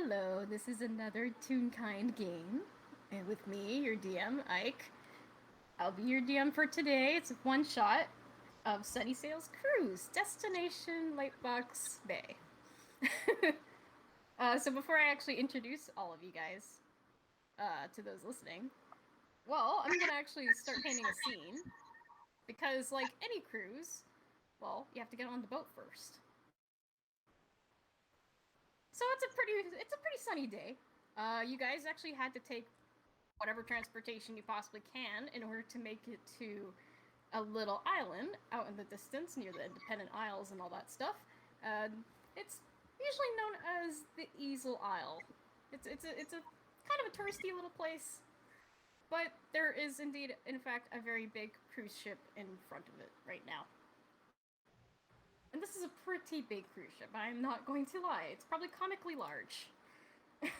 Hello, this is another Toonkind game. And with me, your DM, Ike. I'll be your DM for today. It's a one shot of Sunny Sails Cruise, Destination Lightbox Bay. So before I actually introduce all of you guys to those listening, well, I'm gonna actually start painting a scene. Because, like any cruise, well, you have to get on the boat first. So it's a pretty sunny day. You guys actually had to take whatever transportation you possibly can in order to make it to a little island out in the distance near the Independent Isles and all that stuff. It's usually known as the Easel Isle. It's a kind of a touristy little place, but there is indeed, in fact, a very big cruise ship in front of it right now. And this is a pretty big cruise ship, I'm not going to lie. It's probably comically large. But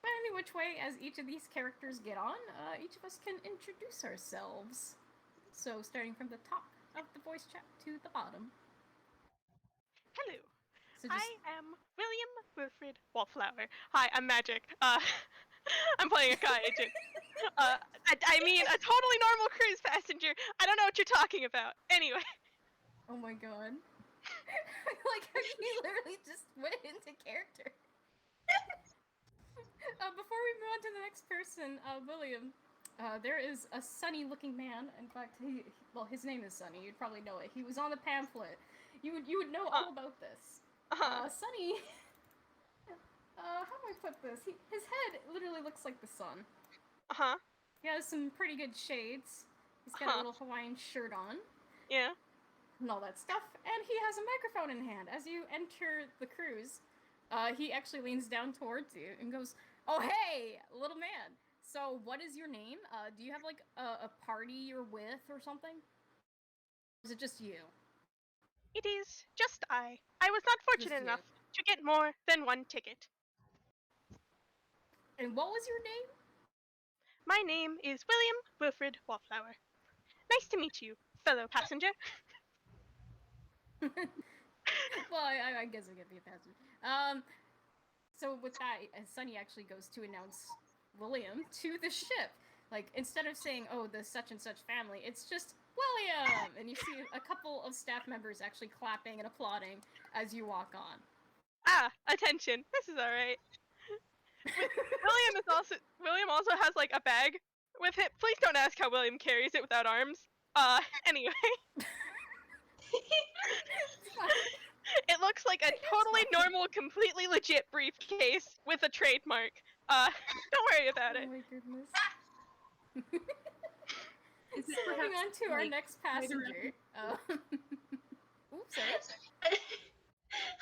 any which way, as each of these characters get on, each of us can introduce ourselves. So, starting from the top of the voice chat to the bottom. Hello. So just... I am William Wilfred Wallflower. Hi, I'm Magic. I'm playing a Kai agent. I mean, a totally normal cruise passenger. I don't know what you're talking about. Anyway. Oh my god. Like, he literally just went into character. Before we move on to the next person, William, there is a Sunny-looking man. In fact, his name is Sunny. You'd probably know it. He was on the pamphlet. You would know all about this. Sunny. How do I put this? His head literally looks like the sun. He has some pretty good shades. He's got a little Hawaiian shirt on. Yeah. And all that stuff. And he has a microphone in hand. As you enter the cruise, he actually leans down towards you and goes, "Oh, hey, little man. So, what is your name? Do you have, like, a party you're with or something? Or is it just you?" It is just I. I was not fortunate enough to get more than one ticket. And what was your name? My name is William Wilfred Wallflower. Nice to meet you, fellow passenger. Well, I guess I get be a passenger. So with that, Sunny actually goes to announce William to the ship. Like, instead of saying, "Oh, the such and such family," it's just William! And you see a couple of staff members actually clapping and applauding as you walk on. Attention. This is alright. William also has, like, a bag with him. Please don't ask how William carries it without arms. Anyway. It looks like a totally normal, completely legit briefcase with a trademark. Don't worry about it. Oh my goodness. Moving on to our next passenger. Oops, sorry.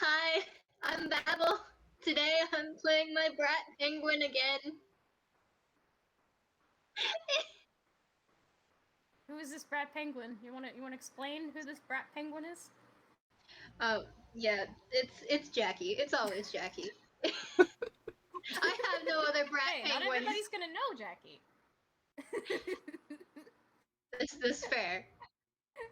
Hi, I'm Babble. Today I'm playing my brat penguin again. Who is this brat penguin? You wanna explain who this brat penguin is? Oh, yeah, it's Jackie. It's always Jackie. I have no other brat Hey, penguins. not everybody's gonna know Jackie. This fair.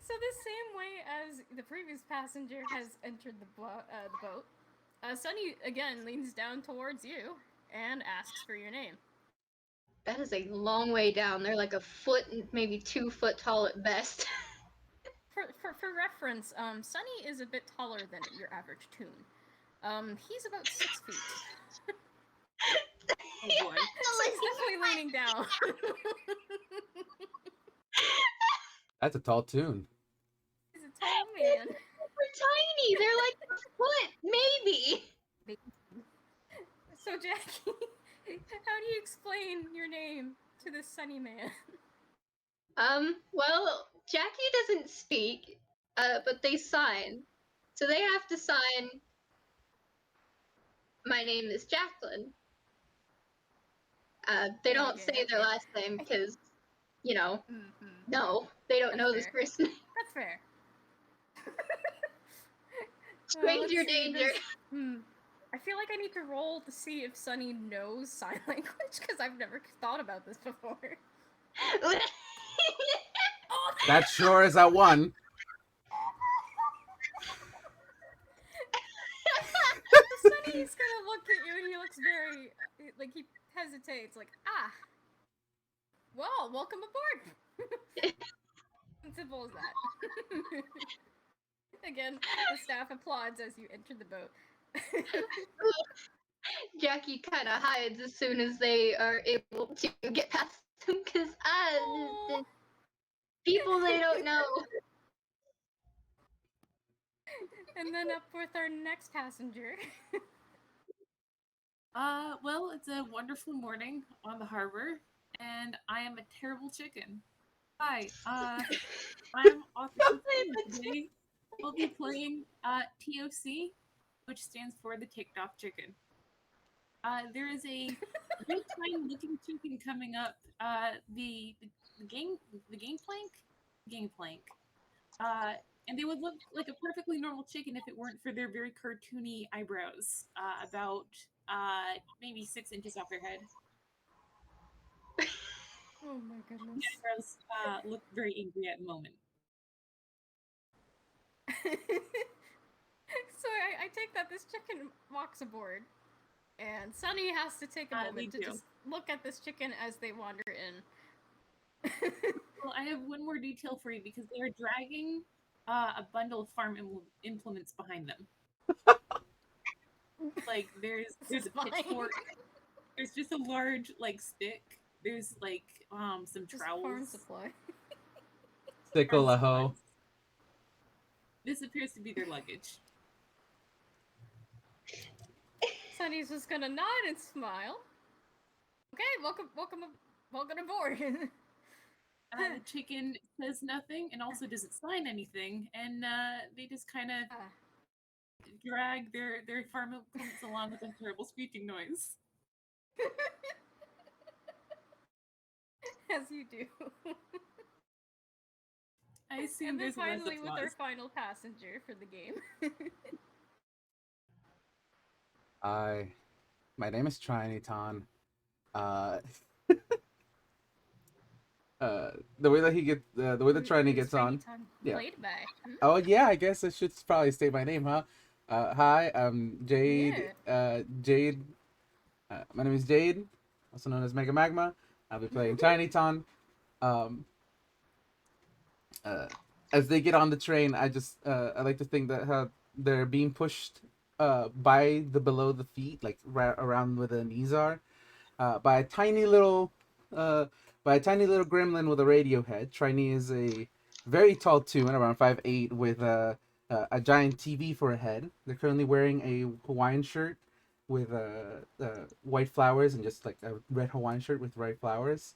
So the same way as the previous passenger has entered the boat, Sunny again leans down towards you and asks for your name. That is a long way down. They're like a foot, maybe 2 foot tall at best. For reference, Sunny is a bit taller than your average toon. He's about 6 feet. Oh boy. So he's definitely leaning down. That's a tall toon. He's a tall man. They're tiny. They're like a foot, maybe. So Jackie, how do you explain your name to this Sunny man? Well, Jackie doesn't speak, but they sign. So they have to sign, "My name is Jacqueline." They don't say their last name because, no, they don't know this person. That's fair. Stranger danger. I feel like I need to roll to see if Sunny knows sign language, because I've never thought about this before. That sure is a 1. He's gonna look at you and he looks very, like, he hesitates, like, well, welcome aboard. Simple as that. Again, the staff applauds as you enter the boat. Jackie kind of hides as soon as they are able to get past him because Aw. people they don't know. And then up with our next passenger. Well, it's a wonderful morning on the harbor, and I am a terrible chicken. Hi, I'm Authorticity, and today we'll be playing TOC, which stands for the Ticked Off Chicken. There is a very tiny looking chicken coming up. The gangplank. And they would look like a perfectly normal chicken if it weren't for their very cartoony eyebrows, about maybe 6 inches off their head. Oh my goodness. The eyebrows look very angry at the moment. So I take that this chicken walks aboard, and Sunny has to take a moment to just look at this chicken as they wander in. Well, I have one more detail for you because they are dragging a bundle of farm implements behind them. Like there's a pitchfork. There's just a large stick. There's some Just trowels. farm supply. Sickle a hoe. This appears to be their luggage. Sunny's just gonna nod and smile. Okay, welcome aboard. The chicken says nothing and also doesn't sign anything, and they just kind of drag their farm implements along with a terrible screeching noise. As you do. I assume And then there's less finally with applause. our final passenger for the game. My name is Triny. The way that he gets, the way that Triny gets on. Yeah. Played by. Oh yeah, I guess I should probably state my name, huh? Hi, I'm Jade. Jade. My name is Jade, also known as Megamagma. I'll be playing Tiny Ton. As they get on the train, I like to think that they're being pushed by the below the feet, like right around where the knees are, by a tiny little gremlin with a radio head. Triny is a very tall toon, around 5'8", with a giant TV for a head. They're currently wearing a Hawaiian shirt with white flowers, and just like a red Hawaiian shirt with white flowers.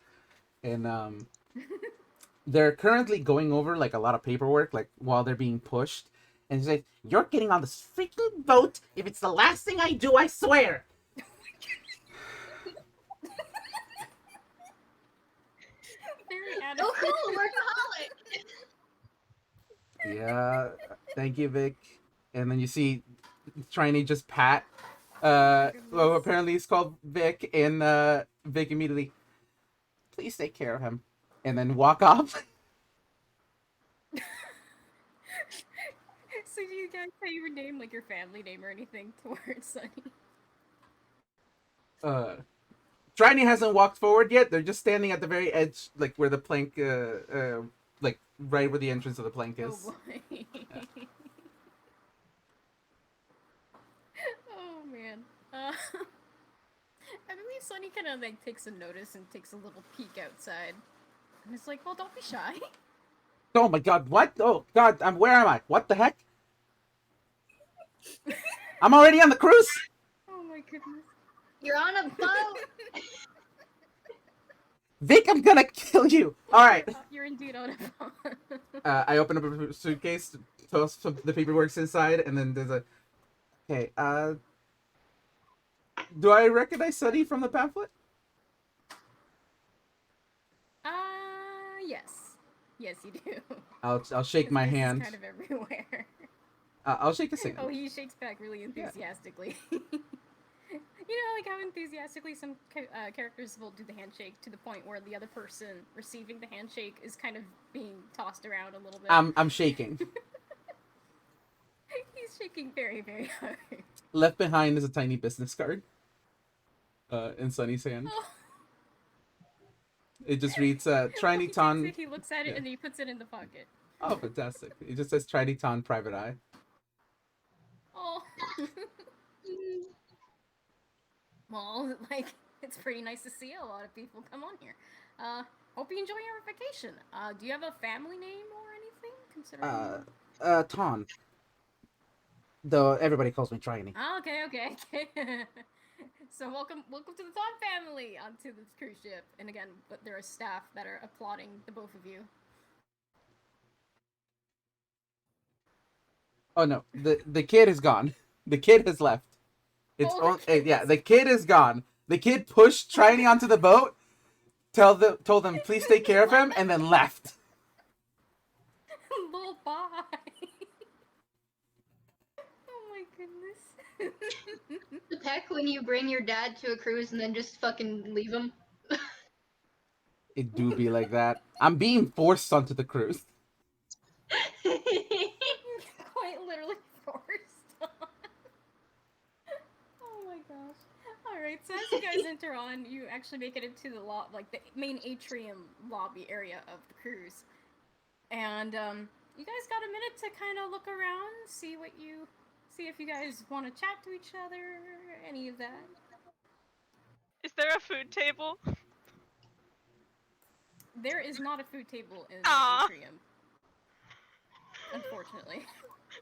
And they're currently going over like a lot of paperwork, like while they're being pushed. And he's like, "You're getting on this freaking boat if it's the last thing I do, I swear." Oh, cool, workaholic. Yeah, thank you, Vic. And then you see Triny just pat. Well, apparently he's called Vic, and Vic immediately, "Please take care of him," and then walk off. So do you guys say your name, like your family name or anything, towards Sunny? Triny hasn't walked forward yet. They're just standing at the very edge, like where the plank, like right where the entrance of the plank is. Oh boy. Yeah. Oh man. I believe Sunny kind of like takes a notice and takes a little peek outside. And it's like, well, don't be shy. Oh my god, what? Oh god, where am I? What the heck? I'm already on the cruise! Oh my goodness. You're on a boat. Vic, I'm gonna kill you! Alright. You're indeed on a phone. I open up a suitcase, toss some the paperwork's inside, and then there's a... Okay, do I recognize Sunny from the pamphlet? Yes. Yes, you do. I'll shake my His face is hand. kind of everywhere. I'll shake his hand. Oh, he shakes back really enthusiastically. You know, like how enthusiastically some characters will do the handshake to the point where the other person receiving the handshake is kind of being tossed around a little bit. I'm shaking. He's shaking very, very hard. Left behind is a tiny business card. In Sunny's hand. Oh. It just reads Triny He takes Ton. it, he looks at it, Yeah. and he puts it in the pocket. Oh, fantastic. It just says Triny Ton Private Eye. Oh. Well, like, it's pretty nice to see a lot of people come on here. Hope you enjoy your vacation. Do you have a family name or anything? Considering. Ton. Though everybody calls me Triny. Oh, okay. So welcome to the Tom family onto this cruise ship. And again, but there are staff that are applauding the both of you. Oh no, the kid is gone. The kid has left. It's Oh, the kid yeah, is the kid is gone. The kid pushed Triny onto the boat, told them please take care of him, and then left. Little bye. Oh my goodness. The peck when you bring your dad to a cruise and then just fucking leave him. It do be like that. I'm being forced onto the cruise. Quite literally forced. Oh my gosh. Alright, so as you guys enter on, you actually make it into the the main atrium lobby area of the cruise. And you guys got a minute to kind of look around, see if you guys want to chat to each other, any of that. Is there a food table? There is not a food table in Aw. the atrium. Unfortunately.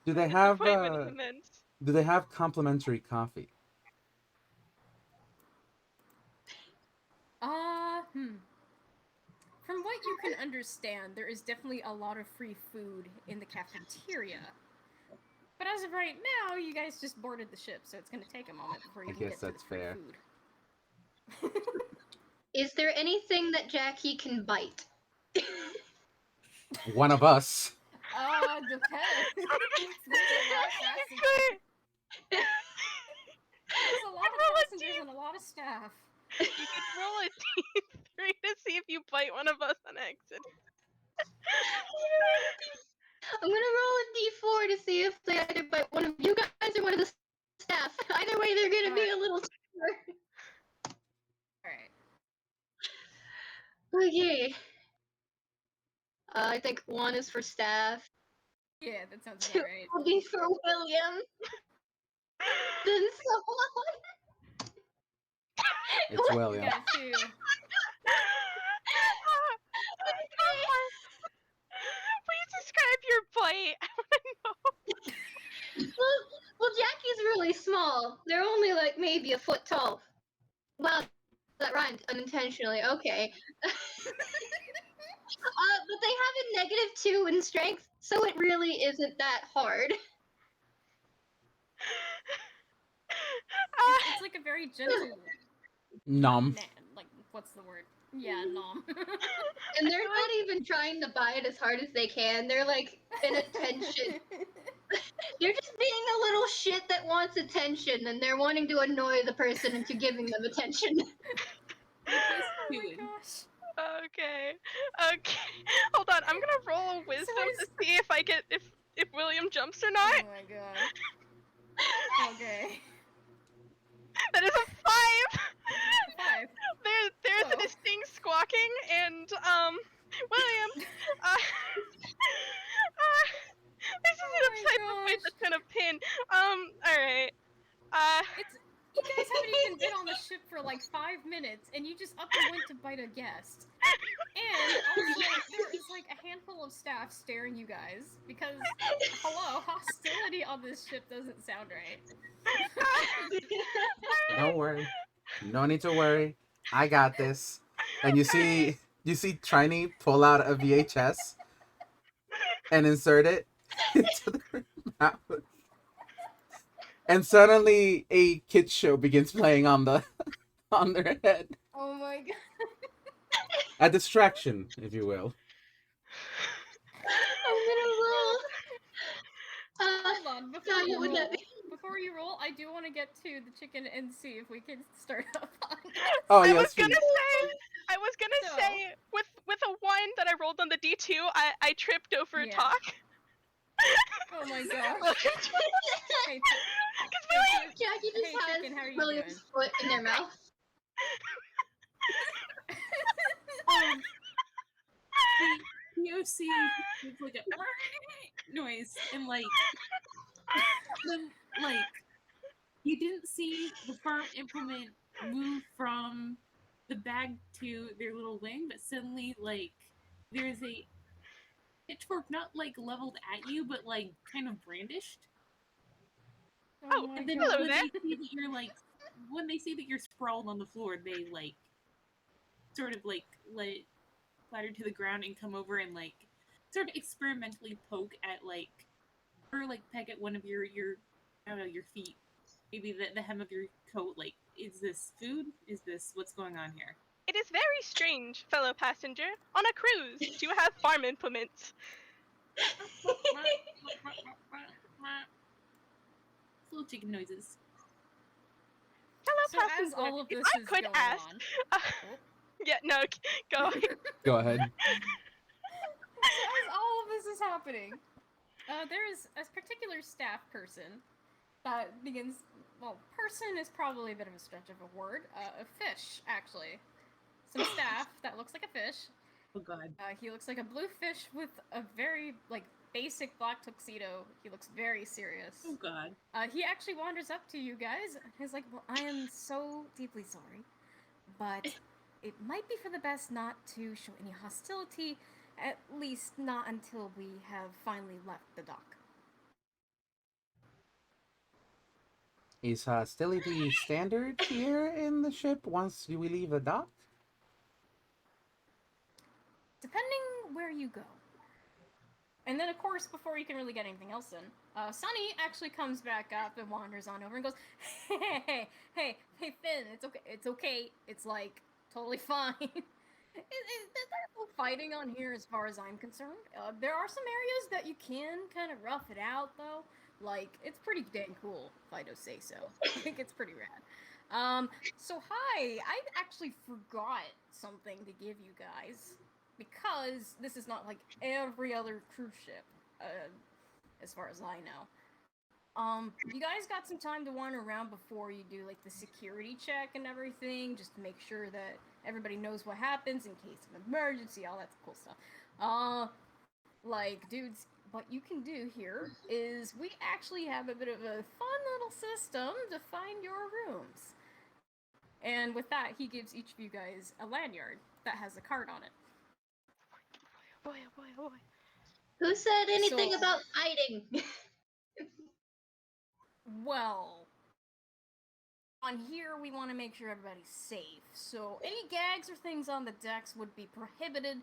Do they have Disappointment immense. do they have complimentary coffee? From what you can understand, there is definitely a lot of free food in the cafeteria. But as of right now, you guys just boarded the ship, so it's going to take a moment before you I can guess get to that's the free fair. food. Is there anything that Jackie can bite? One of us. Depends. There's a lot of passengers and a lot of staff. You could roll a D3 to see if you bite one of us on accident. I'm gonna roll a d4 to see if they either bite one of you guys or one of the staff. Either way, they're gonna be a little tougher. Alright. Okay. I think one is for staff. Yeah, that sounds Two about right. will be for William. Then someone. It's William. Yeah, two. Please describe your bite. I want to know. Well, Jackie's really small. They're only like maybe a foot tall. Wow, that rhymed unintentionally. Okay. But they have a -2 in strength, so it really isn't that hard. It's like a very gentle Nom. like, what's the word? Yeah, nom. And they're not even trying to bite as hard as they can. They're like in attention. They're just being a little shit that wants attention, and they're wanting to annoy the person into giving them attention. Oh my gosh. Okay. Hold on. I'm gonna roll a wisdom to see if I get if William jumps or not. Oh my god. Okay. That is a 5. 5. There's Oh. a distinct squawking and William. This is Oh an my type of bite gosh. that's gonna pin. All right. You guys haven't even been on the ship for like 5 minutes, and you just up and went to bite a guest. And also, there is like a handful of staff staring you guys because, hello, hostility on this ship doesn't sound right. Don't worry. No need to worry. I got this. And you see Triny pull out a VHS and insert it into the mouth. And suddenly a kids show begins playing on their head. Oh my god. A distraction, if you will. I'm gonna roll. Hold on, Sorry, before you roll, I do want to get to the chicken and see if we can start up on this. Oh, I yes, was gonna So- say with a 1 that I rolled on the D2, I tripped over a Yeah. talk. Oh my gosh. Because Hey, William are you William's doing? foot in their mouth. The POC makes like a noise and like then like you didn't see the farm implement move from the bag to their little wing, but suddenly like there's a pitchfork not like leveled at you, but like kind of brandished. Oh Oh, my And then hello when there. they see that you're like when they see that you're sprawled on the floor, they like sort of like let it clatter to the ground and come over and like sort of experimentally poke at like or like peck at one of your I don't know, your feet. Maybe the hem of your coat, like, is this food? Is this what's going on here? It is very strange, fellow passenger, on a cruise to have farm implements. Little chicken noises. Fellow So as passenger, all of if this I is could going ask, on, yeah, no, go. Go ahead. so as all of this is happening, there is a particular staff person that begins. Well, person is probably a bit of a stretch of a word. A fish, actually. Some staff that looks like a fish. Oh god. He looks like a blue fish with a very like basic black tuxedo. He looks very serious. Oh god. He actually wanders up to you guys. He's like, "Well, I am so deeply sorry, but it might be for the best not to show any hostility, at least not until we have finally left the dock." Is hostility standard here in the ship once we leave the dock? Depending where you go. And then, of course, before you can really get anything else in, Sunny actually comes back up and wanders on over and goes, hey, Finn, it's okay. It's, like, totally fine. There's no fighting on here as far as I'm concerned. There are some areas that you can kind of rough it out, though. Like, it's pretty dang cool, if I do say so. I think it's pretty rad. So hi, I actually forgot something to give you guys. Because this is not like every other cruise ship, as far as I know. You guys got some time to wander around before you do like the security check and everything, just to make sure that everybody knows what happens in case of emergency, all that cool stuff. Like, dudes, what you can do here is we actually have a bit of a fun little system to find your rooms. And with that, he gives each of you guys a lanyard that has a card on it. Boy, oh boy, oh boy. Who said anything So- about hiding? Well, on here we want to make sure everybody's safe. So any gags or things on the decks would be prohibited,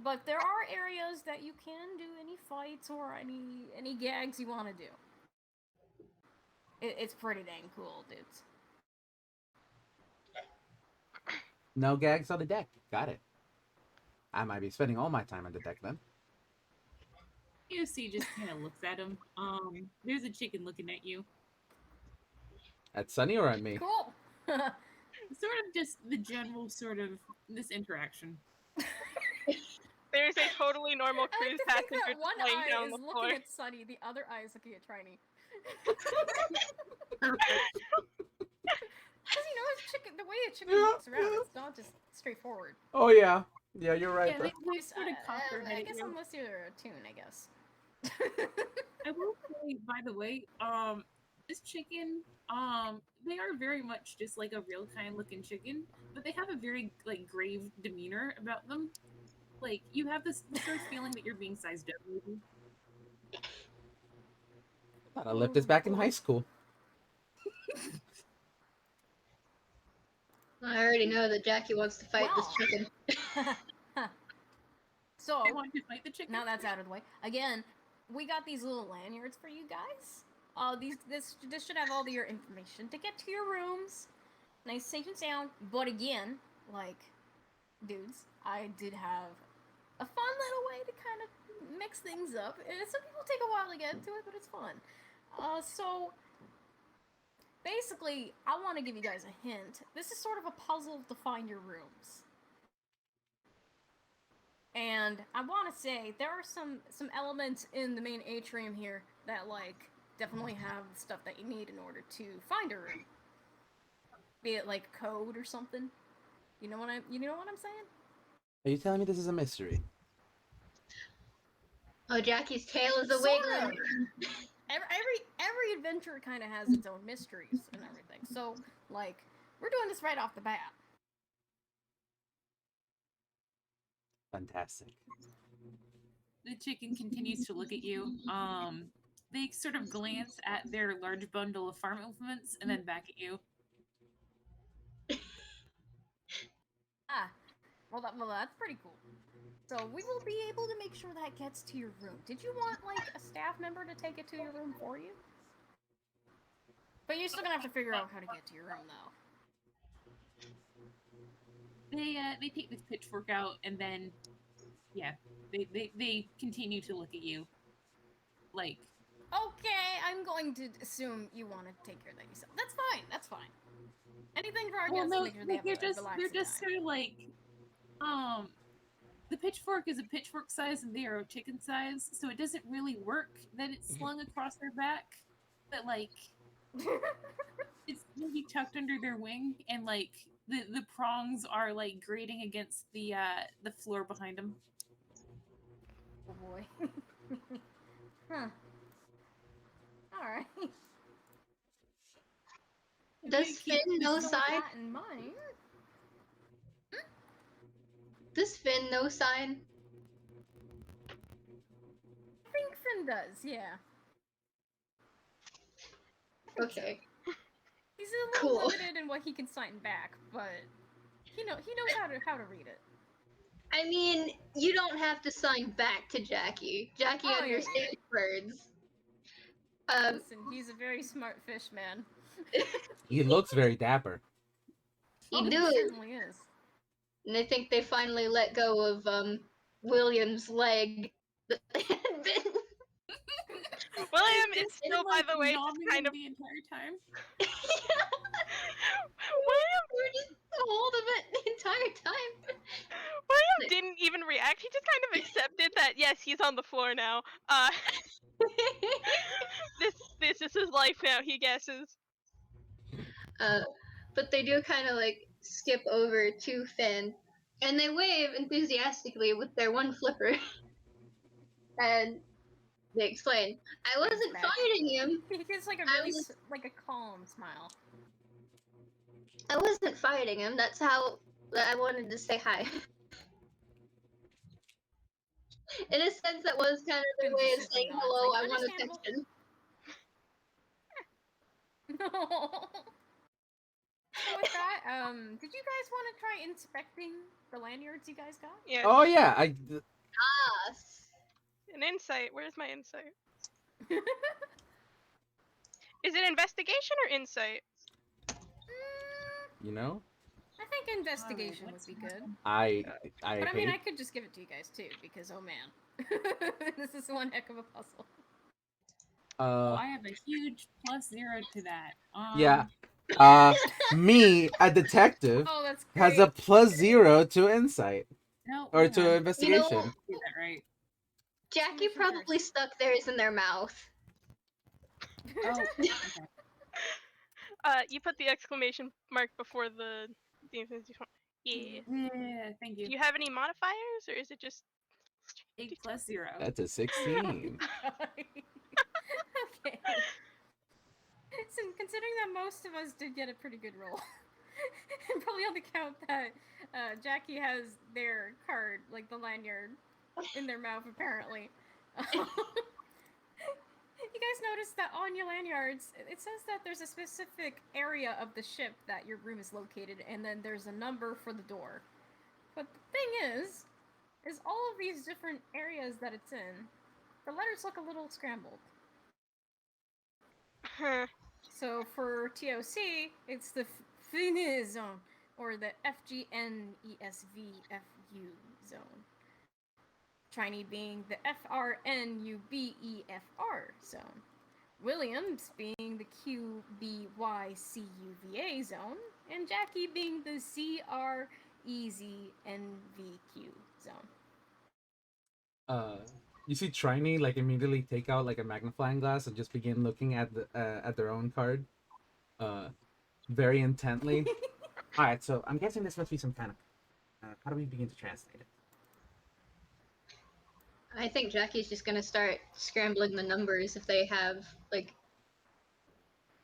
but there are areas that you can do any fights or any gags you want to do. It's pretty dang cool, dudes. No gags on the deck. Got it. I might be spending all my time on the deck then. POC just kind of looks at him. There's a chicken looking at you. At Sunny or at me? Cool. Sort of just the general sort of this interaction. There's a totally normal I like cruise to think passenger that one laying eye down is the floor. looking at Sunny, the other eye is looking at Triny. Because you know, the way a chicken looks around, it's not just straightforward. Oh yeah. Yeah, you're right. Yeah, bro. they sort of cock their head I at guess you. unless you're a tune, I guess. I will say, by the way, this chicken, they are very much just like a real kind looking chicken, but they have a very like grave demeanor about them. Like you have this sort of feeling that you're being sized up. Maybe. Thought I left this back in high school. I already know that Jackie wants to fight this Well. chicken. So, They want to fight the chicken. now that's out of the way. Again, we got these little lanyards for you guys. This should have all your information to get to your rooms. Nice, safe, and sound. But again, like, dudes, I did have a fun little way to kind of mix things up. Some people take a while to get into it, but it's fun. So, basically, I want to give you guys a hint. This is sort of a puzzle to find your rooms. And I want to say there are some elements in the main atrium here that like definitely have the stuff that you need in order to find a room. Be it like code or something. You know what I'm saying? Are you telling me this is a mystery? Oh, Jackie's tail is a Sort wiggling. of. Every adventure kind of has its own mysteries and everything. So, like, we're doing this right off the bat. Fantastic. The chicken continues to look at you. They sort of glance at their large bundle of farm implements and then back at you. Ah, well, that's pretty cool. So we will be able to make sure that gets to your room. Did you want like a staff member to take it to your room for you? But you're still gonna have to figure out how to get to your room, though. They take this pitchfork out and then, yeah, they continue to look at you. Like, Okay, I'm going to assume you want to take care of that yourself. That's fine. That's fine. Anything for our well, guests no, to make sure they have you're a just relaxing time. sort of like, the pitchfork is a pitchfork size and they are chicken size, so it doesn't really work that it's slung across their back, but like it's maybe tucked under their wing, and like the prongs are like grating against the floor behind them. Oh boy. Huh. All right. Does Finn know So with sign? that in mind, Does Finn know sign? I think Finn does. Yeah. Okay. He's a little Cool. limited in what he can sign back, but he knows how to read it. I mean, you don't have to sign back to Jackie. Jackie Oh, yeah, understands birds. Listen, he's a very smart fish, man. He looks very dapper. He Oh, do he it. certainly is. And I think they finally let go of William's leg. that had been- William It's is still, been, by like, the way, just gnawing kind him of. the entire time. William, We're just hold of it the entire time. William didn't even react. He just kind of accepted that yes, he's on the floor now. This is his life now. He guesses. But they do kind of like skip over to Finn, and they wave enthusiastically with their one flipper, and they explain, "I wasn't back. fighting him. He gets like a I really was- like a calm smile. I wasn't fighting him. That's how I wanted to say hi." In a sense, that was kind of their Finn way just of simply saying, nods, "Hello, like, I want understandable." attention." So with that, did you guys want to try inspecting the lanyards you guys got? Yeah. Oh yeah, Yes. An insight. Where's my insight? Is it investigation or insight? you know, I think investigation Alright, would be what's good. I But I mean, I hate. could just give it to you guys too, because oh man, this is one heck of a puzzle. Oh, I have a huge +0 to that. Yeah. Me, a detective, Oh, that's great. has a +0 to insight No, or hold to on. investigation. Get that right. Jackie Information probably first. stuck theirs in their mouth. Oh, okay. You put the exclamation mark before the yeah. Yeah, thank Do you. you have any modifiers, or is it just? A +0. That's a 16. Okay. So considering that most of us did get a pretty good roll, and probably on the count that Jackie has their card, like the lanyard, in their mouth apparently. You guys notice that on your lanyards, it says that there's a specific area of the ship that your room is located, and then there's a number for the door. But the thing is all of these different areas that it's in, the letters look a little scrambled. Huh. So for TOC, it's the Fine zone, or the FGNESVFU zone. Triny being the FRNUBEFR zone. Williams being the QBYCUVA zone, and Jackie being the CREZNVQ zone. You see Triny like immediately take out like a magnifying glass and just begin looking at their own card. very intently. All right, so I'm guessing this must be some kind of. How do we begin to translate it? I think Jackie's just gonna start scrambling the numbers if they have like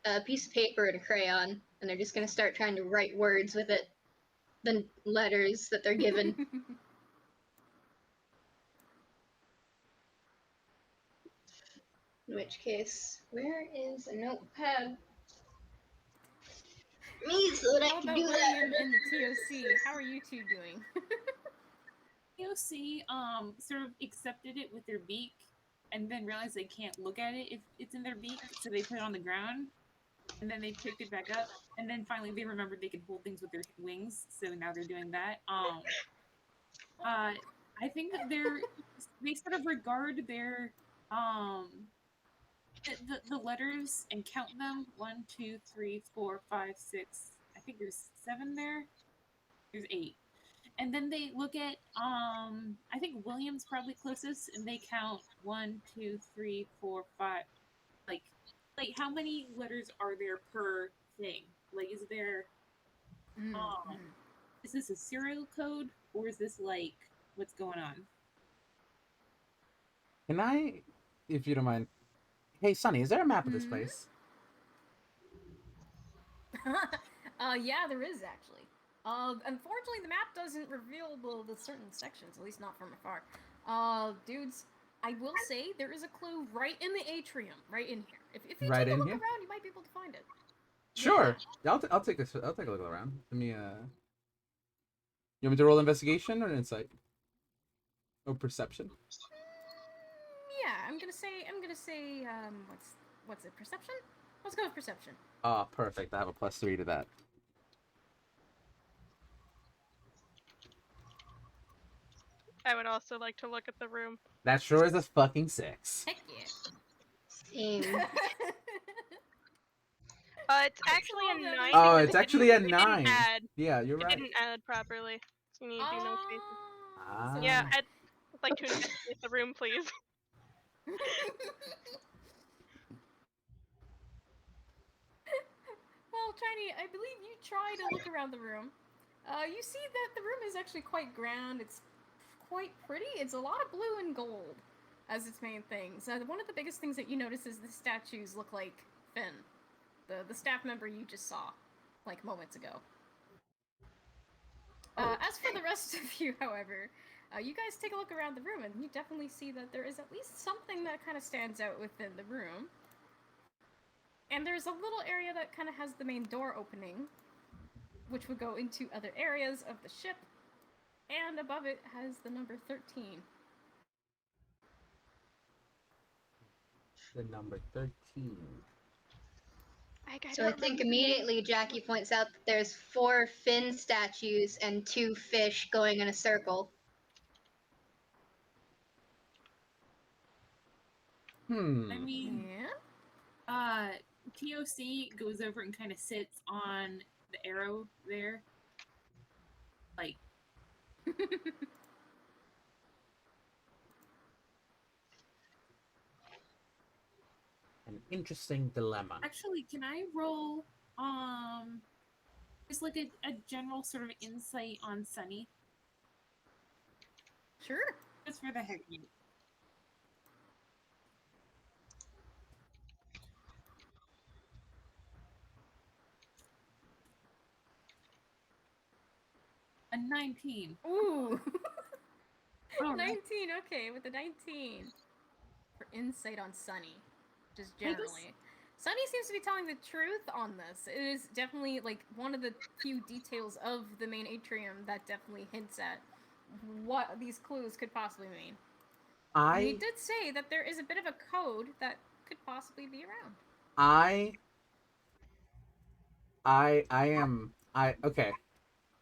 a piece of paper and a crayon, and they're just gonna start trying to write words with it, the letters that they're given. In which case, where is a notepad? Me, so that I How can about do William that. and the TOC? How are you two doing? POC sort of accepted it with their beak and then realized they can't look at it if it's in their beak, so they put it on the ground and then they picked it back up, and then finally they remembered they could hold things with their wings, so now they're doing that. I think that they sort of regard their the letters and count them 1, 2, 3, 4, 5, 6. I think there's 7 there. There's 8. And then they look at I think William's probably closest, and they count 1, 2, 3, 4, 5. Like how many letters are there per thing? Like is this a serial code, or is this like what's going on? Can I, if you don't mind? Hey, Sunny, is there a map of this place? Yeah, there is actually. Unfortunately, the map doesn't reveal the certain sections, at least not from afar. Dudes, I will say there is a clue right in the atrium, right in here. If you Right take a in look here? around, you might be able to find it. Sure. Yeah, I'll take I'll take a look around. Let me You want me to roll investigation or insight? Or perception? Yeah, I'm gonna say what's it? Perception? Let's go with perception. Ah, perfect. I have a +3 to that. I would also like to look at the room. That sure is a fucking 6. Heck yeah. Same. It's actually a 9. Oh, because it's actually a we 9. didn't add. Yeah, you're It right. didn't add properly. So you need to do no spaces. Ah. Yeah, I'd like to investigate the room, please. Well, Triny, I believe you try to look around the room. You see that the room is actually quite grand. It's quite pretty. It's a lot of blue and gold as its main things. One of the biggest things that you notice is the statues look like Finn, the staff member you just saw, like moments ago. As for the rest of you, however, you guys take a look around the room and you definitely see that there is at least something that kind of stands out within the room. And there's a little area that kind of has the main door opening, which would go into other areas of the ship. And above it has the number 13. The number 13. So I think immediately Jackie points out that there's 4 fin statues and 2 fish going in a circle. I mean, Yeah? TOC goes over and kind of sits on the arrow there. Like, An interesting dilemma. actually, can I roll just like a general sort of insight on Sunny? Sure. Just for the heck of it. A 19. Ooh. Oh, 19, okay, with the 19. For insight on Sunny, just generally. Sunny seems to be telling the truth on this. It is definitely, like, one of the few details of the main atrium that definitely hints at what these clues could possibly mean. And he did say that there is a bit of a code that could possibly be around. Okay.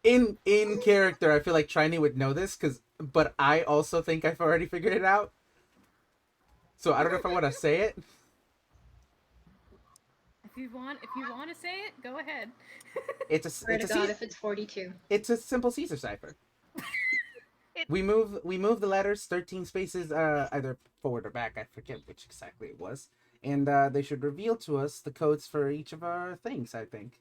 In character, I feel like Triny would know this, but I also think I've already figured it out. So I don't know if I want to say it. If you want to say it, go ahead. Swear to God, if it's 42. It's a simple Caesar cipher. We move the letters 13 spaces either forward or back. I forget which exactly it was, and they should reveal to us the codes for each of our things, I think.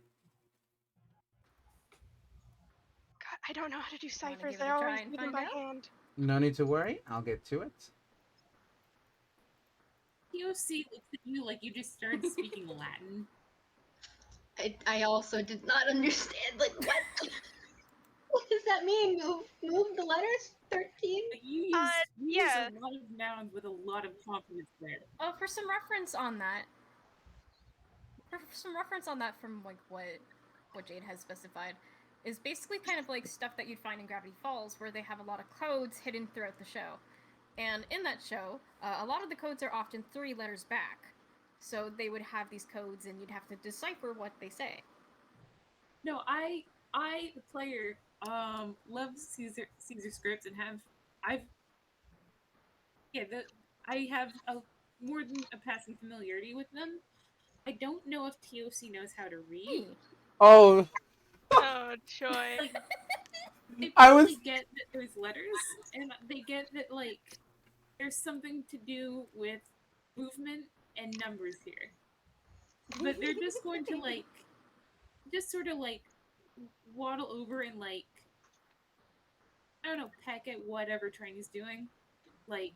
I don't know how to do Wanna ciphers. give it a They're try always and written find by out? hand. No need to worry. I'll get to it. POC looks at you like you just started speaking Latin. I also did not understand. Like, what? What does that mean? Move the letters? 13? Like you use Yeah. a lot of nouns with a lot of confidence there. For some reference on that, from like what Jade has specified, is basically kind of like stuff that you'd find in Gravity Falls, where they have a lot of codes hidden throughout the show. And in that show, a lot of the codes are often 3 letters back. So they would have these codes, and you'd have to decipher what they say. No, I the player love Caesar scripts and I have a more than a passing familiarity with them. I don't know if TOC knows how to read. Oh, Oh, joy. Like, they I probably was- get that there's letters, and they get that like there's something to do with movement and numbers here. But they're just going to like just sort of like waddle over and like I don't know, peck at whatever Triny's doing. Like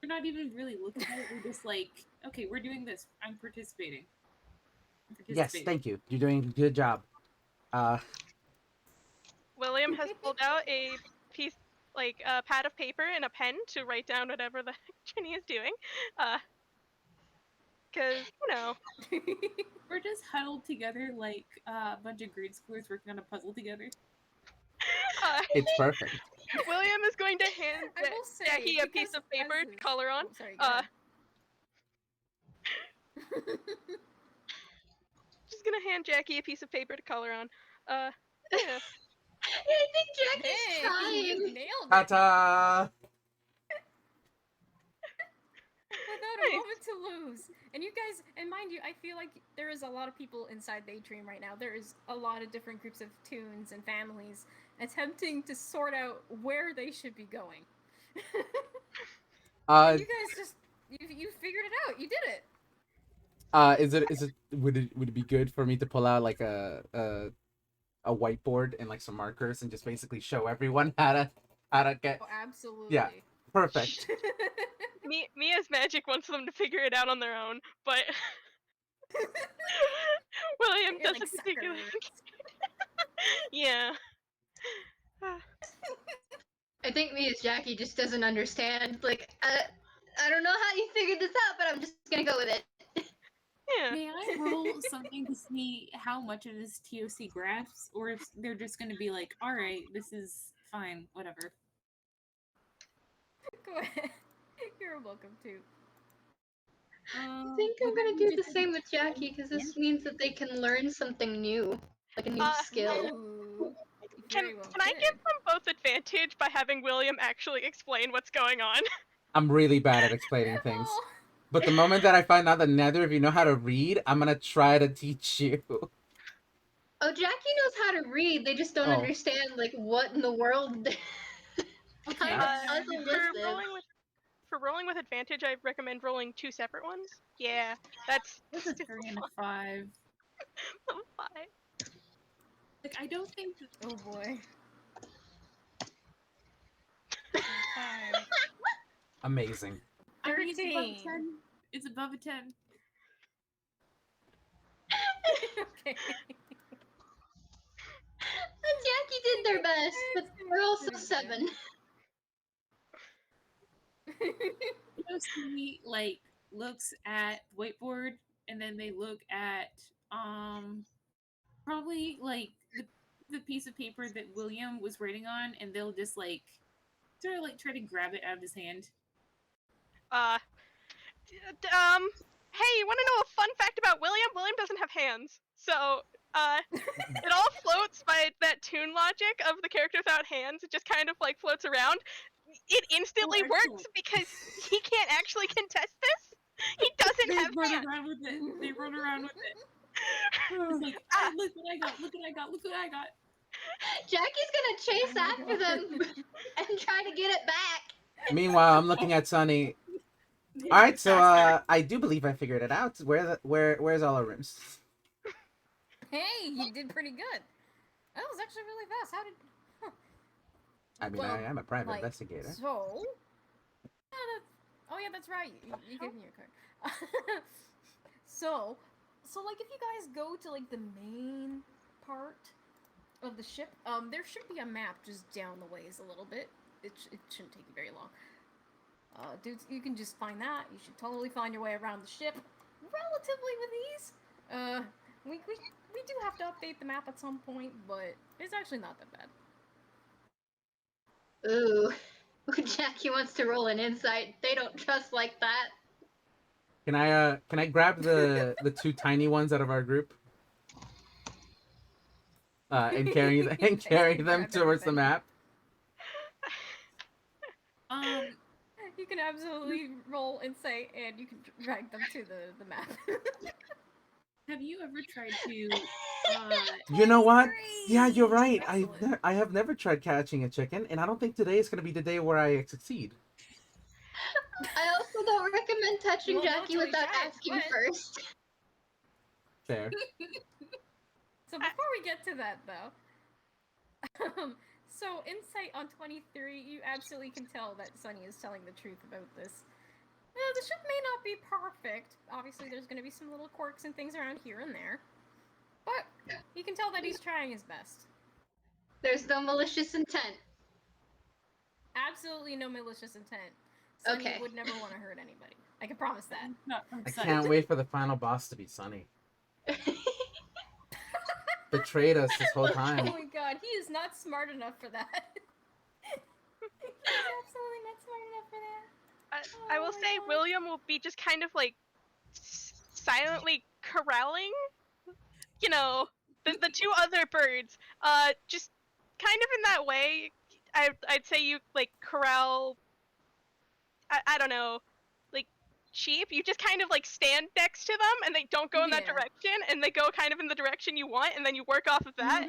we're not even really looking at it, we're just like, okay, we're doing this. I'm participating. yes, thank you. You're doing a good job. William has pulled out a piece, like a pad of paper and a pen to write down whatever the heck Trini is doing. Because, We're just huddled together like a bunch of grade schoolers working on a puzzle together. It's perfect. William is going to hand I will say, Jackie a piece because of paper as to color on. Oh, sorry, go ahead. Just gonna hand Jackie a piece of paper to color on. Yeah. I think Jackie's Hey, trying. you nailed it. Ta-ta! Without a Nice. moment to lose. And you guys, and mind you, I feel like there is a lot of people inside Daydream right now. There is a lot of different groups of toons and families attempting to sort out where they should be going. And you guys just, you figured it out. You did it. Would it be good for me to pull out like a whiteboard and like some markers and just basically show everyone how to get Oh, absolutely. Yeah. perfect. Me as Magic wants them to figure it out on their own, but William You're doesn't like, particularly. suckers. Yeah. I think me as Jackie just doesn't understand. Like, I don't know how you figured this out, but I'm just gonna go with it. Yeah. May I roll something to see how much of this TOC graphs, or if they're just going to be like, all right, this is fine, whatever. Go ahead. You're welcome to. I think I'm gonna do the same with Jackie because this means that they can learn something new, like a new skill. Ooh, you Can very well I could. give them both advantage by having William actually explain what's going on? I'm really bad at explaining things. Oh. But the moment that I find out that neither of you know how to read, I'm gonna try to teach you. Oh, Jackie knows how to read. They just don't Oh. understand like what in the world. Okay. Puzzle For listen. rolling with advantage, I recommend rolling 2 separate ones. Yeah, that's That's a 3 and a 5. fine. Like, I don't think that Oh boy. 5. Amazing. I mean, it's above a 13. 10. It's above a 10. Okay. Jackie did their best, but we're also 7. POC, like, looks at the whiteboard, and then they look at, probably, like, the piece of paper that William was writing on, and they'll just, like, sort of, like, try to grab it out of his hand. Hey, you want to know a fun fact about William? William doesn't have hands, so it all floats by that tune logic of the character without hands. It just kind of like floats around. It instantly Oh, works excellent. because he can't actually contest this. He doesn't They have run hands. around with it. They run around with it. It's like, Ah. look what I got, look what I got, look what I got. Jackie's gonna chase Oh my after them and try to get it back. Meanwhile, I'm looking at Sunny. All right, so I do believe I figured it out. Where's all our rooms? Hey, you did pretty good. That was actually really fast. How did? Huh. I mean, Well, I am a private like, investigator. So, oh yeah, that's right. You gave me your card. so like if you guys go to like the main part of the ship, there should be a map just down the ways a little bit. It shouldn't take you very long. Dudes, you can just find that. You should totally find your way around the ship relatively with ease. We do have to update the map at some point, but it's actually not that bad. Ooh. Jackie wants to roll an insight. They don't trust like that. Can I grab the two tiny ones out of our group? And carry them towards the map. You can absolutely roll insight, and you can drag them to the map. Have you ever tried to? You know what? Great. Yeah, you're right. Excellent. I have never tried catching a chicken, and I don't think today is going to be the day where I succeed. I also don't recommend touching Well, no, Jackie till you without try it, asking but- first. Fair. So before we get to that, though, so insight on 23, you absolutely can tell that Sunny is telling the truth about this. The ship may not be perfect. Obviously, there's going to be some little quirks and things around here and there, but you can tell that he's trying his best. There's no malicious intent. Absolutely no malicious intent. Sunny Okay. would never want to hurt anybody. I can promise that. Not from I Sunny. can't wait for the final boss to be Sunny. Betrayed us this whole Oh time. my god, he is not smart enough for that. He's absolutely not smart enough for that. I will my say God. William will be just kind of like silently corralling, you know, the two other birds. Just kind of in that way. I'd say you like corral. I don't know, like sheep. You just kind of like stand next to them, and they don't go in that Yeah. direction, and they go kind of in the direction you want, and then you work off of that.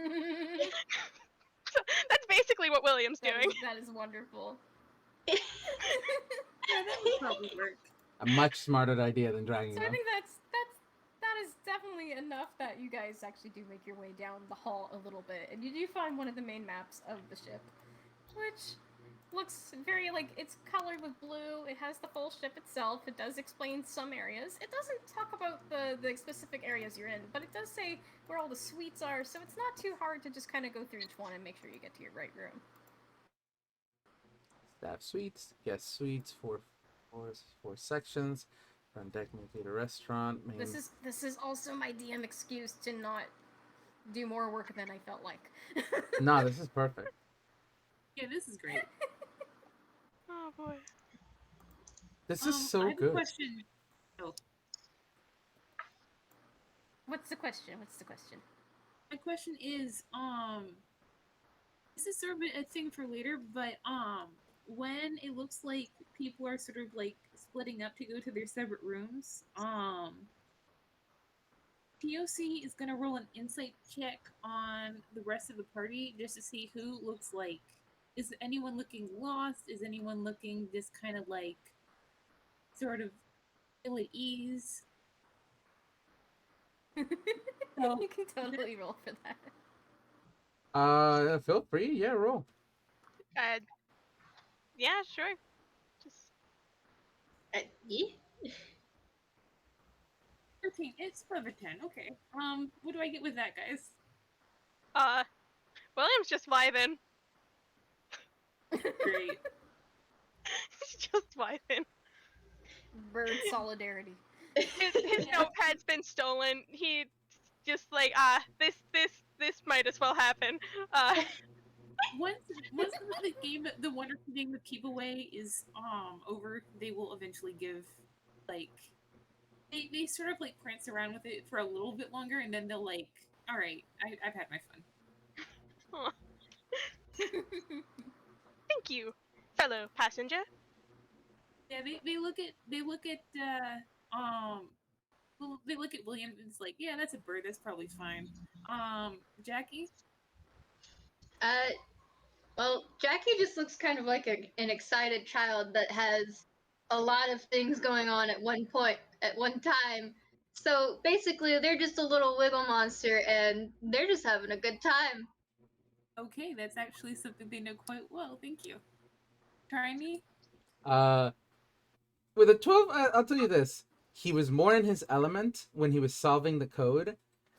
So that's basically what William's doing. That is wonderful. Yeah, that would probably work. A much smarter idea than dragging So I them. think that is definitely enough that you guys actually do make your way down the hall a little bit, and you do find one of the main maps of the ship, which looks very like it's colored with blue. It has the full ship itself. It does explain some areas. It doesn't talk about the specific areas you're in, but it does say where all the suites are, so it's not too hard to just kind of go through each one and make sure you get to your right room. Staff suites, guest suites, four sections. Front deck, main theater, restaurant. Main... This is also my DM excuse to not do more work than I felt like. No, this is perfect. Yeah, this is great. Oh boy. This is so I have good. a question. Oh, What's the question? What's the question? my question is, this is sort of a thing for later, but when it looks like people are sort of like splitting up to go to their separate rooms, POC is gonna roll an insight check on the rest of the party just to see who looks like. Is anyone looking lost? Is anyone looking just kind of like sort of ill at ease? So, You can totally roll for that. Feel free. Yeah, roll. Yeah, sure. Just 13. It's above a 10. Okay. What do I get with that, guys? William's just vibing. Great. He's just vibing. Bird solidarity. His notepad's been stolen. He just like this might as well happen. Once the wonderful game with keep away is over, they will eventually give like they sort of like prance around with it for a little bit longer, and then they'll like, all right, I've had my fun. Aw. Thank you, fellow passenger. Yeah, they look at well, they look at William and it's like, yeah, that's a bird, that's probably fine. Jackie? Well, Jackie just looks kind of like an excited child that has a lot of things going on at one time. So basically, they're just a little wiggle monster, and they're just having a good time. Okay, that's actually something they know quite well. Thank you. Triny? Uh, with a 12, I'll tell you this: he was more in his element when he was solving the code.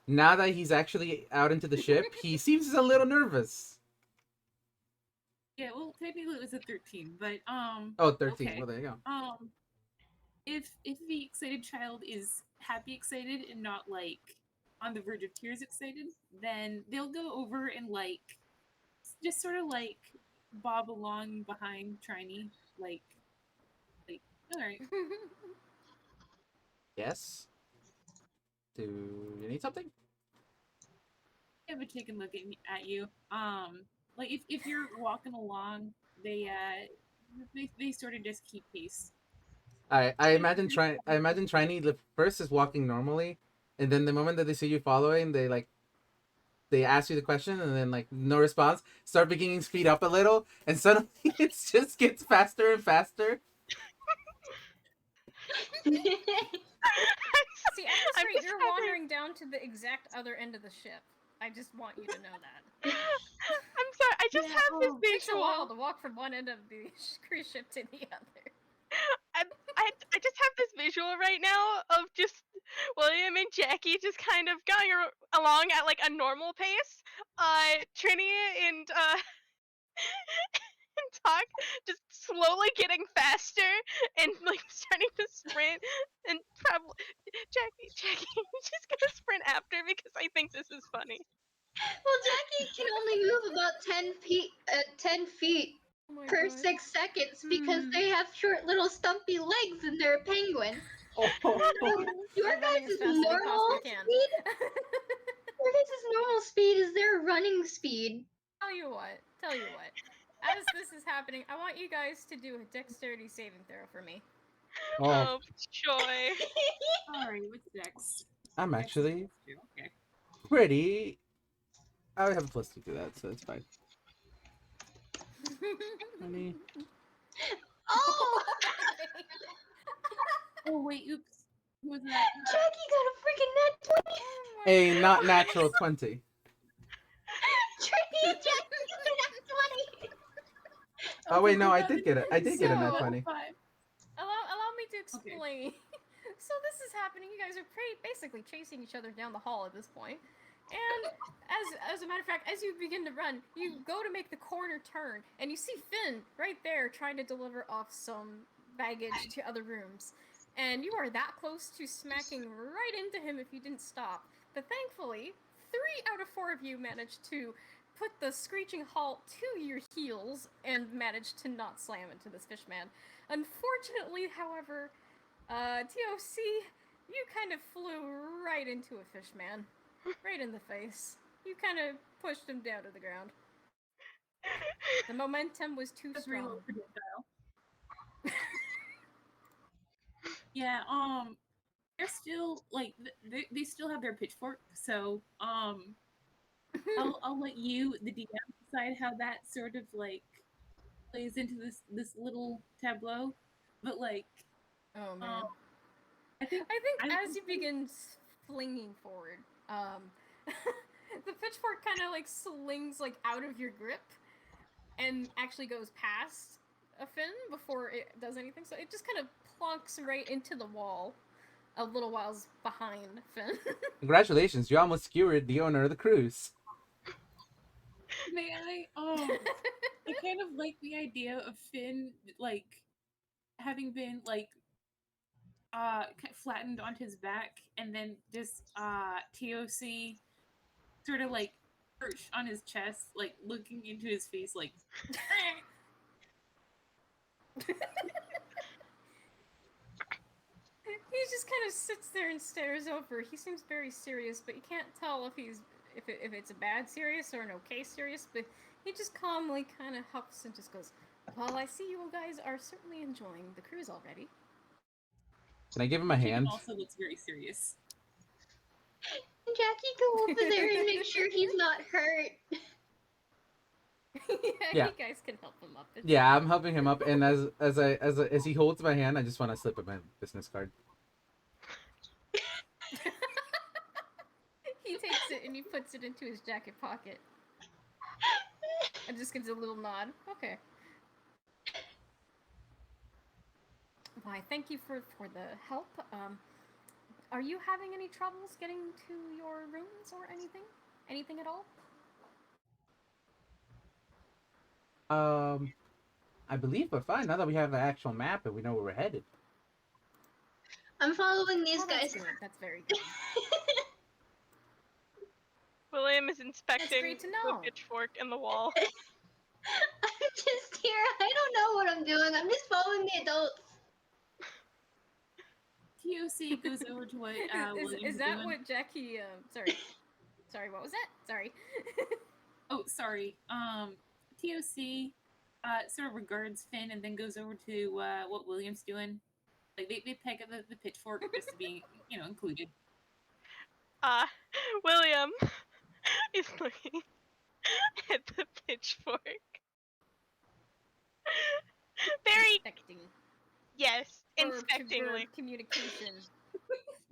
Now that he's actually out into the ship, he seems a little nervous. Yeah, well, technically it was a 13, but Oh, 13. okay. Well, there you go. If the excited child is happy excited and not like on the verge of tears excited, then they'll go over and like just sort of like bob along behind Triny, like all right. Yes. Do you need something? Have a chicken looking at you. Like if you're walking along, they sort of just keep pace. I imagine Trini first is walking normally, and then the moment that they see you following, they ask you the question, and then like no response, start beginning to speed up a little, and suddenly it just gets faster and faster. See, at this I'm rate, just you're having- wandering down to the exact other end of the ship. I just want you to know that. I'm sorry. I just Yeah, have this oh. It takes a while visual. to walk from one end of the cruise ship to the other. I just have this visual right now of just William and Jackie just kind of going along at like a normal pace. Trini and and Talk just slowly getting faster and like starting to sprint, and probably Jackie, she's gonna sprint after because I think this is funny. Well, Jackie can only move about 10 feet Oh my per god. 6 seconds because Hmm. they have short little stumpy legs and they're a penguin. Oh, Your They're running as guys' fast as they normal possibly can. speed? Your guys' normal speed is their running speed. Tell you what. As this is happening, I want you guys to do a dexterity saving throw for me. Oh, joy! All right, what's next? I'm Dex is actually +2, okay. pretty. I have a +2 to that, so it's fine. 20. Oh! Oh wait, oops. Who was that? Jackie got a freaking net 20! Oh my A not goodness. natural 20. Trini and Jackie got a net 20! Oh wait, Okay, no, who I got did get it. I did get a nat So- 20. 5? Allow me to Okay. explain. So this is happening. You guys are basically chasing each other down the hall at this point. And as a matter of fact, as you begin to run, you go to make the corner turn, and you see Finn right there trying to deliver off some baggage to other rooms. And you are that close to smacking right into him if you didn't stop. But thankfully, 3 out of 4 of you managed to put the screeching halt to your heels and managed to not slam into this fishman. Unfortunately, however, TOC, you kind of flew right into a fishman. Right in the face. You kind of pushed him down to the ground. The momentum was too That's strong. reload projectile. Yeah, they're still like they still have their pitchfork, so I'll let you, the DM, decide how that sort of like plays into this little tableau. But like, Oh man. I think As you begin flinging forward, the pitchfork kind of like slings like out of your grip and actually goes past a Finn before it does anything. So it just kind of plonks right into the wall a little whiles behind Finn. Congratulations, you almost skewered the owner of the cruise. may I kind of like the idea of Finn like having been like flattened onto his back and then just TOC sort of like perched on his chest, like looking into his face like He just kind of sits there and stares over. He seems very serious, but you can't tell if if it's a bad serious or an okay serious. But he just calmly kind of huffs and just goes, "Well, I see you guys are certainly enjoying the cruise already." Can I give him a Chicken hand? also looks very serious. Jackie, go over there and make sure he's not hurt. Yeah. You guys can help him up. It's Yeah, fine. I'm helping him up, and as he holds my hand, I just want to slip him a business card. He takes it and he puts it into his jacket pocket. And just gives a little nod. Okay. Why, thank you for the help. Are you having any troubles getting to your rooms or anything? Anything at all? I believe we're fine now that we have an actual map and we know where we're headed. I'm following these Oh, that's guys. good. That's very good. William is inspecting great to the know. pitchfork in the wall. I'm just here. I don't know what I'm doing. I'm just following the adults. TOC goes over to what William's is that doing. what Jackie? Sorry. What was that? Sorry. Oh, sorry. TOC sort of regards Finn and then goes over to what William's doing. Like they peck at the pitchfork just to be, included. William is looking at the pitchfork. Very Inspecting. yes, Verb to inspectingly. verb communication.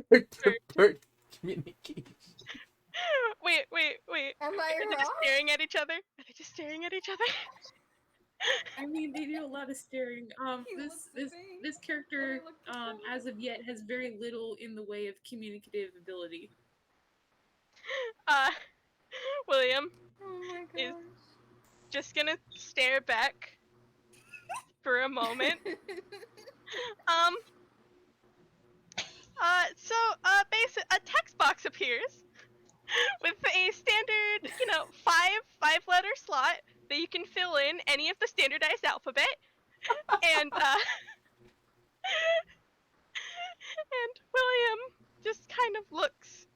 Bird communication. Wait. Am Are I they just wrong? staring at each other? Are they just staring at each other? I mean, they do a lot of staring. He looks at me, This character, and I look at him. as of yet, has very little in the way of communicative ability. William Oh my is gosh. just gonna stare back for a moment. A text box appears with a standard, five-letter slot that you can fill in any of the standardized alphabet, and and William just kind of looks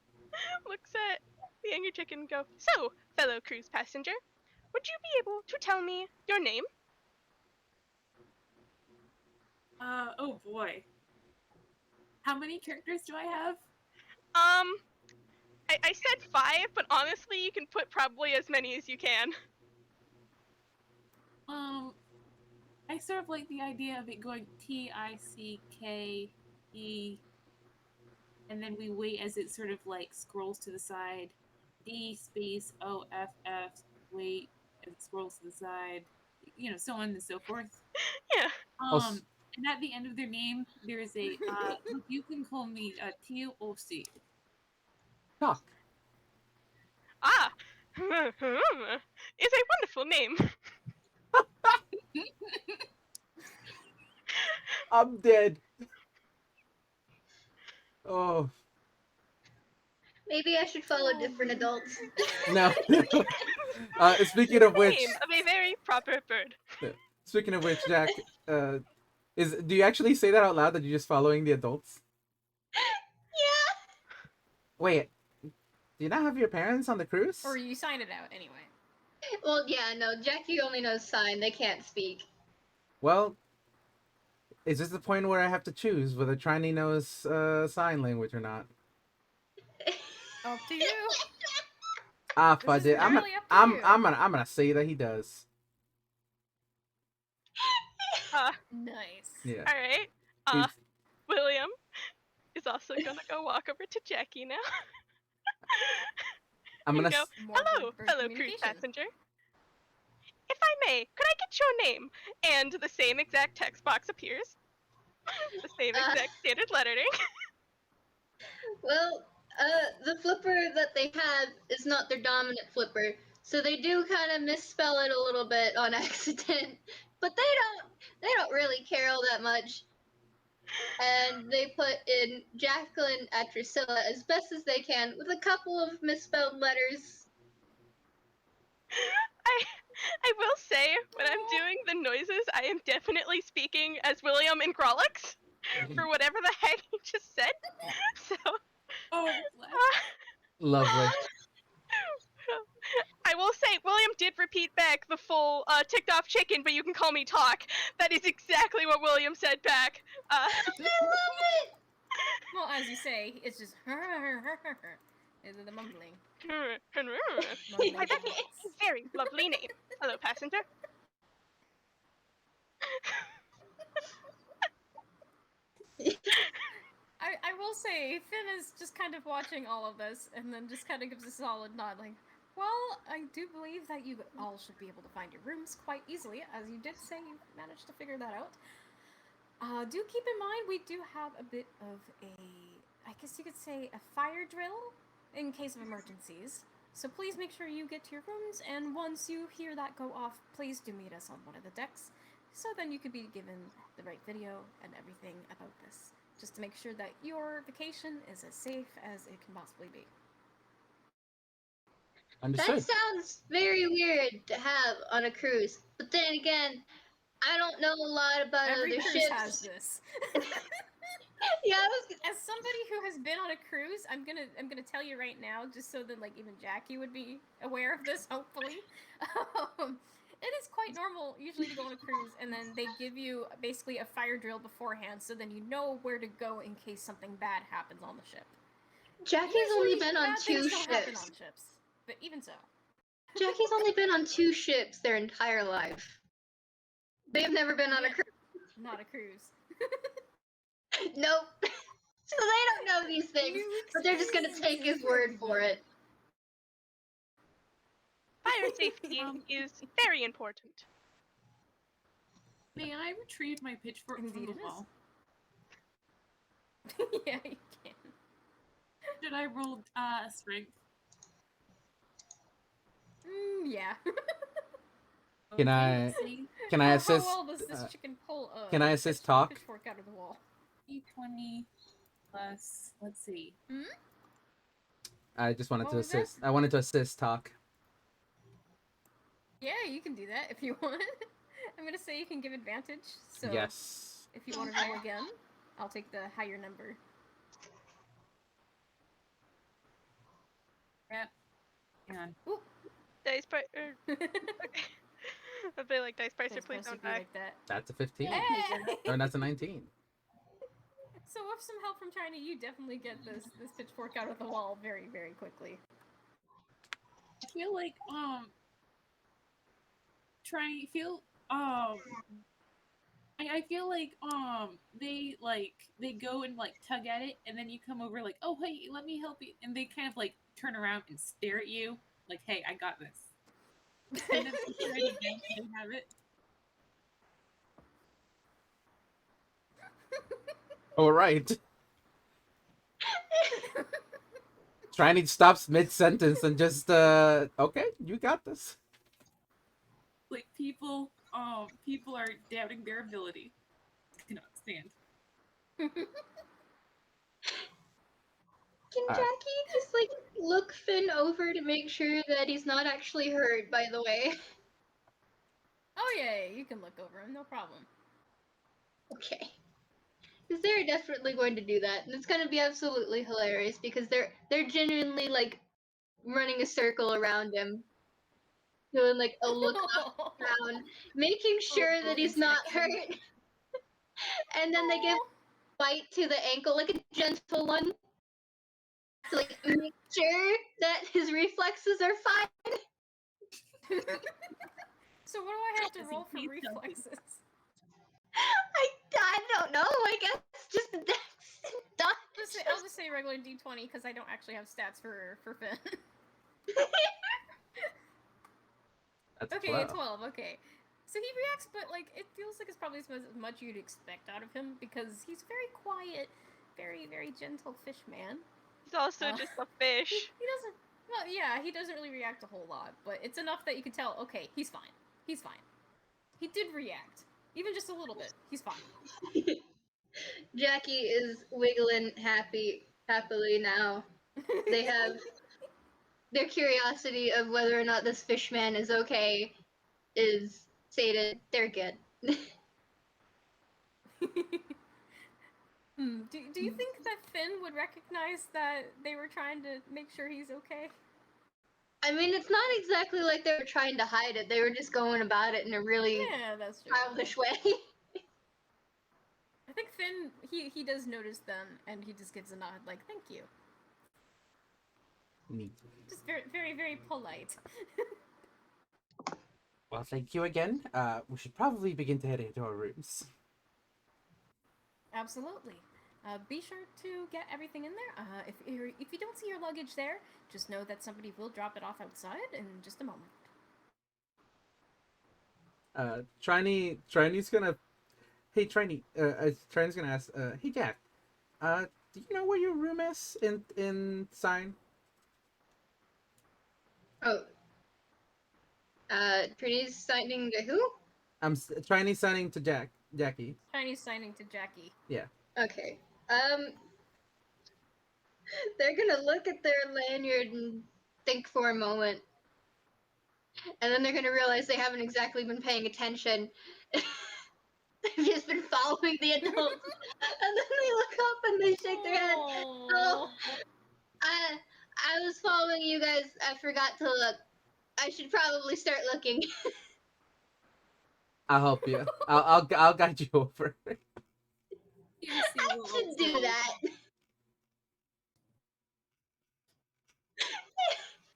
at the angry chicken and go, "So, fellow cruise passenger, would you be able to tell me your name?" Oh boy. How many characters do I have? I said 5, but honestly, you can put probably as many as you can. I sort of like the idea of it going TICKE, and then we wait as it sort of like scrolls to the side. D space OFF, wait, as it scrolls to the side. So on and so forth. Yeah. And at the end of their name, there is a look, you can call me TOC. Talk. Ah, is a wonderful name. I'm dead. Oh Maybe I should follow different adults. no. Speaking of which, Name of a very proper bird. speaking of which, Jack, do you actually say that out loud that you're just following the adults? Yeah. Wait, do you not have your parents on the cruise? Or you sign it out anyway. Well, yeah, no. Jackie only knows sign. They can't speak. Well, is this the point where I have to choose whether Triny knows sign language or not? Up to you. Fudge is it. I'm entirely up to you. gonna say that he does. Nice. Yeah. All right. He's- William is also gonna go walk over to Jackie now. I'm and gonna. go, More "Hello, bird fellow cruise communication. passenger. If I may, could I get your name?" And the same exact text box appears. The same exact standard lettering. Well, the flipper that they have is not their dominant flipper, so they do kind of misspell it a little bit on accident. But they don't really care all that much. And they put in Jacqueline at Drusilla as best as they can, with a couple of misspelled letters. I will say, when I'm doing the noises, I am definitely speaking as William in Grolix for whatever the heck he just said. So, Oh, Lovely. I will say, William did repeat back the full ticked off chicken, but you can call me Talk. That is exactly what William said back. I love it! Well, as you say, it's just is it the mumbling? I recognize a very lovely name. Hello, passenger. I will say, Finn is just kind of watching all of this, and then just kind of gives a solid nod, like, Well, I do believe that you all should be able to find your rooms quite easily, as you did say you managed to figure that out. Do keep in mind we do have a bit of I guess you could say, a fire drill in case of emergencies. So please make sure you get to your rooms, and once you hear that go off, please do meet us on one of the decks, so then you could be given the right video and everything about this, just to make sure that your vacation is as safe as it can possibly be. That Understood. sounds very weird to have on a cruise. But then again, I don't know a lot about Every other cruise has ships. this. Yeah, I was. As somebody who has been on a cruise, I'm gonna tell you right now, just so that like even Jackie would be aware of this. Hopefully, it is quite normal usually to go on a cruise, and then they give you basically a fire drill beforehand, so then you know where to go in case something bad happens on the ship. Jackie's only Usually, been on bad things 2 don't happen ships. on ships, but even so. Jackie's only been on 2 ships their entire life. They've never been on a Yeah. cruise. Not a cruise. Nope. So they don't know these things, New but they're just gonna take his word for it. Fire safety is very important. May I retrieve my pitchfork from Indeed the it is. wall? Yeah, you can. Should I roll strength? Yeah. Can Okay, I- let's see. Can I assist? How well does this chicken pull a can I assist talk? pitchfork out of the wall? D20 plus, let's see. I just wanted What to was that? assist. I wanted to assist talk. Yeah, you can do that if you want. I'm gonna say you can give advantage. So Yes. if you want to roll again, I'll take the higher number. Yep. Hang on. Dice pricer. A bit like dice pricer, It's please supposed to don't be die. like that. That's a 15. Hey! Or that's a 19. So with some help from Triny, you definitely get this pitchfork out of the wall very, very quickly. I feel like I feel like they go and like tug at it, and then you come over like, oh hey, let me help you, and they kind of like turn around and stare at you like, hey, I got this. And then they try it again, and they have it. All right. Trying to stops mid sentence and just okay, you got this. Like people are doubting their ability. I cannot stand. Can Jackie just like look Finn over to make sure that he's not actually hurt, by the way? Oh yeah, you can look over him, no problem. Okay. Because they're definitely going to do that, and it's going to be absolutely hilarious because they're genuinely like running a circle around him, doing like a look up down, making sure that he's not hurt, and then they give bite to the ankle, like a gentle one, to like make sure that his reflexes are fine. So what do I have to Does he roll for please tell me? reflexes? I don't know. I guess just dex. I'll just say regular D20 because I don't actually have stats for Finn. That's Okay, 12. 12. Okay. So he reacts, but like it feels like it's probably as much you'd expect out of him because he's very quiet, very very gentle fish man. He's also just a fish. He doesn't. Well, yeah, he doesn't really react a whole lot, but it's enough that you can tell. Okay, he's fine. He's fine. He did react, even just a little bit. He's fine. Jackie is wiggling happily now. They have their curiosity of whether or not this fishman is okay is sated. They're good. Do you think that Finn would recognize that they were trying to make sure he's okay? I mean, it's not exactly like they were trying to hide it. They were just going about it in a really Yeah, that's true. childish way. I think Finn, he does notice them, and he just gives a nod, like, thank you. Neat. Just very, very, very polite. Well, thank you again. We should probably begin to head into our rooms. Absolutely. Be sure to get everything in there. If you don't see your luggage there, just know that somebody will drop it off outside in just a moment. Triny's gonna. Hey, Triny. Triny's gonna ask. Hey, Jack. Do you know where your room is in sign? Oh. Trinity's signing to who? Triny signing to Jackie. Chinese signing to Jackie. Yeah. Okay. They're gonna look at their lanyard and think for a moment. And then they're gonna realize they haven't exactly been paying attention. They've just been following the adults. And then they look up and they shake their head. Oh, I was following you guys. I forgot to look. I should probably start looking. I'll help you. I'll guide you over. You see, I we'll should do also-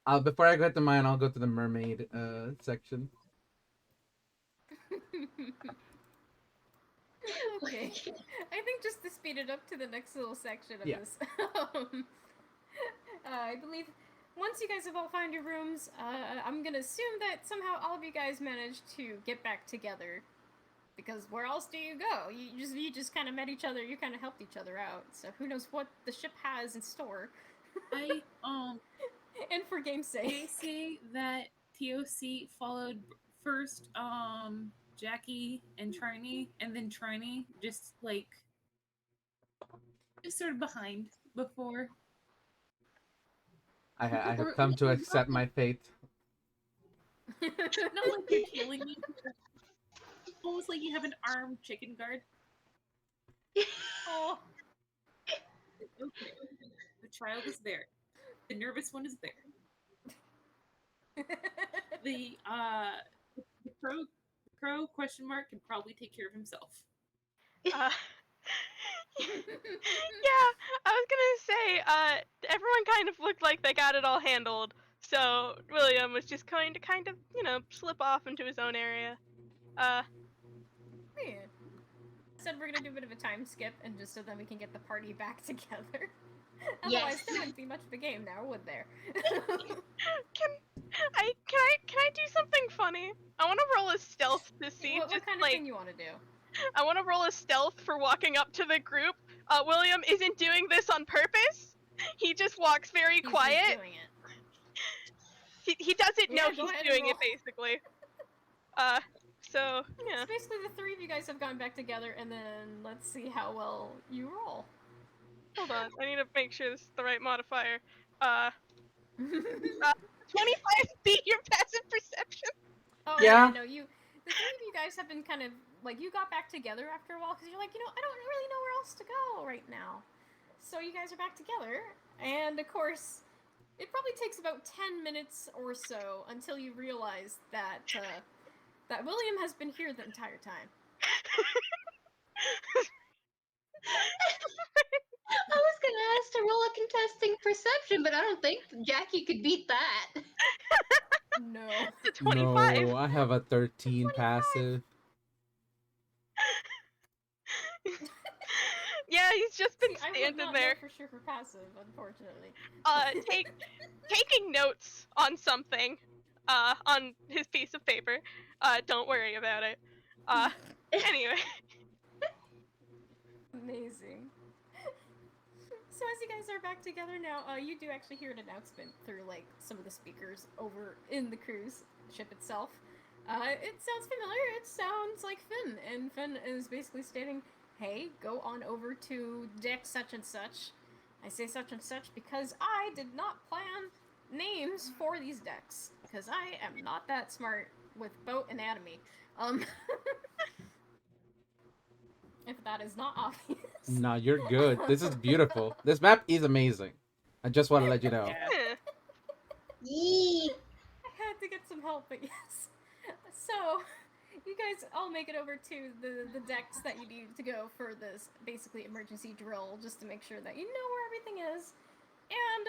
that. Before I go to mine, I'll go to the mermaid section. Okay. I think just to speed it up to the next little section of Yeah. this. I believe once you guys have all found your rooms, I'm gonna assume that somehow all of you guys managed to get back together. Because where else do you go? You just kind of met each other. You kind of helped each other out. So who knows what the ship has in store? I And for game's they sake. say that TOC followed first Jackie and Triny, and then Triny just sort of behind before. I have come to accept my fate. Not like you're tailing me. Almost like you have an armed chicken guard. Oh. Okay. The child is there. The nervous one is there. The crow question mark can probably take care of himself. Yeah, I was gonna say, everyone kind of looked like they got it all handled. So William was just going to kind of, slip off into his own area. Weird. Said we're gonna do a bit of a time skip, and just so then we can get the party back together. Otherwise, there wouldn't be much of a game now, would there? Can I do something funny? I want to roll a stealth to see. What just kind of thing you want to do? I want to roll a stealth for walking up to the group. William isn't doing this on purpose. He just walks very He's quiet. just doing it. He doesn't know Yeah, go he's ahead and doing it roll. basically. So yeah. So basically, the three of you guys have gone back together, and then let's see how well you roll. Hold on, I need to make sure this is the right modifier. 25 be your passive perception. Oh Yeah. no, the three of you guys have been kind of like, you got back together after a while because you're like, I don't really know where else to go right now. So you guys are back together, and of course, it probably takes about 10 minutes or so until you realize that that William has been here the entire time. I was gonna ask to roll a contesting perception, but I don't think Jackie could beat that. No. It's a 25. No, I have a 13 passive. Yeah, he's just been See, I would standing not there. know for sure for passive, unfortunately. Taking notes on something, on his piece of paper. Don't worry about it. Anyway. Amazing. So as you guys are back together now, you do actually hear an announcement through like some of the speakers over in the cruise ship itself. It sounds familiar. It sounds like Finn, and Finn is basically stating, "Hey, go on over to deck such and such." I say such and such because I did not plan names for these decks because I am not that smart with boat anatomy. If that is not obvious. No, you're good. This is beautiful. This map is amazing. I just want to let you know. Yeah. Yee! I had to get some help, but yes. So, you guys all make it over to the decks that you need to go for this basically emergency drill, just to make sure that you know where everything is. And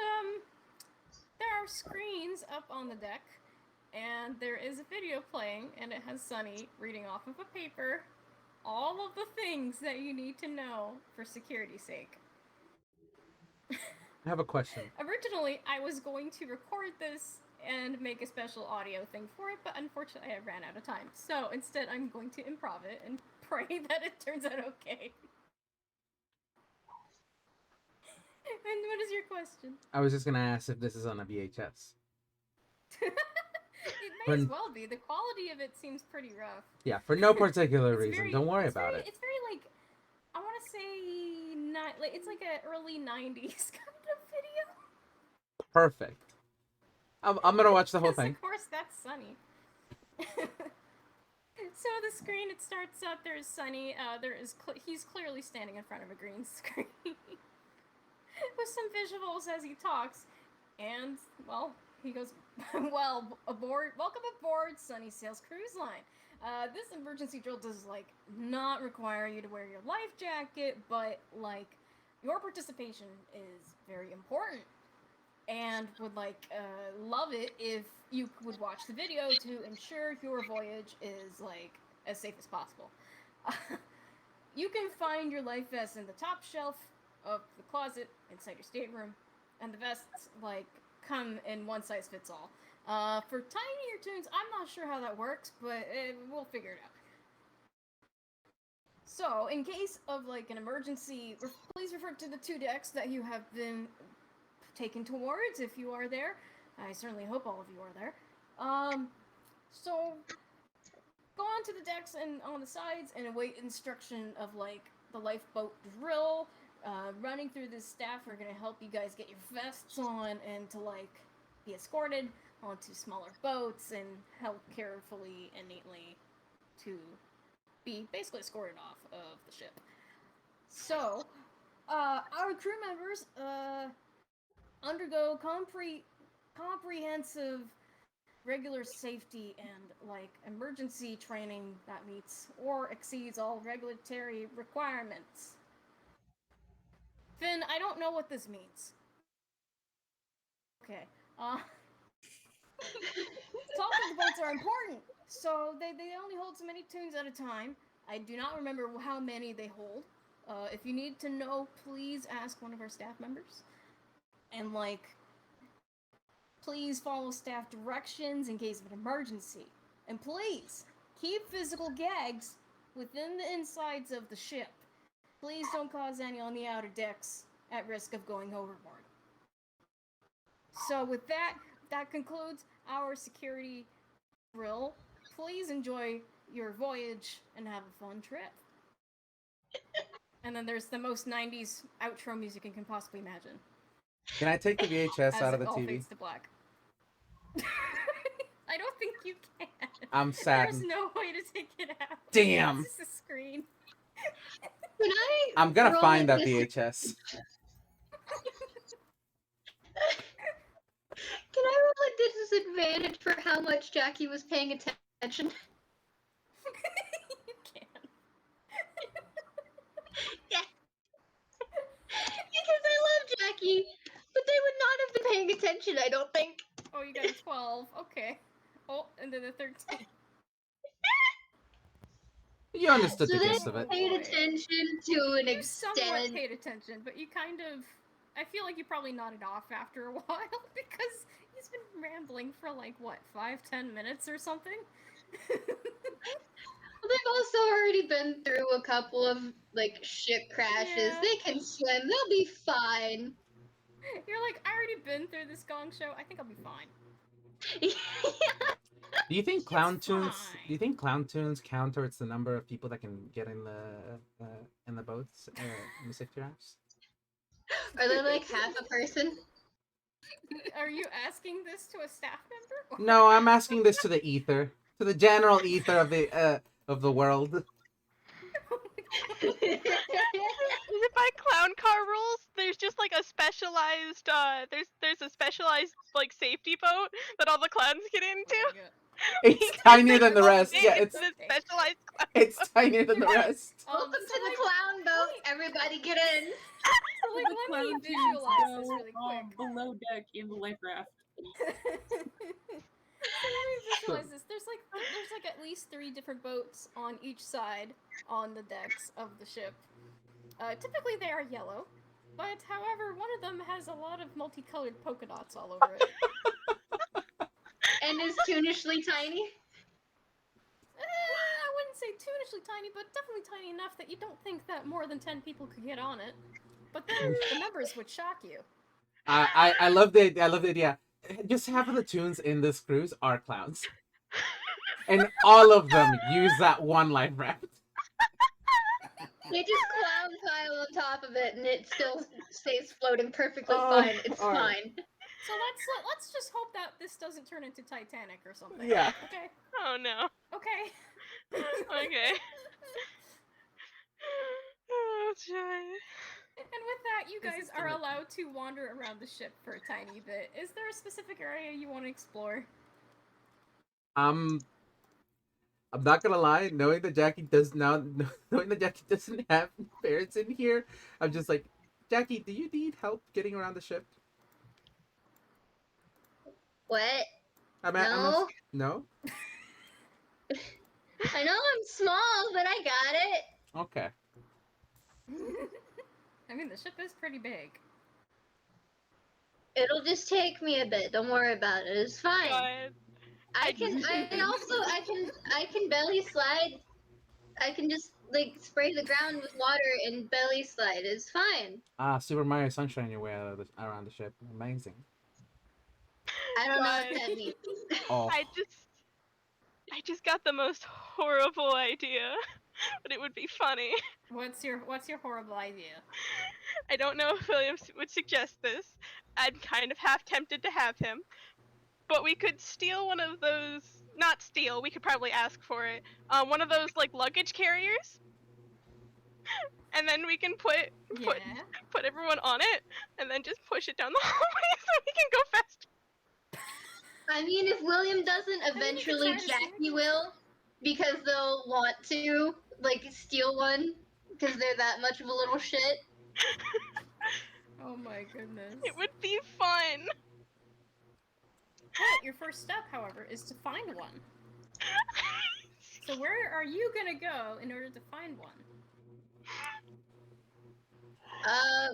there are screens up on the deck, and there is a video playing, and it has Sunny reading off of a paper. all of the things that you need to know for security's sake. I have a question. Originally, I was going to record this and make a special audio thing for it, but unfortunately I ran out of time. So instead, I'm going to improv it and pray that it turns out okay. And what is your question? I was just gonna ask if this is on a VHS. It may as well be. The quality of it seems pretty rough. Yeah, for no particular It's reason. very- Don't worry it's about very- it. It's very like, I want to say not like it's like an early '90s kind of video. Perfect. I'm gonna watch the whole Because, thing. of course, that's Sunny. So the screen, it starts up. There's Sunny. He's clearly standing in front of a green screen with some visuals as he talks, and well, he goes, "Well, welcome aboard, Sunny Sails Cruise Line. This emergency drill does like not require you to wear your life jacket, but like your participation is very important." And would love it if you would watch the video to ensure your voyage is like as safe as possible. You can find your life vest in the top shelf of the closet inside your stateroom, and the vests come in one size fits all. For tinier tunes, I'm not sure how that works, but we'll figure it out. So, in case of an emergency, please refer to the 2 decks that you have been taken towards if you are there. I certainly hope all of you are there. So go on to the decks and on the sides and await instruction of the lifeboat drill. Running through this staff are gonna help you guys get your vests on and to be escorted onto smaller boats and help carefully and neatly to be basically escorted off of the ship. So our crew members undergo comprehensive regular safety and emergency training that meets or exceeds all regulatory requirements. Finn, I don't know what this means. Okay. Talking boats are important, so they only hold so many tunes at a time. I do not remember how many they hold. If you need to know, please ask one of our staff members. And please follow staff directions in case of an emergency. And please, keep physical gags within the insides of the ship. Please don't cause any on the outer decks at risk of going overboard. So with that concludes our security drill. Please enjoy your voyage and have a fun trip. And then there's the most 90s outro music you can possibly imagine. Can I take the VHS out of the all TV? fades to black. I don't think you can. I'm sad. There's no way to take it out. Damn. It's just a screen. Can I'm gonna roll find that this- VHS. Can I roll a disadvantage for how much Jackie was paying attention? You can. Yeah. Because I love Jackie, but they would not have been paying attention, I don't think. Oh, you got a 12. Okay. Oh, and then a 13. You understood So the they gist of it. paid attention to an You somewhat extent. paid attention, but you kind of... I feel like you probably nodded off after a while, because he's been rambling for 5-10 minutes or something? Well, they've also already been through a couple of ship crashes. Yeah. They can swim. They'll be fine. You're like, I already been through this gong show. I think I'll be fine. Do you think clown It's tunes? fine. Do you think clown tunes count towards the number of people that can get in the boats in the safety rafts? Are they half a person? Are you asking this to a staff member? No, I'm asking this to the ether, to the general ether of the world. Is it by clown car rules? There's just a specialized there's a specialized safety boat that all the clowns get into. Oh my God. It's tinier than the rest. Yeah, It's a specialized clown. it's tinier than the rest. Welcome So, to the clown boat. Everybody get in. So, The let me clown tunes visualize this go, really quick. below deck in the life raft. So let me visualize this. There's at least 3 different boats on each side on the decks of the ship. Typically they are yellow, but however, one of them has a lot of multicolored polka dots all over it. And is tunishly tiny? I wouldn't say tunishly tiny, but definitely tiny enough that you don't think that more than 10 people could get on it. But then the numbers would shock you. I love the idea. Just half of the tunes in this cruise are clowns, and all of them use that one life raft. They just clown pile on top of it, and it still stays floating perfectly Oh, fine. It's alright. fine. So let's just hope that this doesn't turn into Titanic or something. Yeah. Okay. Oh no. Okay. Okay. Oh, joy. And with that, you This guys is are good. allowed to wander around the ship for a tiny bit. Is there a specific area you want to explore? I'm not gonna lie. Knowing that Jackie doesn't have parents in here, I'm just like, Jackie, do you need help getting around the ship? What? No. No. I know I'm small, but I got it. Okay. I mean, the ship is pretty big. It'll just take me a bit. Don't worry about it. It's fine. God. I can belly slide. I can just like spray the ground with water and belly slide. It's fine. Super Mario Sunshine your way around the ship. Amazing. I don't know what God. that means. Oh. I just got the most horrible idea, but it would be funny. What's your horrible idea? I don't know if William would suggest this. I'm kind of half tempted to have him, but we could steal one of those. Not steal. We could probably ask for it. One of those like luggage carriers, and then we can put everyone on it, and then just push it down the hallway so we can go faster. I mean, if William doesn't, you could eventually try to Jackie will, because they'll want to like steal one because they're that much of a little shit. Oh my goodness. It would be fun. But your first step, however, is to find one. So where are you gonna go in order to find one?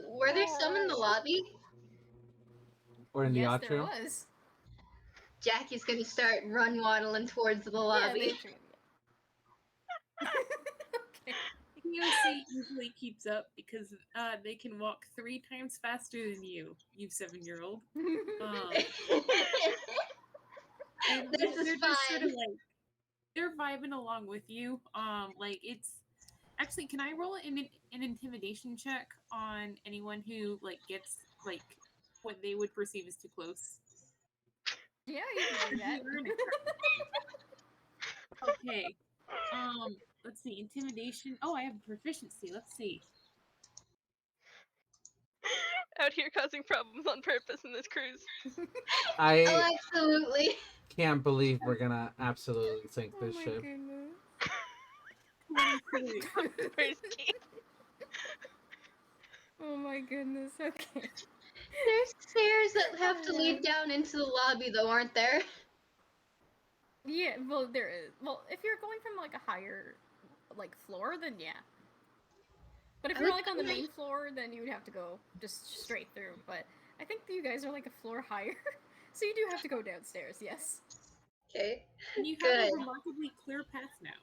Were there some in the lobby? Or in the Yes, there atrium. was. Jackie's gonna start run waddling towards the lobby. Okay. POC usually keeps up because they can walk 3 times faster than you 7-year-old. And This is they're just sort fine. of like they're vibing along with you. Like it's actually, can I roll an intimidation check on anyone who like gets like what they would perceive as too close? Yeah, you can do that. Okay. Let's see. Intimidation. Oh, I have a proficiency. Let's see. Out here causing problems on purpose in this cruise. I Oh, absolutely. can't believe we're gonna absolutely sink Oh this my ship. goodness. 23. First key. Oh my goodness. Okay. There's stairs that have to lead down into the lobby, though, aren't there? Yeah, well, there is. Well, if you're going from like a higher, like floor, then yeah. But if I you're would like on the say- main floor, then you would have to go just straight through. But I think you guys are like a floor higher, so you do have to go downstairs. Yes. Okay. And you have Good. a remarkably clear path now.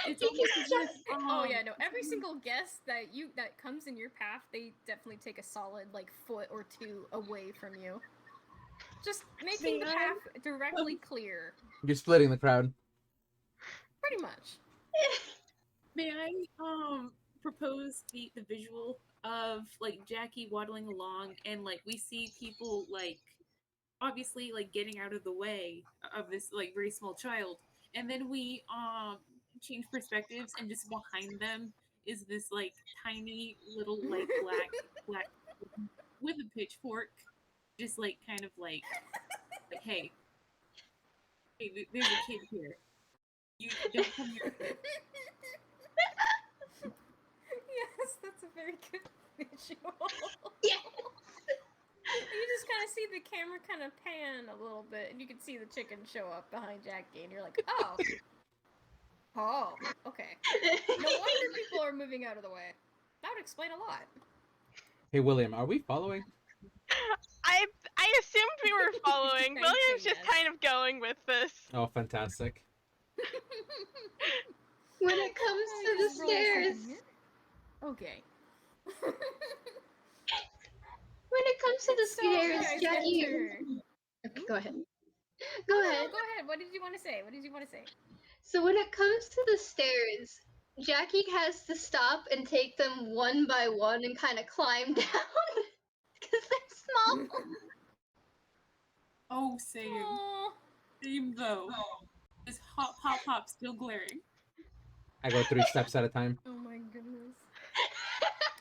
It's You almost can as just- if, Oh yeah, no. Every single guest that comes in your path, they definitely take a solid like foot or two away from you. Just making the Man. path directly clear, You're splitting the crowd. pretty much. May I propose the visual of like Jackie waddling along and like we see people like obviously like getting out of the way of this like very small child, and then we change perspectives and just behind them is this like tiny little like black with a pitchfork, just like kind of like hey, there's a kid here, you don't come here. Yes, that's a very good visual. Yes. You just kind of see the camera kind of pan a little bit, and you can see the chicken show up behind Jackie, and you're like, oh. Oh, okay. No wonder people are moving out of the way. That would explain a lot. Hey, William, are we following? I assumed we were following. I'd William's say just yes. kind of going with this. Oh, fantastic. When it comes Let to me the just roll something stairs, here. Okay. when it comes to the So, stairs, you guys Jackie. enter. Okay, go ahead. No, Go no, ahead. no, go ahead. What did you want to say? What did you want to say? So when it comes to the stairs, Jackie has to stop and take them one by one and kind of climb down because they're small. Oh, same. Aw. Same though. Is hop, hop, hop still glaring? I go 3 steps at a time. Oh my goodness.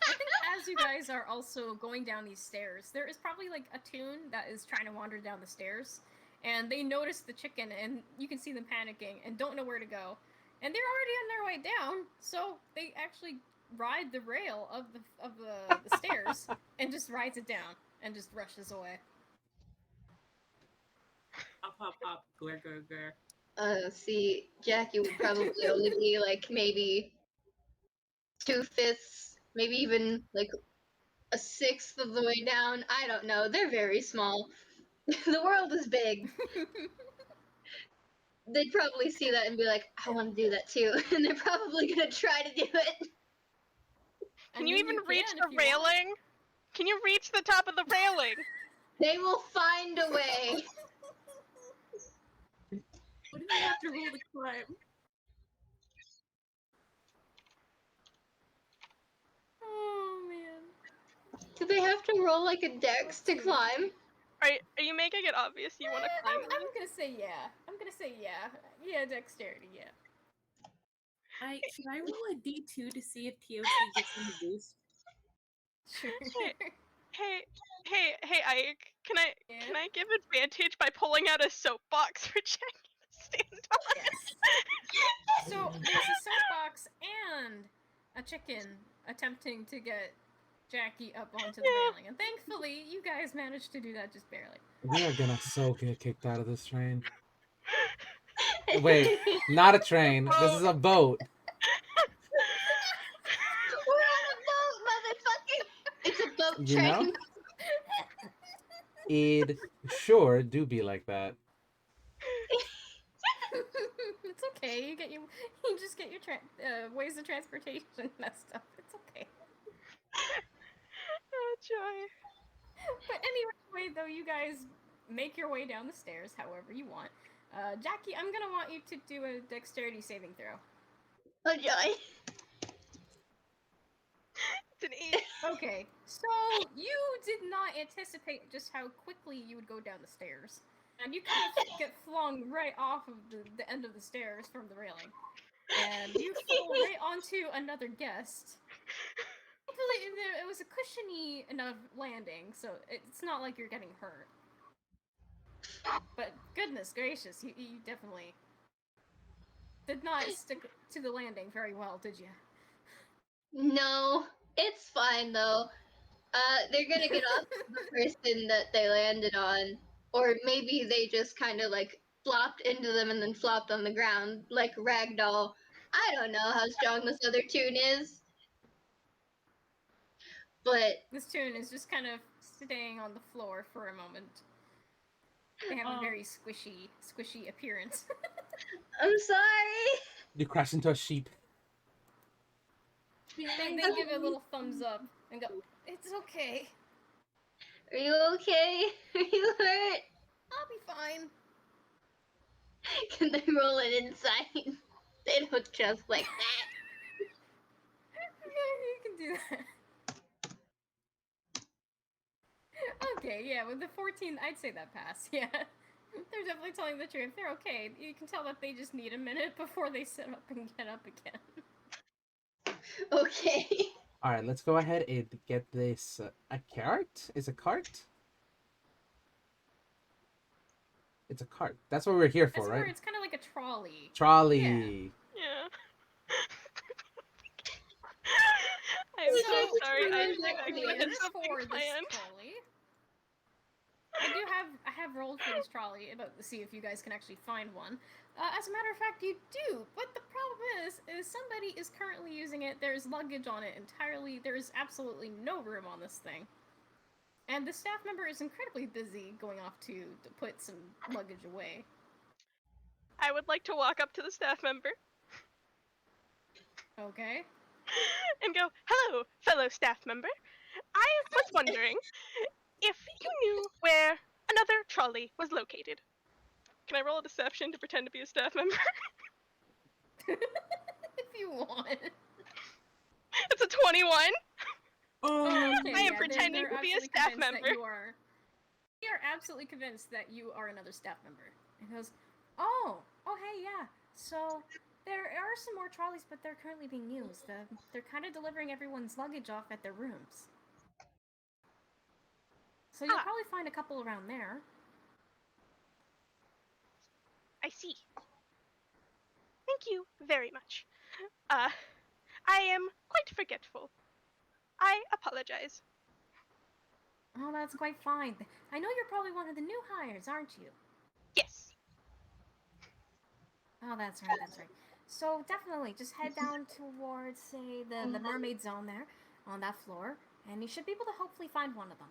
I think as you guys are also going down these stairs, there is probably like a Toon that is trying to wander down the stairs, and they notice the chicken, and you can see them panicking and don't know where to go, and they're already on their way down, so they actually ride the rail of the stairs and just rides it down and just rushes away. Hop, hop, hop, glare, glare, glare. See, Jackie would probably only be like maybe 2/5, maybe even like a 1/6 of the way down. I don't know. They're very small. The world is big. They'd probably see that and be like, I want to do that too. And they're probably going to try to do it. Can you even reach the railing? Can you reach the top of the railing? They will find a way. What do they have to roll to climb? Oh man. Do they have to roll like a dex to climb? Are you making it obvious you want to climb? I'm gonna say yeah. I'm gonna say yeah. Yeah, dexterity, yeah. Should I roll a D2 to see if TOC gets any boost? Sure. Hey, Ike. Can Yeah? I give advantage by pulling out a soapbox for Jackie to stand on? Yes. So there's a soapbox and a chicken attempting to get Jackie up onto the railing, and thankfully you guys managed to do that just barely. We are gonna so get kicked out of this train. Wait, not a train. This is a boat. We're on a boat, motherfucker! It's a boat You train. know? It sure do be like that. It's okay. You just get your ways of transportation messed up. It's okay. Oh, joy. But anyway, though, you guys make your way down the stairs however you want. Jackie, I'm gonna want you to do a dexterity saving throw. Oh, joy. It's an 8. Okay, so you did not anticipate just how quickly you would go down the stairs. And you kind of get flung right off of the end of the stairs from the railing. And you fall right onto another guest. Thankfully, it was a cushiony enough landing, so it's not like you're getting hurt. But goodness gracious, you definitely did not stick to the landing very well, did you? No, it's fine though. They're gonna get off the person that they landed on, or maybe they just kind of like flopped into them and then flopped on the ground like ragdoll. I don't know how strong this other Toon is, but This Toon is just kind of staying on the floor for a moment. They have a very squishy appearance. I'm sorry. You crash into a sheep. They give it a little thumbs up and go, "It's okay. Are you okay? Are you hurt? I'll be fine." Can they roll an insight? They don't just like that. Yeah, you can do that. Okay, yeah, with the 14, I'd say that pass, yeah. They're definitely telling the truth. They're okay. You can tell that they just need a minute before they sit up and get up again. Okay. Alright, let's go ahead and get this. A cart? Is a cart? It's a cart. That's what we're here for, right? It's kind of like a trolley. Trolley. Yeah. I'm so sorry. I luckily had for something this planned. trolley, I do have rolled for this trolley about to see if you guys can actually find one. As a matter of fact, you do. But the problem is somebody is currently using it. There's luggage on it entirely. There's absolutely no room on this thing. And the staff member is incredibly busy going off to put some luggage away. I would like to walk up to the staff member Okay. and go, "Hello, fellow staff member. I was wondering if you knew where another trolley was located." Can I roll a deception to pretend to be a staff member? If you want. It's a 21. Oh, Okay, I am yeah, pretending they're to be a absolutely staff convinced that member. They are absolutely convinced that you are another staff member. And goes, oh, hey, yeah. So there are some more trolleys, but they're currently being used. They're kind of delivering everyone's luggage off at their rooms. So you'll probably find a couple around there. I see. Thank you very much. I am quite forgetful. I apologize. Oh, that's quite fine. I know you're probably one of the new hires, aren't you? Yes. Oh, that's right, that's right. So definitely, just head down towards, say, the mermaid zone there, on that floor, and you should be able to hopefully find one of them.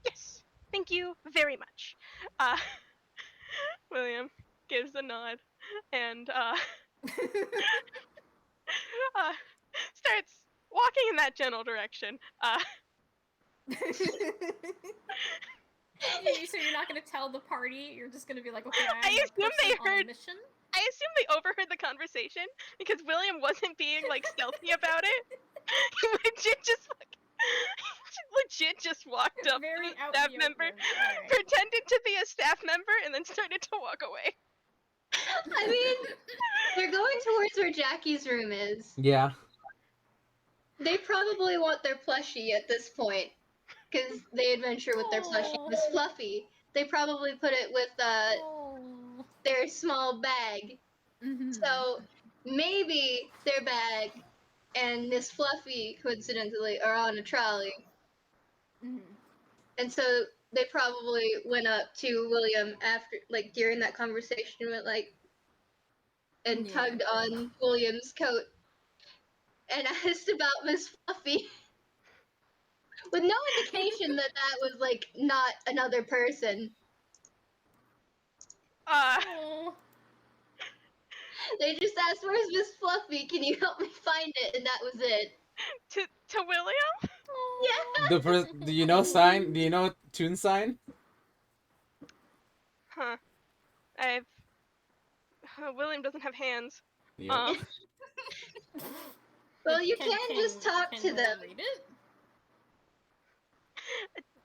Yes. Thank you very much. William gives a nod and starts walking in that general direction. So you're not going to tell the party? You're just going to be like, okay, I I'm a assume they person on a heard- mission? I assume they overheard the conversation because William wasn't being like stealthy about it. He legit just walked up Very to the out staff in the member, open. Alright. pretended to be a staff member, and then started to walk away. I mean, they're going towards where Jackie's room is. Yeah. They probably want their plushie at this point, because they adventure with their plushie. It's Aw. fluffy. They probably put it with Oh. their small bag. Mhm. So maybe their bag and this fluffy, coincidentally, are on a trolley. Mhm. And so they probably went up to William after, like, during that conversation, went like, and Yeah. tugged on William's coat and asked about Miss Fluffy. With no indication that that was, like, not another person. Oh. They just asked, where's Miss Fluffy? Can you help me find it? And that was it. To William? Yeah. Do you know sign? Do you know tune sign? Huh. William doesn't have hands. Yeah. Well, you can just talk to Will them. read it?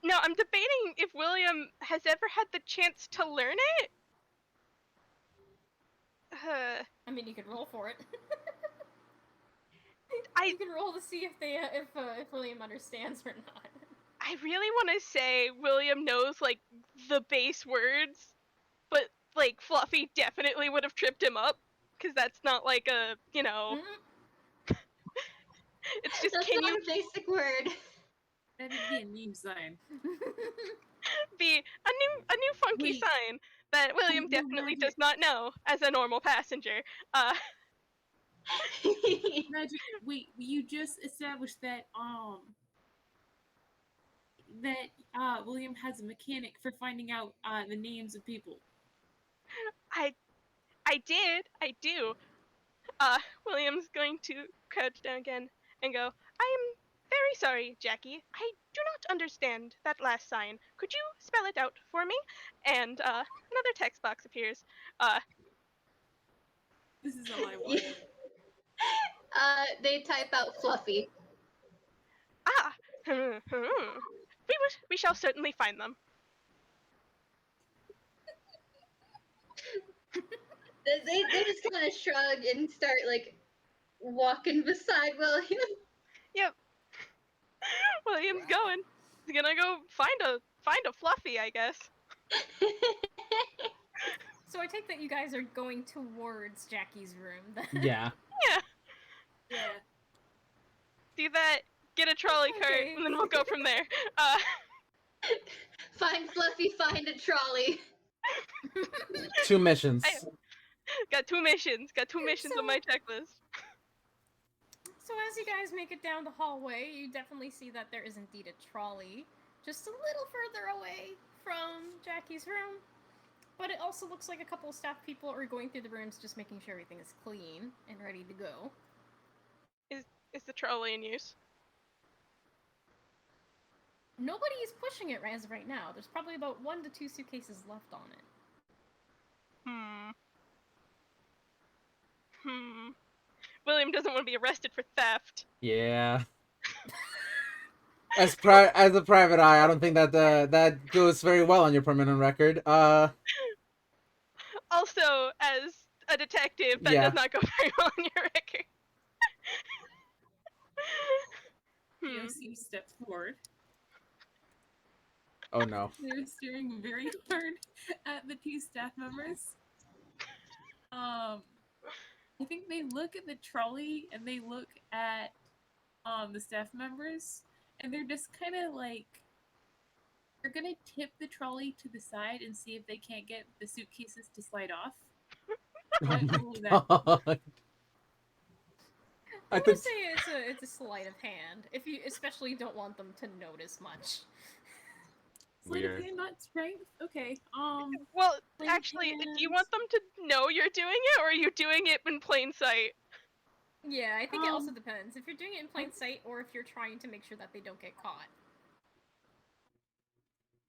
No, I'm debating if William has ever had the chance to learn it. I mean, you could roll for it. I You can roll to see if if William understands or not. I really want to say William knows like the base words, but like Fluffy definitely would have tripped him up because that's not like a, you know, it's just That's can not you a basic word. that'd be a name sign. be a new funky Wait. sign that William no, definitely Magic. does not know as a normal passenger. Magic. Wait, you just established that William has a mechanic for finding out the names of people. I do. William's going to crouch down again and go, I am very sorry, Jackie. I do not understand that last sign. Could you spell it out for me? And another text box appears. This is all I want. They type out Fluffy. We shall certainly find them. They just kind of shrug and start, like, walking beside William. Yep. William's going. He's gonna go find a Fluffy, I guess. So I take that you guys are going towards Jackie's room. Then. Yeah. Yeah. Do that. Get a trolley cart, Okay. and then we'll go from there. Find Fluffy, find a trolley. 2 missions. Got 2 missions. Got 2 missions on my checklist. So as you guys make it down the hallway, you definitely see that there is indeed a trolley just a little further away from Jackie's room. But it also looks like a couple of staff people are going through the rooms just making sure everything is clean and ready to go. Is the trolley in use? Nobody is pushing it as of right now. There's probably about 1 to 2 suitcases left on it. William doesn't want to be arrested for theft. Yeah. As a private eye, I don't think that that goes very well on your permanent record. Also, as a detective, that Yeah. does not go very well on your record. POC steps forward. Oh no. They're staring very hard at the 2 staff members. I think they look at the trolley and they look at the staff members, and they're just kind of like, they're gonna tip the trolley to the side and see if they can't get the suitcases to slide off. Oh my god. I I would think say it's a sleight of hand, if you especially don't want them to notice much. Sleight of Weird. hand, not strength. Okay. Well, Plain actually, do you hands. want them to know you're doing it, or are you doing it in plain sight? Yeah, I think it also Um, depends. If you're doing it in plain sight, or if you're trying to make sure that they don't get caught.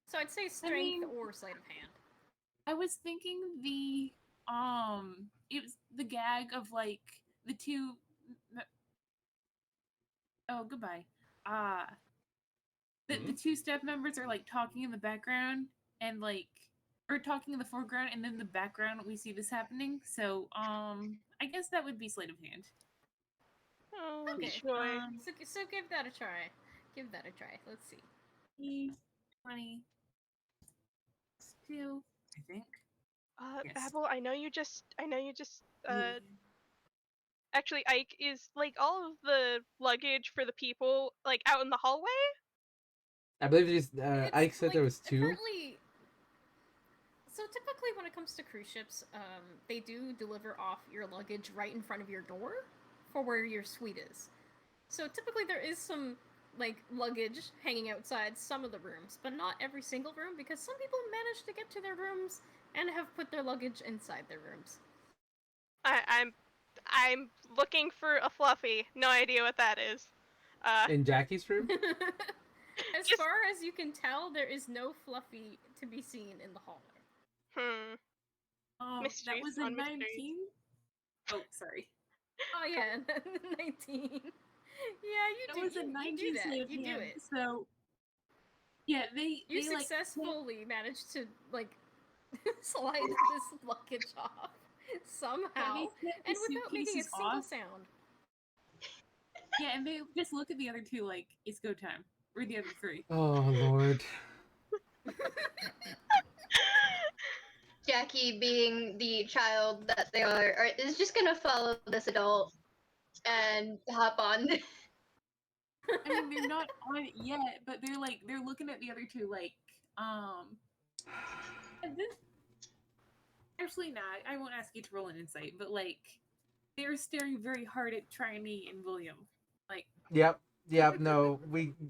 So I'd say strength mean- or sleight of hand. I was thinking it was the gag of like the 2. Oh, goodbye. The 2 staff members are like talking in the background and like, or talking in the foreground, and then in the background we see this happening. So I guess that would be sleight of hand. Oh, Okay. sure. So give that a try. Give that a try. Let's see. 20, 2, I think. Yes. Babble, I know you just, Yeah. actually, Ike, is, like, all of the luggage for the people, like, out in the hallway? I believe It's, Ike said there like, was 2. apparently- So typically, when it comes to cruise ships, they do deliver off your luggage right in front of your door for where your suite is. So typically, there is some like luggage hanging outside some of the rooms, but not every single room because some people manage to get to their rooms and have put their luggage inside their rooms. I'm looking for a Fluffy. No idea what that is. In Jackie's room? As Just- far as you can tell, there is no Fluffy to be seen in the hallway. That Mysteries was a on mysteries. 19. Oh, sorry. Oh yeah, 19. Yeah, you That do. was a You 19 do that. sleight of You do hand. it. So yeah, they like successfully managed to like slide this luggage off somehow, and without making a single sound. Yeah, and they just look at the other 2 like, it's go time. Or the other 3. Oh lord. Jackie, being the child that they are is just gonna follow this adult and hop on. I mean, they're not on it yet, but they're looking at the other 2 like, and this, actually not. I won't ask you to roll an insight, but like, they're staring very hard at Triny and William. Like, Yep. No,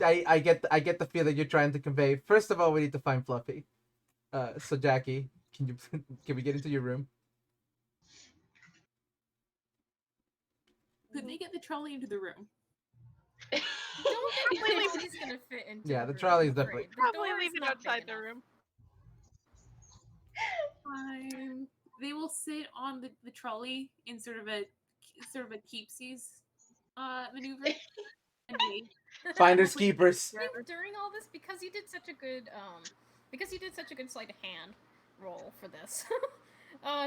I get the feel that you're trying to convey. First of all, we need to find Fluffy. So Jackie, can we get into your room? could they get the trolley into the room? Don't think the trolley's gonna fit into. Yeah, a the room, trolley's I'm definitely- afraid. The Probably door is leave it not big outside the enough. room. Fine. They will sit on the trolley in sort of a keepsies maneuver. And wait. Finders keepers. I think during all this, because you did such a good sleight of hand roll for this,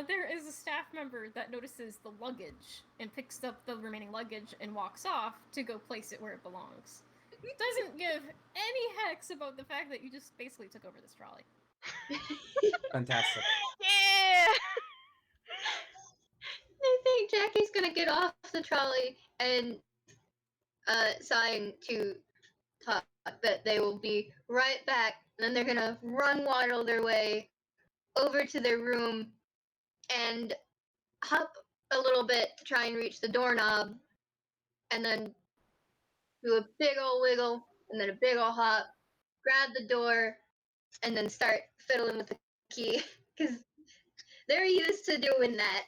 there is a staff member that notices the luggage and picks up the remaining luggage and walks off to go place it where it belongs. Doesn't give any hex about the fact that you just basically took over this trolley. Fantastic. Yeah! I think Jackie's gonna get off the trolley and sign to Todd that they will be right back then they're gonna waddle their way over to their room and hop a little bit to try and reach the doorknob, and then do a big ol' wiggle, and then a big ol' hop, grab the door, and then start fiddling with the key, because they're used to doing that.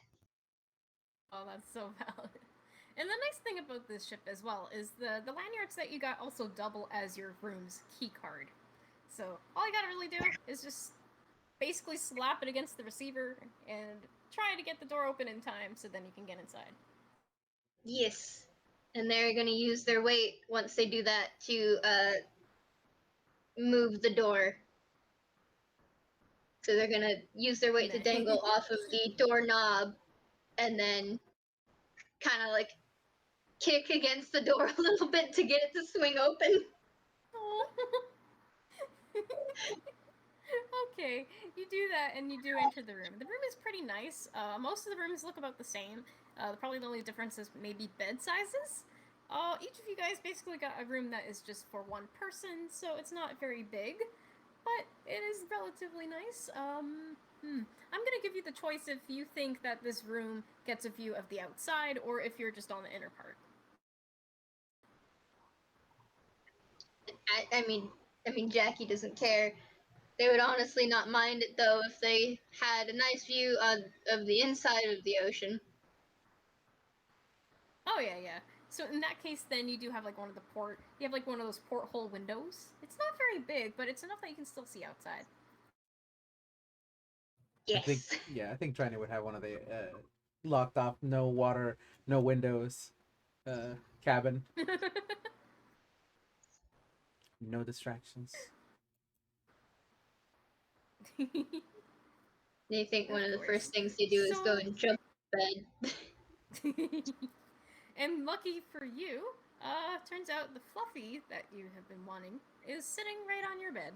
Oh, that's so valid. And the nice thing about this ship as well is the lanyards that you got also double as your room's key card. So all you gotta really do is just basically slap it against the receiver and try to get the door open in time so then you can get inside. Yes. And they're gonna use their weight once they do that to move the door. So they're gonna use their weight to dangle off of the doorknob and then kind of like kick against the door a little bit to get it to swing open. Okay, you do that and you do enter the room. The room is pretty nice. Most of the rooms look about the same. Probably the only difference is maybe bed sizes. Each of you guys basically got a room that is just for one person, so it's not very big, but it is relatively nice. I'm gonna give you the choice if you think that this room gets a view of the outside or if you're just on the inner part. I mean, Jackie doesn't care. They would honestly not mind it though if they had a nice view of the inside of the ocean. Oh yeah. So in that case, then you do have like one of those porthole windows. It's not very big, but it's enough that you can still see outside. Yes. I think Triny would have one of the locked off, no water, no windows, cabin, no distractions. They think one of the course. first things they do is go and jump in bed. And lucky for you, turns out the Fluffy that you have been wanting is sitting right on your bed.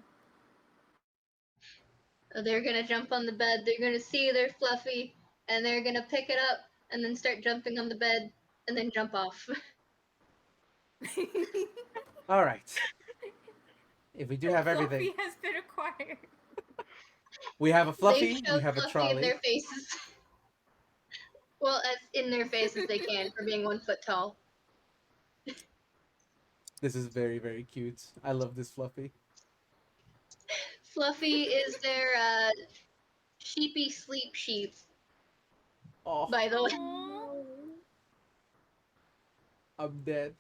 They're gonna jump on the bed, they're gonna see their Fluffy, and they're gonna pick it up and then start jumping on the bed and then jump off. All right. If we do have everything, Fluffy has been acquired. we have a Fluffy, They we have a Fluffy trolley. in their faces. Well, as in their face as they can for being 1 foot tall. This is very, very cute. I love this Fluffy. Fluffy is their sheepy sleep sheep, Oh, by the way. Aww. I'm dead.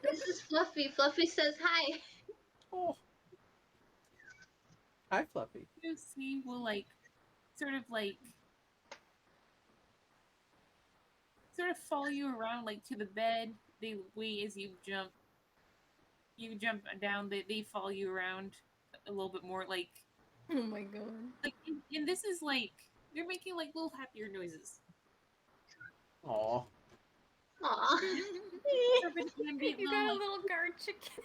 This is Fluffy. Fluffy says hi. Oh. Hi, Fluffy. Lucy will sort of follow you around like to the bed. They wait as you jump. You jump down. They follow you around a little bit more. Like, Oh my god. like, and this is like they're making like little happier noises. Aw. Aww. You got a little guard chicken.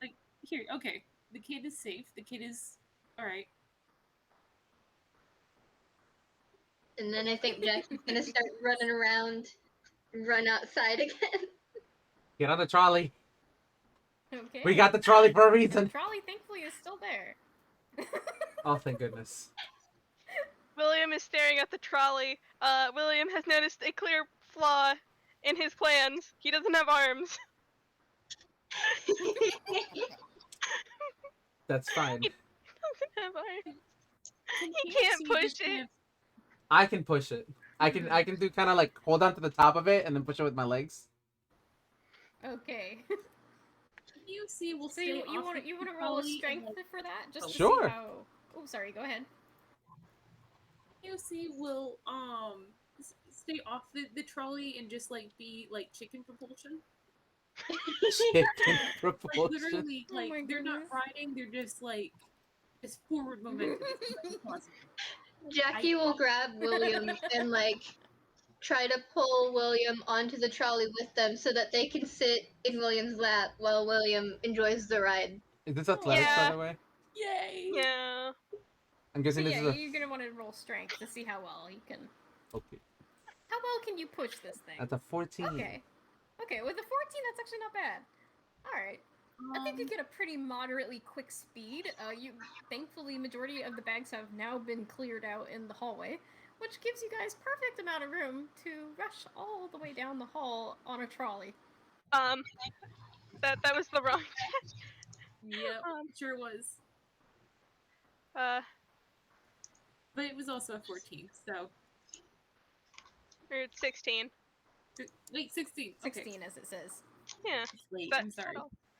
Like, here, okay. The kid is safe. The kid is alright. And then I think Jackie's gonna start running around and run outside again. Get on the trolley. Okay. We got the trolley for a The reason. trolley, thankfully, is still there. Oh, thank goodness. William is staring at the trolley. William has noticed a clear flaw in his plans. He doesn't have arms. That's fine. He doesn't have arms. He can't push it. I can push it. I can do kind of like hold on to the top of it and then push it with my legs. Okay. You see, we'll So stay you off want the to roll a trolley strength and, like, for that, just to Sure. see how. Oh, sorry. Go ahead. POC will stay off the trolley and just like be like chicken propulsion. Chicken Like propulsion. literally, Oh like my they're not goodness. riding, they're just like forward momentum. It's possible. Jackie will grab William and like try to pull William onto the trolley with them so that they can sit in William's lap while William enjoys the ride. Is this athletics, by Yeah. the way? Yay! Yeah. I'm So guessing this yeah, is a... you're gonna want to roll strength to see how well you can. Okay. How well can you push this thing? That's a 14. Okay. Okay, with a 14, that's actually not bad. All right. I think you get a pretty moderately quick speed. Thankfully, majority of the bags have now been cleared out in the hallway, which gives you guys perfect amount of room to rush all the way down the hall on a trolley. That was the wrong. Yep, Um, sure was. uh, But it was also a 14, so. or it's 16. Wait, 16. Okay. 16, as it says. Yeah. Wait, That, I'm sorry.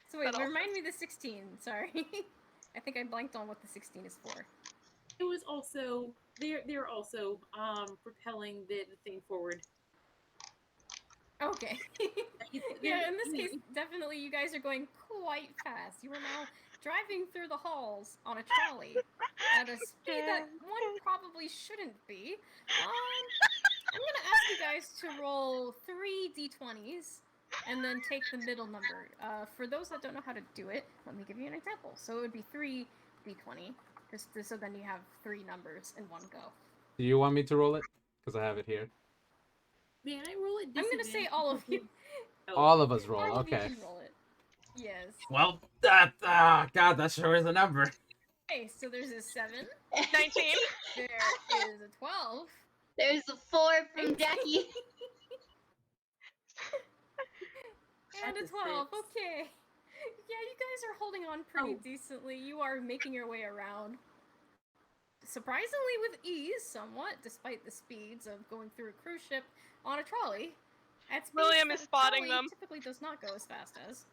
So wait, That all remind fits. me the 16. Sorry, I think I blanked on what the 16 is for. It was also they're also propelling the thing forward. Okay. Yeah, in this case, definitely you guys are going quite fast. You are now driving through the halls on a trolley at a speed that one probably shouldn't be. I'm gonna ask you guys to roll 3 d20s and then take the middle number. For those that don't know how to do it, let me give you an example. So it would be 3 d20, so then you have 3 numbers in one go. Do you want me to roll it? Because I have it here. Man, I roll it. I'm gonna say all of you. All of us roll. All of you Okay. can roll it. Yes. Well, God, that sure is a number. Okay, so there's a 7. 19. There is a 12. There's a 4 from Jackie. And a That's a 12. 6. Okay. Yeah, you guys are holding on pretty Oh. decently. You are making your way around. Surprisingly with ease, somewhat, despite the speeds of going through a cruise ship on a trolley. At speeds William that is a spotting trolley them. typically does not go as fast as.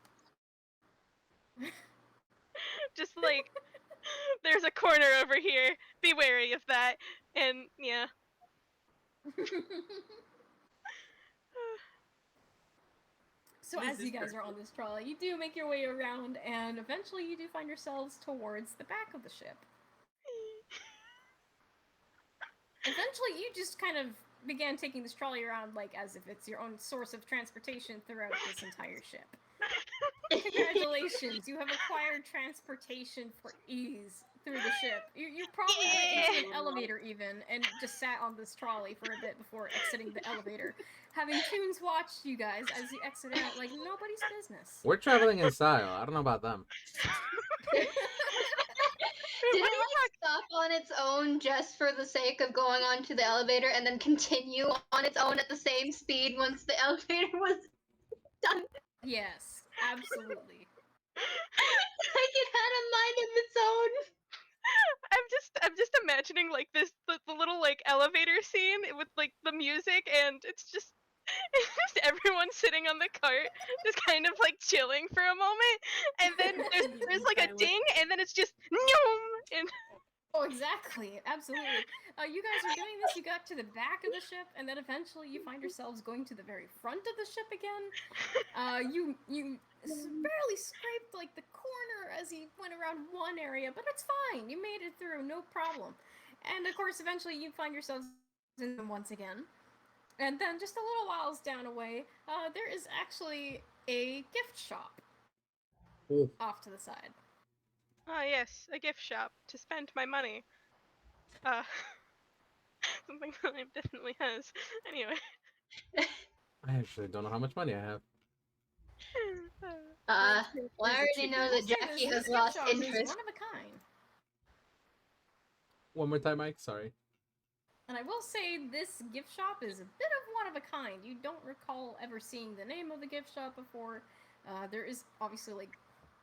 Just like, there's a corner over here. Be wary of that. And yeah. So This as you is guys are on this trolley, you do make your way around, and eventually you do find yourselves towards the back of the ship. Eventually, you just kind of began taking this trolley around like as if it's your own source of transportation throughout this entire ship. Congratulations, you have acquired transportation for ease through the ship. You probably went into an elevator even and just sat on this trolley for a bit before exiting the elevator, having Toons watch you guys as you exit out like nobody's business. We're traveling in style. I don't know about them. Did it like stop on its own just for the sake of going onto the elevator and then continue on its own at the same speed once the elevator was done? Yes, absolutely. Like it had a mind of its own. I'm just imagining like this the little like elevator scene with like the music, and it's just everyone sitting on the cart just kind of like chilling for a moment, and then there's like a ding, and then it's just noom, and Oh, exactly. Absolutely. You guys are doing this. You got to the back of the ship, and then eventually you find yourselves going to the very front of the ship again. You barely scraped like the corner as you went around one area, but it's fine. You made it through, no problem. And of course, eventually you find yourselves in them once again. And then just a little whiles down away, there is actually a gift shop Oh. off to the side. ah yes, a gift shop to spend my money. Something William definitely has. Anyway. I actually don't know how much money I have. Well, I already know that Jackie has lost interest. One of a kind. One more time, Mike. Sorry. And I will say this gift shop is a bit of one of a kind. You don't recall ever seeing the name of the gift shop before. There is obviously like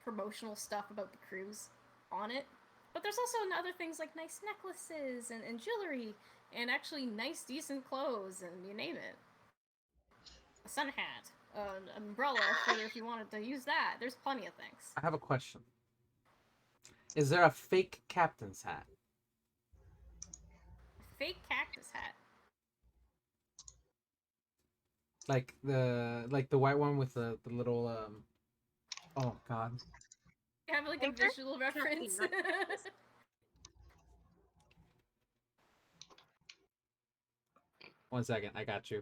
promotional stuff about the cruise on it. But there's also other things like nice necklaces and jewelry and actually nice decent clothes and you name it. A sun hat, an umbrella for if you wanted to use that. There's plenty of things. I have a question. Is there a fake captain's hat? Fake cactus hat. Like the white one with the little oh god. You have like a Anchor? visual reference. One second, I got you.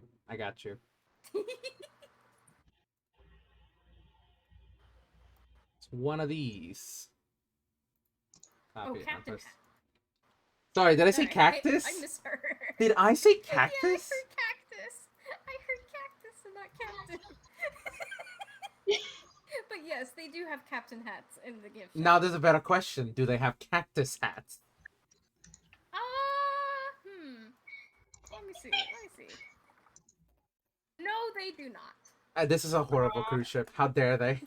It's one of these. Oh, Copy it, Captain press- Hat. Sorry, did I say Sorry, cactus? I misheard. Did I say Yeah, I cactus? heard cactus. I heard cactus and not captain. But yes, they do have captain hats in the gift shop. Now there's a better question. Do they have cactus hats? Let me see. No, they do not. This is a horrible Aw. cruise ship. How dare they?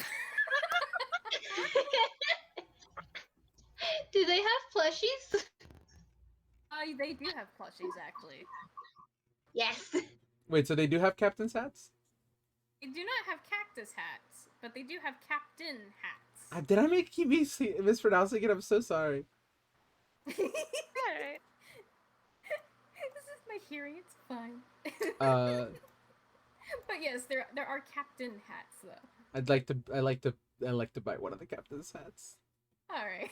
Do they have plushies? They do have plushies, actually. Yes. Wait, so they do have captain's hats? They do not have cactus hats, but they do have captain hats. Did I keep mispronouncing it? I'm so sorry. Alright. This is my hearing. It's fine. But yes, there are captain hats though. I like to buy one of the captain's hats. All right.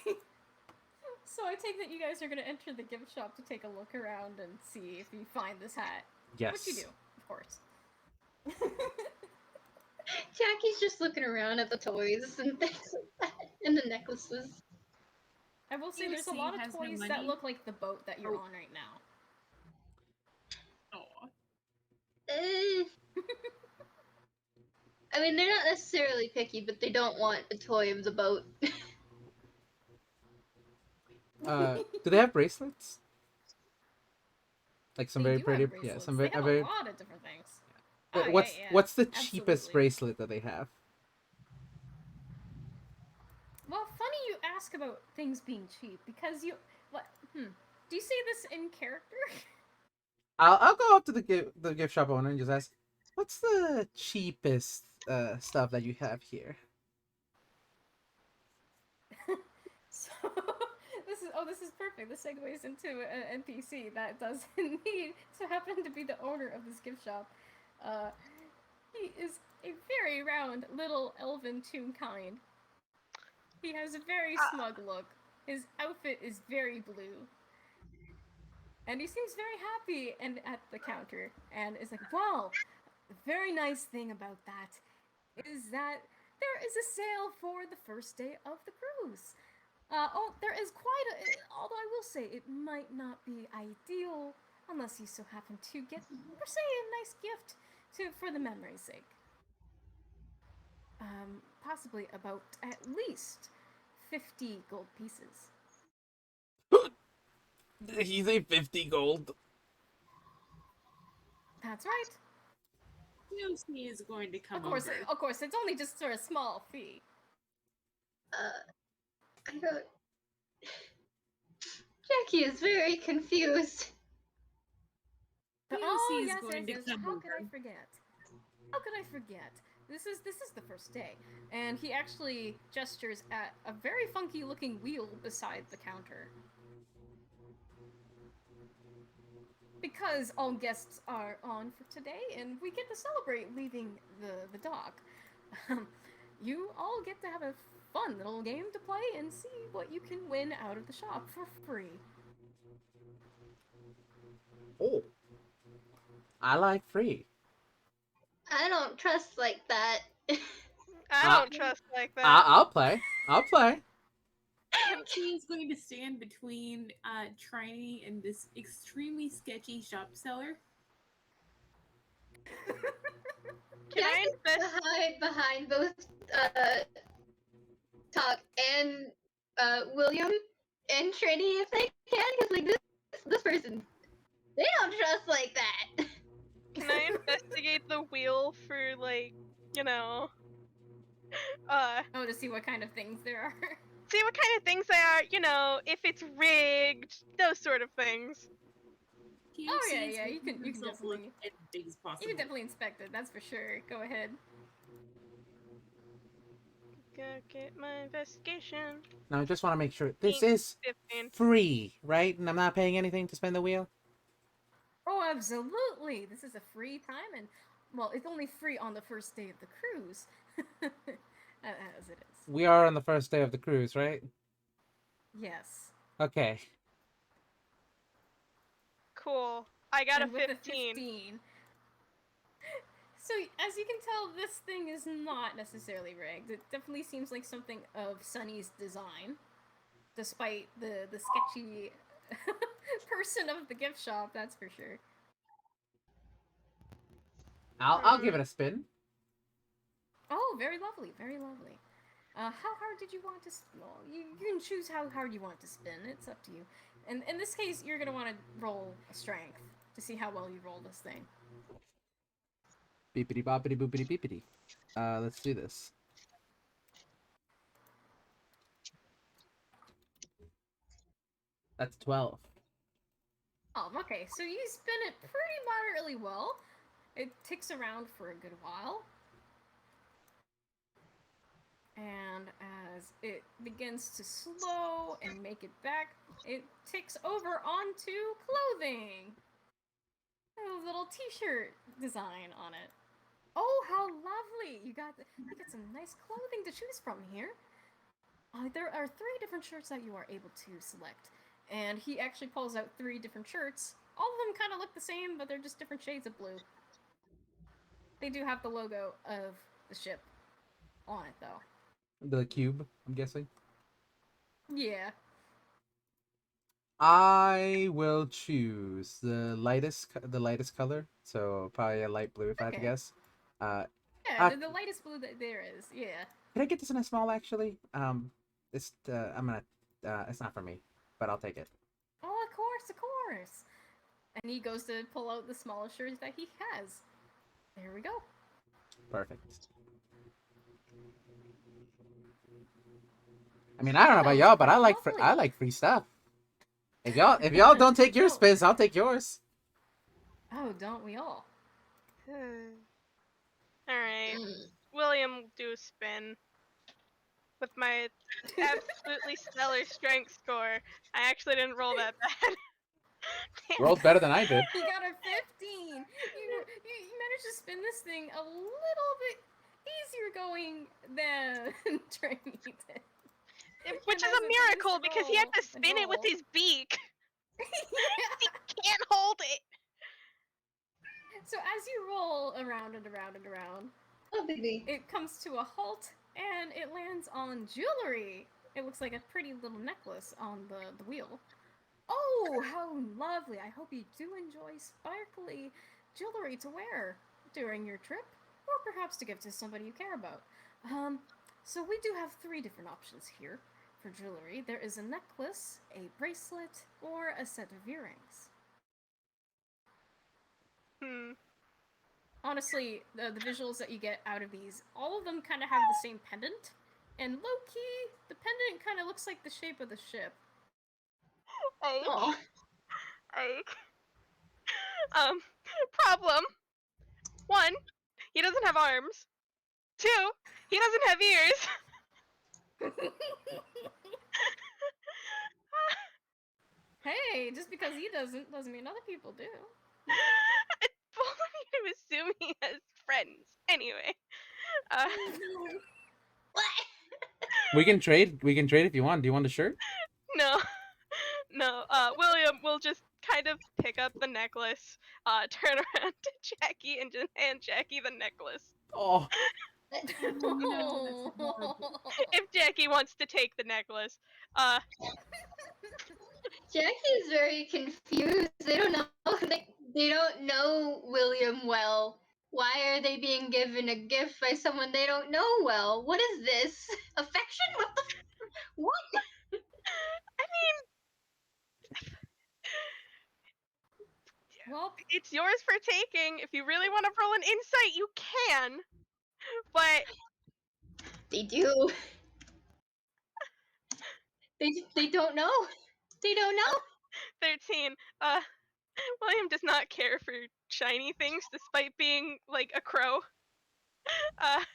So I take that you guys are gonna enter the gift shop to take a look around and see if you find this hat. Yes. Which you do, of course. Jackie's just looking around at the toys and things like that, and the necklaces. I will say You there's a see lot of has no toys that money. look like the boat that you're on right now. Aw. I mean, they're not necessarily picky, but they don't want a toy of the boat. Do they have bracelets? Like some They very do pretty, have yeah, bracelets. some They very, have very. a lot of different things. What's the cheapest absolutely. bracelet that they have? Well, funny you ask about things being cheap because you what? Do you say this in character? I'll go up to the gift shop owner and just ask, what's the cheapest stuff that you have here? So this is perfect. This segues into an NPC that does indeed so happen to be the owner of this gift shop. He is a very round little elven Toonkind. He has a very smug look. His outfit is very blue. And he seems very happy and at the counter and is like, wow, the very nice thing about that is that there is a sale for the first day of the cruise. There is quite a. Although I will say it might not be ideal unless you so happen to get, per se, a nice gift for the memory's sake. Possibly about at least 50 gold pieces. He's a 50 gold. That's right. POC is going to come Of course, over. it's only just for a small fee. I don't. Jackie is very confused. But, POC is yes, going to come How over. could I forget? How could I forget? This is the first day, and he actually gestures at a very funky looking wheel beside the counter. Because all guests are on for today, and we get to celebrate leaving the dock. You all get to have a fun little game to play and see what you can win out of the shop for free. Oh, I like free. I don't trust like that. I don't trust like that. I'll play. I'll play. POC is going to stand between Triny and this extremely sketchy shop seller. Can I Jackie's invest? hide behind both Talk and William and Trini if they can, because like this person, they don't trust like that. Can I investigate the wheel for like, you know, Oh, to see what kind of things there are. see what kind of things they are, you know, if it's rigged, those sort of things. POC Oh, yeah, is yeah, you making can himself look definitely- as big as possible. You can definitely inspect it, that's for sure. Go ahead. Go get my investigation. Now I just want to make sure this 15. is free, right? And I'm not paying anything to spin the wheel. Oh, absolutely! This is a free time, and well, it's only free on the first day of the cruise, as it is. We are on the first day of the cruise, right? Yes. Okay. Cool. I got And a with the 15. 15. So, as you can tell, this thing is not necessarily rigged. It definitely seems like something of Sunny's design, despite the sketchy person of the gift shop. That's for sure. I'll give it a spin. Oh, very lovely, very lovely. How hard did you want to? Well, you can choose how hard you want to spin. It's up to you. And in this case, you're gonna want to roll a strength to see how well you roll this thing. Beepity boppity boopity beepity. Let's do this. That's 12. Oh, okay. So you spin it pretty moderately well. It ticks around for a good while. And as it begins to slow and make it back, it ticks over onto clothing. A little t-shirt design on it. Oh, how lovely! You got some nice clothing to choose from here. There are 3 different shirts that you are able to select. And he actually pulls out 3 different shirts. All of them kind of look the same, but they're just different shades of blue. They do have the logo of the ship on it, though. The cube, I'm guessing. Yeah. I will choose the lightest color. So probably a light blue if I had to Okay. guess. Yeah, the lightest blue that there is. Yeah. Can I get this in a small actually? It's I'm gonna it's not for me, but I'll take it. Oh, of course, of course. And he goes to pull out the smallest shirt that he has. There we go. Perfect. I mean, I don't know about y'all, but I like Lovely. I like free stuff. If y'all don't take your No. spins, I'll take yours. Oh, don't we all? Alright. Mm. William will do a spin. With my absolutely stellar strength score, I actually didn't roll that bad. Rolled better than I did. You got a 15. You managed to spin this thing a little bit easier going than Triny did. Which And is as a it begins miracle to because he had roll to and spin it with roll- his beak. Yeah. He can't hold it. So as you roll around and around and around, Oh, baby. it comes to a halt and it lands on jewelry. It looks like a pretty little necklace on the wheel. Oh, how lovely! I hope you do enjoy sparkly jewelry to wear during your trip, or perhaps to give to somebody you care about. So we do have 3 different options here for jewelry. There is a necklace, a bracelet, or a set of earrings. Honestly, the visuals that you get out of these, all of them kind of have the same pendant, and low-key, the pendant kind of looks like the shape of the ship. Aw. Problem. 1, he doesn't have arms. 2, he doesn't have ears. Hey, just because he doesn't mean other people do. It's bold of you to assume he has friends. Anyway. What? We can trade. We can trade if you want. Do you want a shirt? No. No. William will just kind of pick up the necklace, turn around to Jackie and just hand Jackie the necklace. Oh, No, that's horrible. If Jackie wants to take the necklace. Jackie's very confused. They don't know. They don't know William well. Why are they being given a gift by someone they don't know well? What is this? Affection? What the? What? I mean, Well, it's yours for taking. If you really want to roll an insight, you can. But They do. They don't know. They don't know. 13. William does not care for shiny things, despite being like a crow. And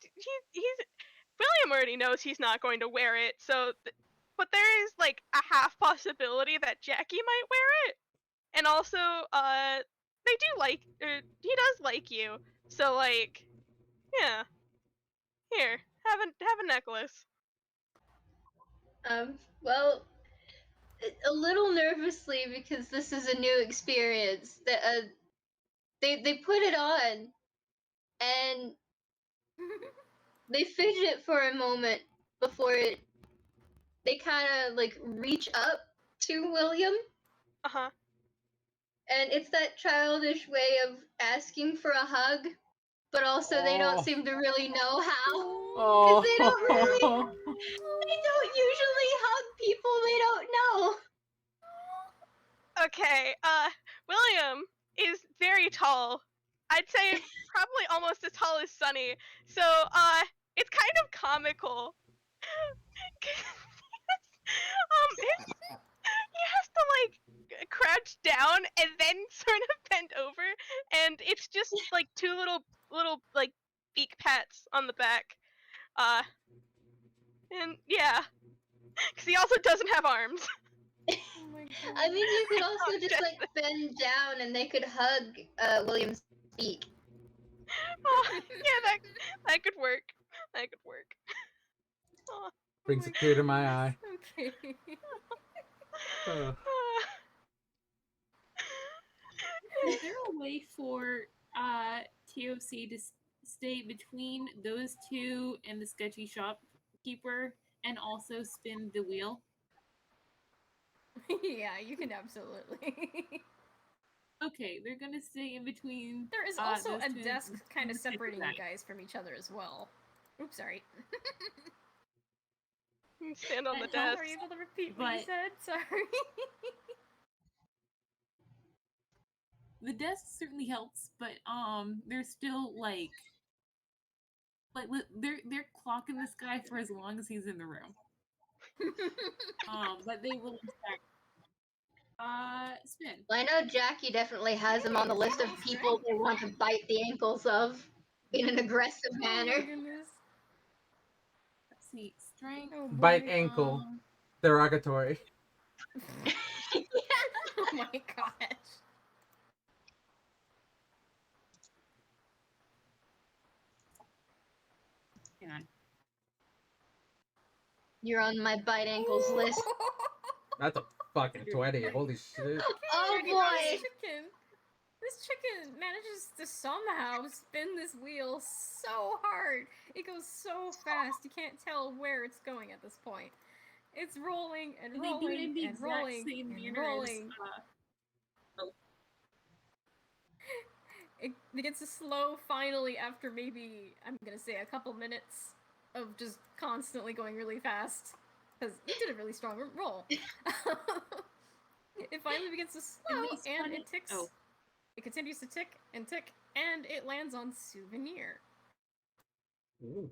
he's William already knows he's not going to wear it, so but there is like a half possibility that Jackie might wear it. And also they do like he does like you. So like yeah. Here, have a necklace. Well, a little nervously because this is a new experience. That they put it on, and they fidget for a moment before they kind of like reach up to William, Uh-huh. and it's that childish way of asking for a hug. but also they don't seem to really know how. Oh. They don't usually hug people they don't know. Okay, William is very tall. I'd say probably almost as tall as Sunny. So, it's kind of comical. He has to like crouch down and then sort of bend over, and it's just like two little like beak pats on the back. And yeah, because he also doesn't have arms. Oh my god. I mean, you could I also just apologize. like bend down and they could hug William's beak. Oh, yeah, that could work. That could work. Oh. Brings my a tear to my goodness. eye. Okay. Is there a way for TOC to stay between those two and the sketchy shopkeeper and also spin the wheel? Yeah, you can absolutely. Okay, they're gonna stay in between. There is also those a two desk and kind of stick with separating that. you guys from each other as well. Oops, sorry. Stand on the That helps. desk. Are you able to repeat what you but- said? Sorry. The desk certainly helps, but they're still like they're clocking this guy for as long as he's in the room. But they will in fact spin. Well, I know Jackie definitely has him on the list of people they want to bite the ankles of in an aggressive Oh my manner. goodness. Let's see, strength. Oh Bite boy. ankle. Um, Derogatory. Oh my gosh. hang on. You're on my bite ankles list. That's a fucking 20. Holy shit. Oh Okay, boy! This chicken manages to somehow spin this wheel so hard. It goes so fast, you can't tell where it's going at this point. It's rolling and And they do it in rolling the and exact rolling same and manner as rolling. It begins to slow finally after maybe, I'm gonna say, a couple minutes of just constantly going really fast. Because you did a really strong roll. It finally begins to slow and it ticks. Oh. It continues to tick, and it lands on Souvenir. Ooh.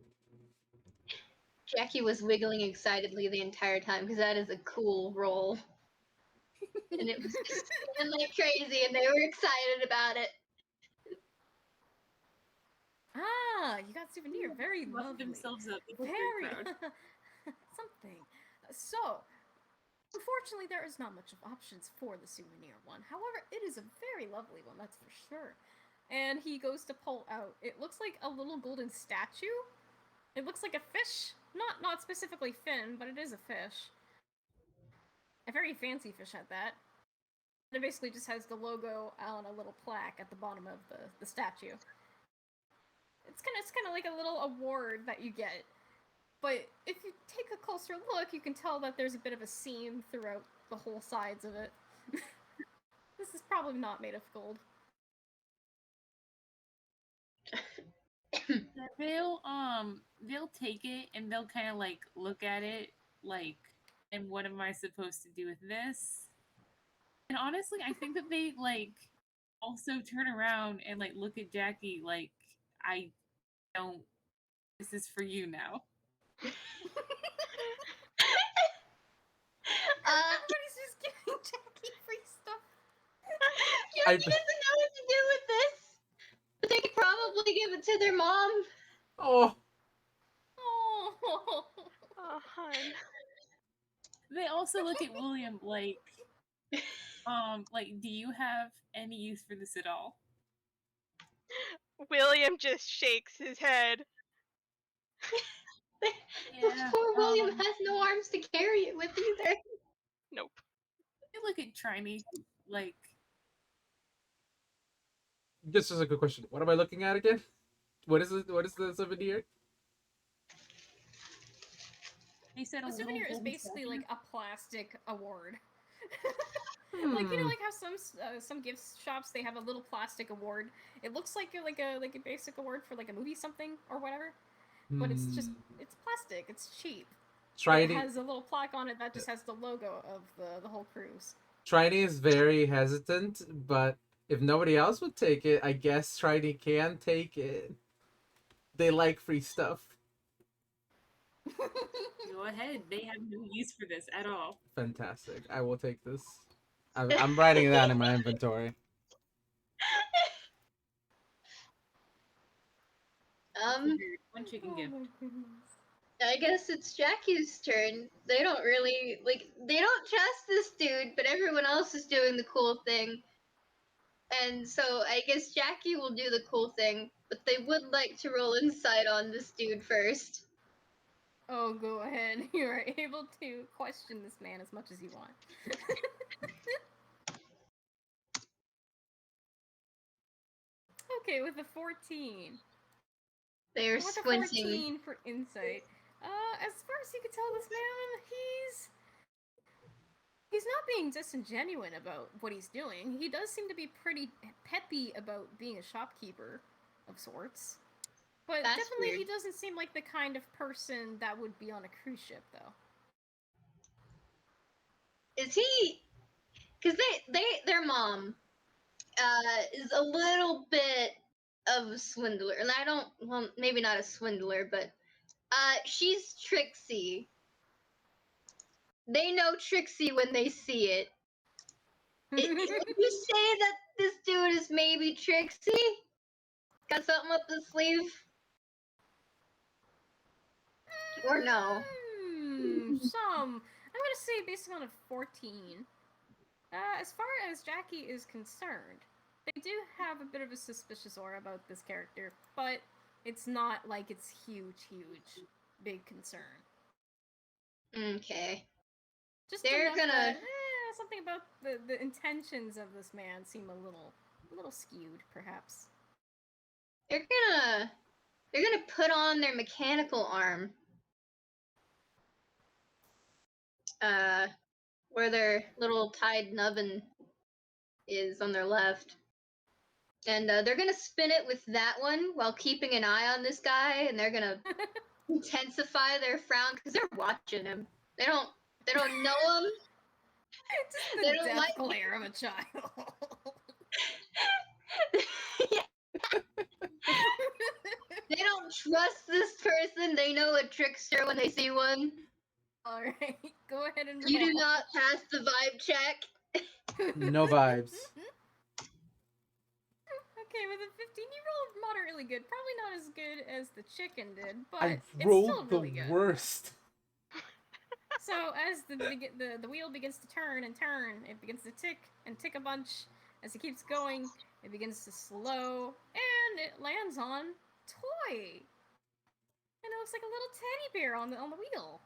Jackie was wiggling excitedly the entire time because that is a cool roll. And it was just spinning like crazy and they were excited about it. Ah, you got Souvenir. Very Muffed lovely. themselves up. They look Very proud. something. So, unfortunately, there is not much of options for the Souvenir one. However, it is a very lovely one, that's for sure. And he goes to pull out. It looks like a little golden statue. It looks like a fish. Not specifically fin, but it is a fish. A very fancy fish at that. It basically just has the logo on a little plaque at the bottom of the statue. It's kind of like a little award that you get. But if you take a closer look, you can tell that there's a bit of a seam throughout the whole sides of it. This is probably not made of gold. They'll take it and they'll kind of like look at it like, and what am I supposed to do with this? And honestly, I think that they like also turn around and like look at Jackie like, I don't. This is for you now. Everybody's just giving Jackie free stuff. Jackie doesn't know what to do with this. But they could probably give it to their mom. Oh. Oh. Oh, hun. They also look at William like, do you have any use for this at all? William just shakes his head. Yeah, Poor William has no arms to carry it with either. Nope. They look at Triny like, This is a good question. What am I looking at again? What is it? What is the souvenir? they said a The little Souvenir is golden basically statue. like a plastic award. Like you know, Hmm. like how some gift shops they have a little plastic award. It looks like a basic award for like a movie something or whatever, but it's just it's plastic. It's cheap. But it Triny has a little plaque on it that just has the logo of the whole cruise. Triny is very hesitant, but if nobody else would take it, I guess Triny can take it. They like free stuff. Go ahead. They have no use for this at all. Fantastic. I will take this. I'm writing it down in my inventory. One chicken Oh gift. my goodness. I guess it's Jackie's turn. They don't really they don't trust this dude, but everyone else is doing the cool thing. And so I guess Jackie will do the cool thing, but they would like to roll insight on this dude first. Oh, go ahead. You are able to question this man as much as you want. Okay, with a 14. They're With a squinting. 14 for insight. As far as you can tell, this man, he's not being disingenuous about what he's doing. He does seem to be pretty peppy about being a shopkeeper of sorts. But That's definitely weird. he doesn't seem like the kind of person that would be on a cruise ship, though. Is he? Because their mom is a little bit of a swindler, and I don't. Well, maybe not a swindler, but she's tricksy. They know tricksy when they see it. Would you say that this dude is maybe tricksy? Got something up the sleeve? Or no? I'm gonna say based on a 14. As far as Jackie is concerned, they do have a bit of a suspicious aura about this character, but it's not like it's huge, big concern. Okay. Just They're enough gonna- that something about the intentions of this man seem a little skewed, perhaps. They're gonna put on their mechanical arm. Where their little tied nubbin is on their left. And they're gonna spin it with that one while keeping an eye on this guy, and they're gonna intensify their frown because they're watching him. They don't know him. Just They the don't death like- glare of a child. They don't trust this person. They know a trickster when they see one. Alright, go ahead and roll. You do not pass the vibe check. No vibes. Okay, with a 15, you rolled moderately good. Probably not as good as the chicken did, but I it's rolled still really the good. worst. So as the wheel begins to turn and turn, it begins to tick and tick a bunch. As it keeps going, it begins to slow, and it lands on Toy. And it looks like a little teddy bear on the wheel.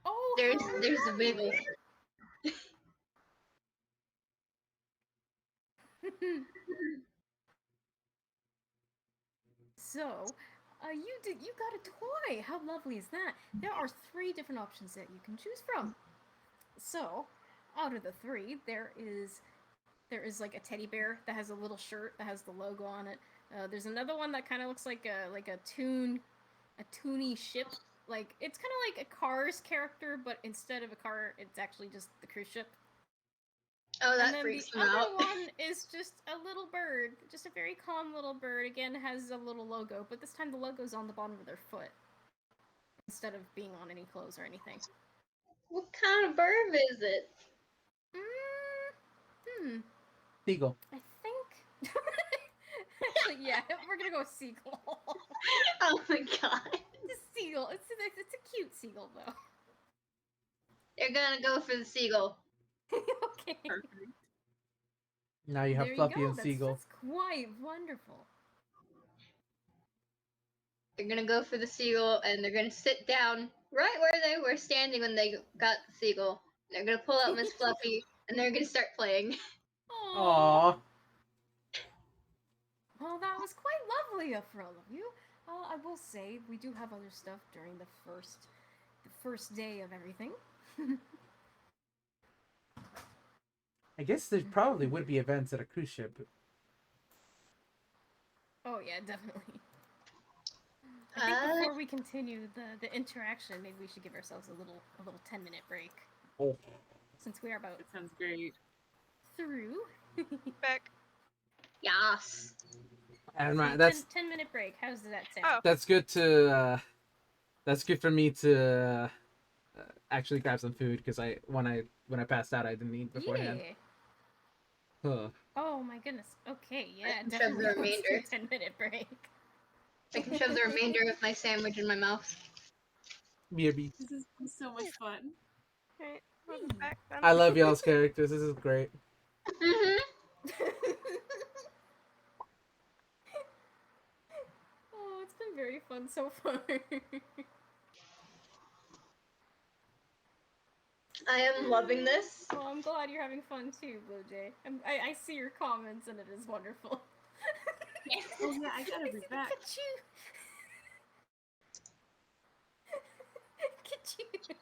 Oh, There's how a wiggle. So, you got a toy. How lovely is that? There are 3 different options that you can choose from. So, out of the 3, there is like a teddy bear that has a little shirt that has the logo on it. There's another one that kind of looks like a toony ship. Like it's kind of like a Cars character, but instead of a car, it's actually just the cruise ship. Oh, And that then freaks the them other out. one is just a little bird, just a very calm little bird. Again, has a little logo, but this time the logo's on the bottom of their foot instead of being on any clothes or anything. What kind of bird is it? Seagull. I think. Actually, yeah, we're gonna go with seagull. Oh my god. It's a seagull. It's a cute seagull though. They're gonna go for the seagull. Okay. Perfect. Now you have There Fluffy you go. and Seagull. That's quite wonderful. They're gonna go for the seagull, and they're gonna sit down right where they were standing when they got the seagull. They're gonna pull out Miss Fluffy, and they're gonna start playing. Aww. Well, that was quite lovely for all of you. I will say we do have other stuff during the first day of everything. I guess there probably would be events at a cruise ship. Oh yeah, definitely. I think before we continue the interaction, maybe we should give ourselves a little 10-minute break. Oh. Since we are about That sounds great. through. Back. Yes. And So that's 10-minute break. How's that sound? Oh. that's good to that's good for me to actually grab some food because when I passed out I didn't eat beforehand. Yeah. Huh. Oh my goodness. Okay, yeah, I can shove definitely. the Let's do remainder. a 10-minute break. I can shove the remainder of my sandwich in my mouth. Maybe. This has been so much fun. Alright, welcome back then. I love y'all's characters. This is great. Mm-hmm. Oh, it's been very fun so far. I am loving this. Well, I'm glad you're having fun too, Blue Jay. I see your comments and it is wonderful. Oh yeah, I gotta be back. Achoo! Achoo!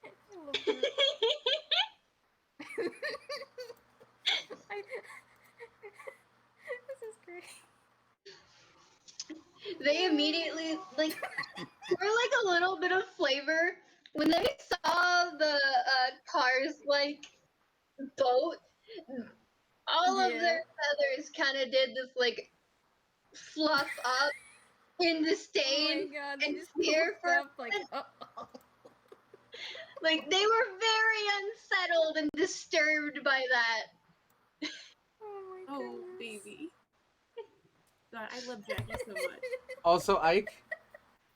I love that. This is great. They immediately for like a little bit of flavor when they saw the cars boat. All of Yeah. their feathers kind of did this fluff up in Oh my disdain god, they and just fear poofed for up like, uh-oh. like they were very unsettled and disturbed by that. Oh my Oh, goodness. baby. God, I love Jackie so much. Also, Ike,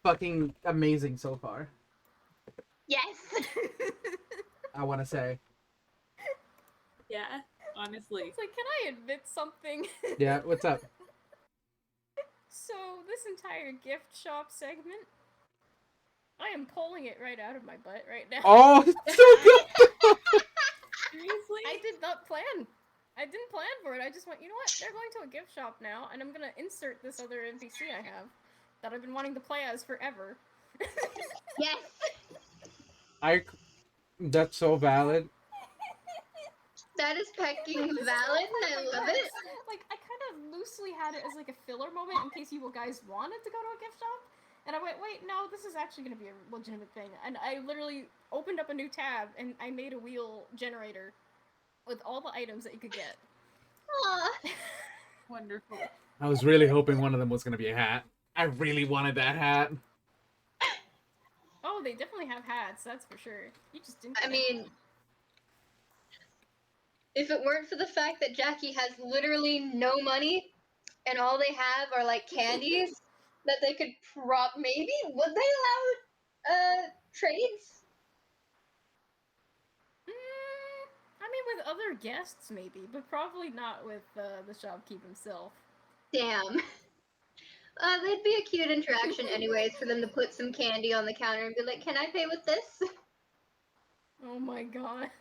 fucking amazing so far. Yes. I want to say. Yeah, honestly. It's like, can I admit something? Yeah. What's up? So, this entire gift shop segment, I am pulling it right out of my butt right now. Oh, it's so good. Seriously? I did not plan. I didn't plan for it. I just went, you know what? They're going to a gift shop now, and I'm gonna insert this other NPC I have that I've been wanting to play as forever. Yes. Ike, that's so valid. That is pecking valid, and I love it. Like, I kind of loosely had it as like a filler moment in case you guys wanted to go to a gift shop. And I went, wait, no, this is actually going to be a legitimate thing. And I literally opened up a new tab and I made a wheel generator with all the items that you could get. Aw. Wonderful. I was really hoping one of them was gonna be a hat. I really wanted that hat. Oh, they definitely have hats, that's for sure. You just didn't. I mean, if it weren't for the fact that Jackie has literally no money and all they have are candies that they could maybe would they allow trades? I mean, with other guests, maybe, but probably not with the shopkeep himself. Damn. They'd be a cute interaction anyways for them to put some candy on the counter and be like, "Can I pay with this?" Oh my god.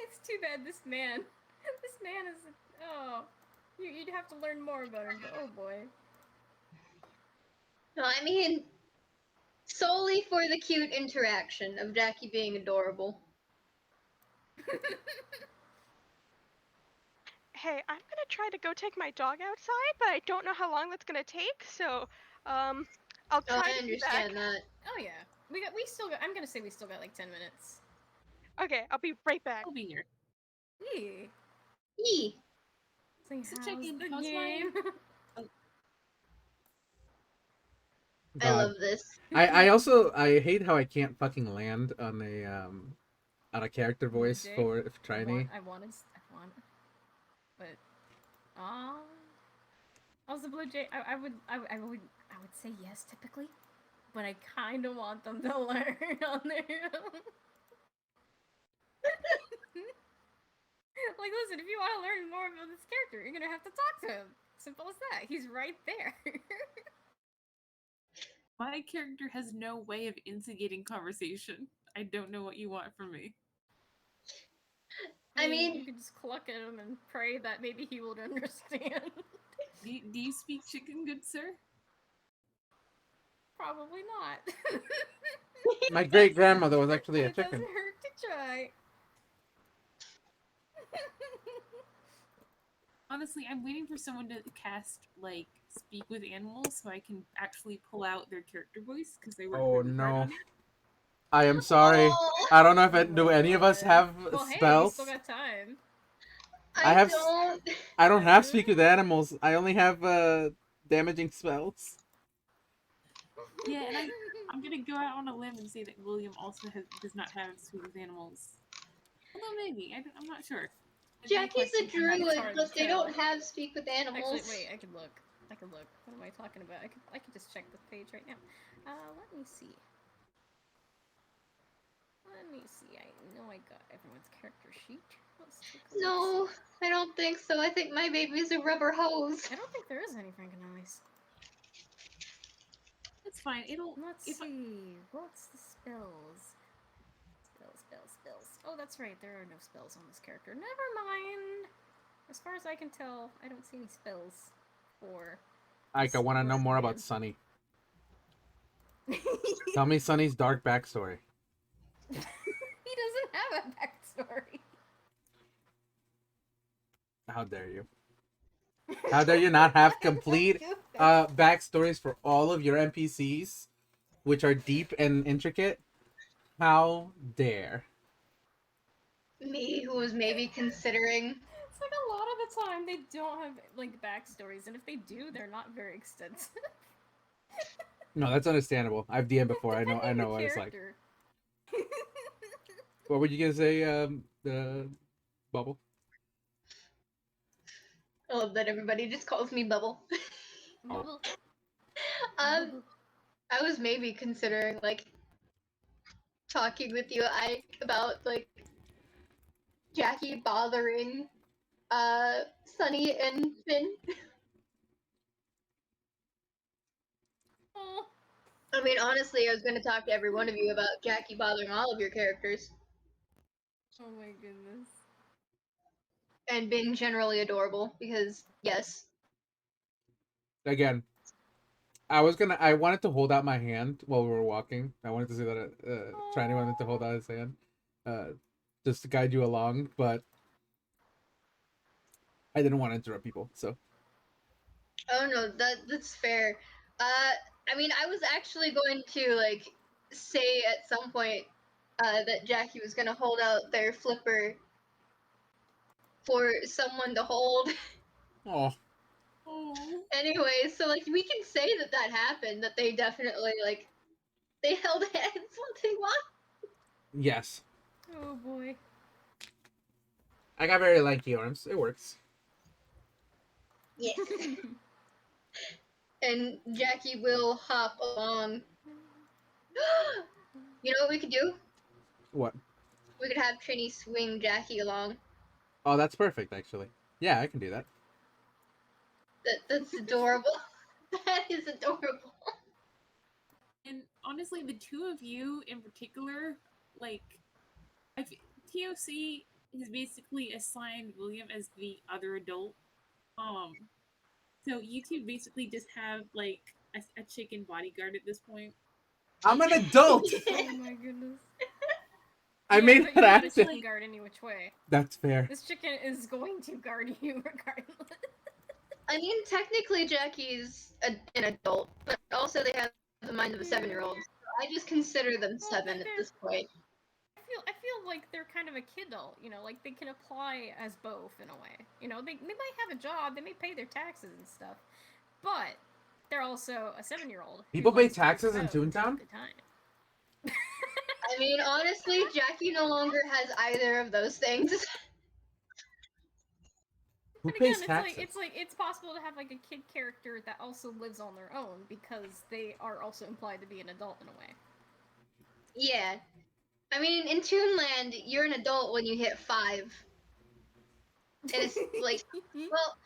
It's too bad this man is, oh, you'd have to learn more about him, but oh boy. No, I mean, solely for the cute interaction of Jackie being adorable. Hey, I'm gonna try to go take my dog outside, but I don't know how long that's gonna take, so I'll Oh, try I to be back. understand that. Oh yeah, I'm gonna say we still got like 10 minutes. Okay, I'll be right back. I'll be here. Yeah. Yee. Saying, Just how's checking, the how's game? I God. love this. I hate how I can't fucking land on a character voice Jay, for Triny. I want, but also Blue Jay, I would say yes typically, but I kind of want them to learn on their own. Like, listen, if you want to learn more about this character, you're gonna have to talk to him. Simple as that. He's right there. My character has no way of instigating conversation. I don't know what you want from me. I mean, you could just cluck at him and pray that maybe he would understand. Do you speak chicken, good sir? Probably not. My great grandmother was actually a It doesn't chicken. hurt to try. Honestly, I'm waiting for someone to cast like speak with animals so I can actually pull out their character voice because they work Oh really hard no. on it. I am sorry. Oh, I don't know if do any of us Lord. have Well, hey, you spells. still got time. I I have. don't. I don't have speak with animals. I only have damaging spells. Yeah, and I'm gonna go out on a limb and say that William also does not have speak with animals. Although maybe I'm not sure. It'd be a Jackie's a question for next It's druid, hard but to they tell. don't have speak with animals. Actually, wait, I could look. I could look. What am I talking about? I could just check the page right now. Let me see. Let me see. I know I got everyone's character sheet. Let's take a look. No, I don't think so. I think my baby's a rubber hose. I don't think there is any Frankeneyes. It's fine. Let's see. What's the spells? Spells. Oh, that's right. There are no spells on this character. Never mind. As far as I can tell, I don't see any spells for. Ike, I want to know more about Sunny. Tell me Sunny's dark backstory. He doesn't have a backstory. How dare you? How dare you not have complete backstories for all of your NPCs, which are deep and intricate? How dare? Me, who was maybe considering. It's like a lot of the time they don't have like backstories, and if they do, they're not very extensive. No, that's understandable. I've DM'd before. I know Depending on what the it's like. character. What were you gonna say, Bubble? I love that everybody just calls me Bubble. Bubble. I was maybe considering like talking with you, Ike, about like Jackie bothering Sunny and Finn. Oh. I mean, honestly, I was gonna talk to every one of you about Jackie bothering all of your characters Oh my goodness. and being generally adorable because yes. Again, I wanted to hold out my hand while we were walking. I wanted to say that Triny wanted to hold out his hand, just to guide you along, but I didn't want to interrupt people. So. Oh no, that's fair. I mean, I was actually going to like say at some point that Jackie was gonna hold out their flipper for someone to hold. Oh. Oh. Anyway, so like we can say that that happened. That they definitely like they held hands when they walked. Yes. Oh boy. I got very lanky arms. It works. Yes. And Jackie will hop along. You know what we could do? What? We could have Trini swing Jackie along. Oh, that's perfect, actually. Yeah, I can do that. That's adorable. That is adorable. And honestly, the two of you in particular, like, TOC has basically assigned William as the other adult. So you two basically just have like a chicken bodyguard at this point. I'm an adult. Oh my goodness. I made but that you're not a action. chicken guard any which way. That's fair. This chicken is going to guard you regardless. I mean, technically Jackie's an adult, but also they have the mind of a 7-year-old. So I just consider them Well, 7 at this point. I feel like they're kind of a kidult, you know, like they can apply as both in a way. You know, they might have a job, they may pay their taxes and stuff, but they're also a 7-year-old. People pay taxes in Toontown? I mean, honestly, Jackie no longer has either of those things. Who But again, pays taxes? it's possible to have like a kid character that also lives on their own because they are also implied to be an adult in a way. Yeah. I mean, in Toonland, you're an adult when you hit 5. And it's like, well,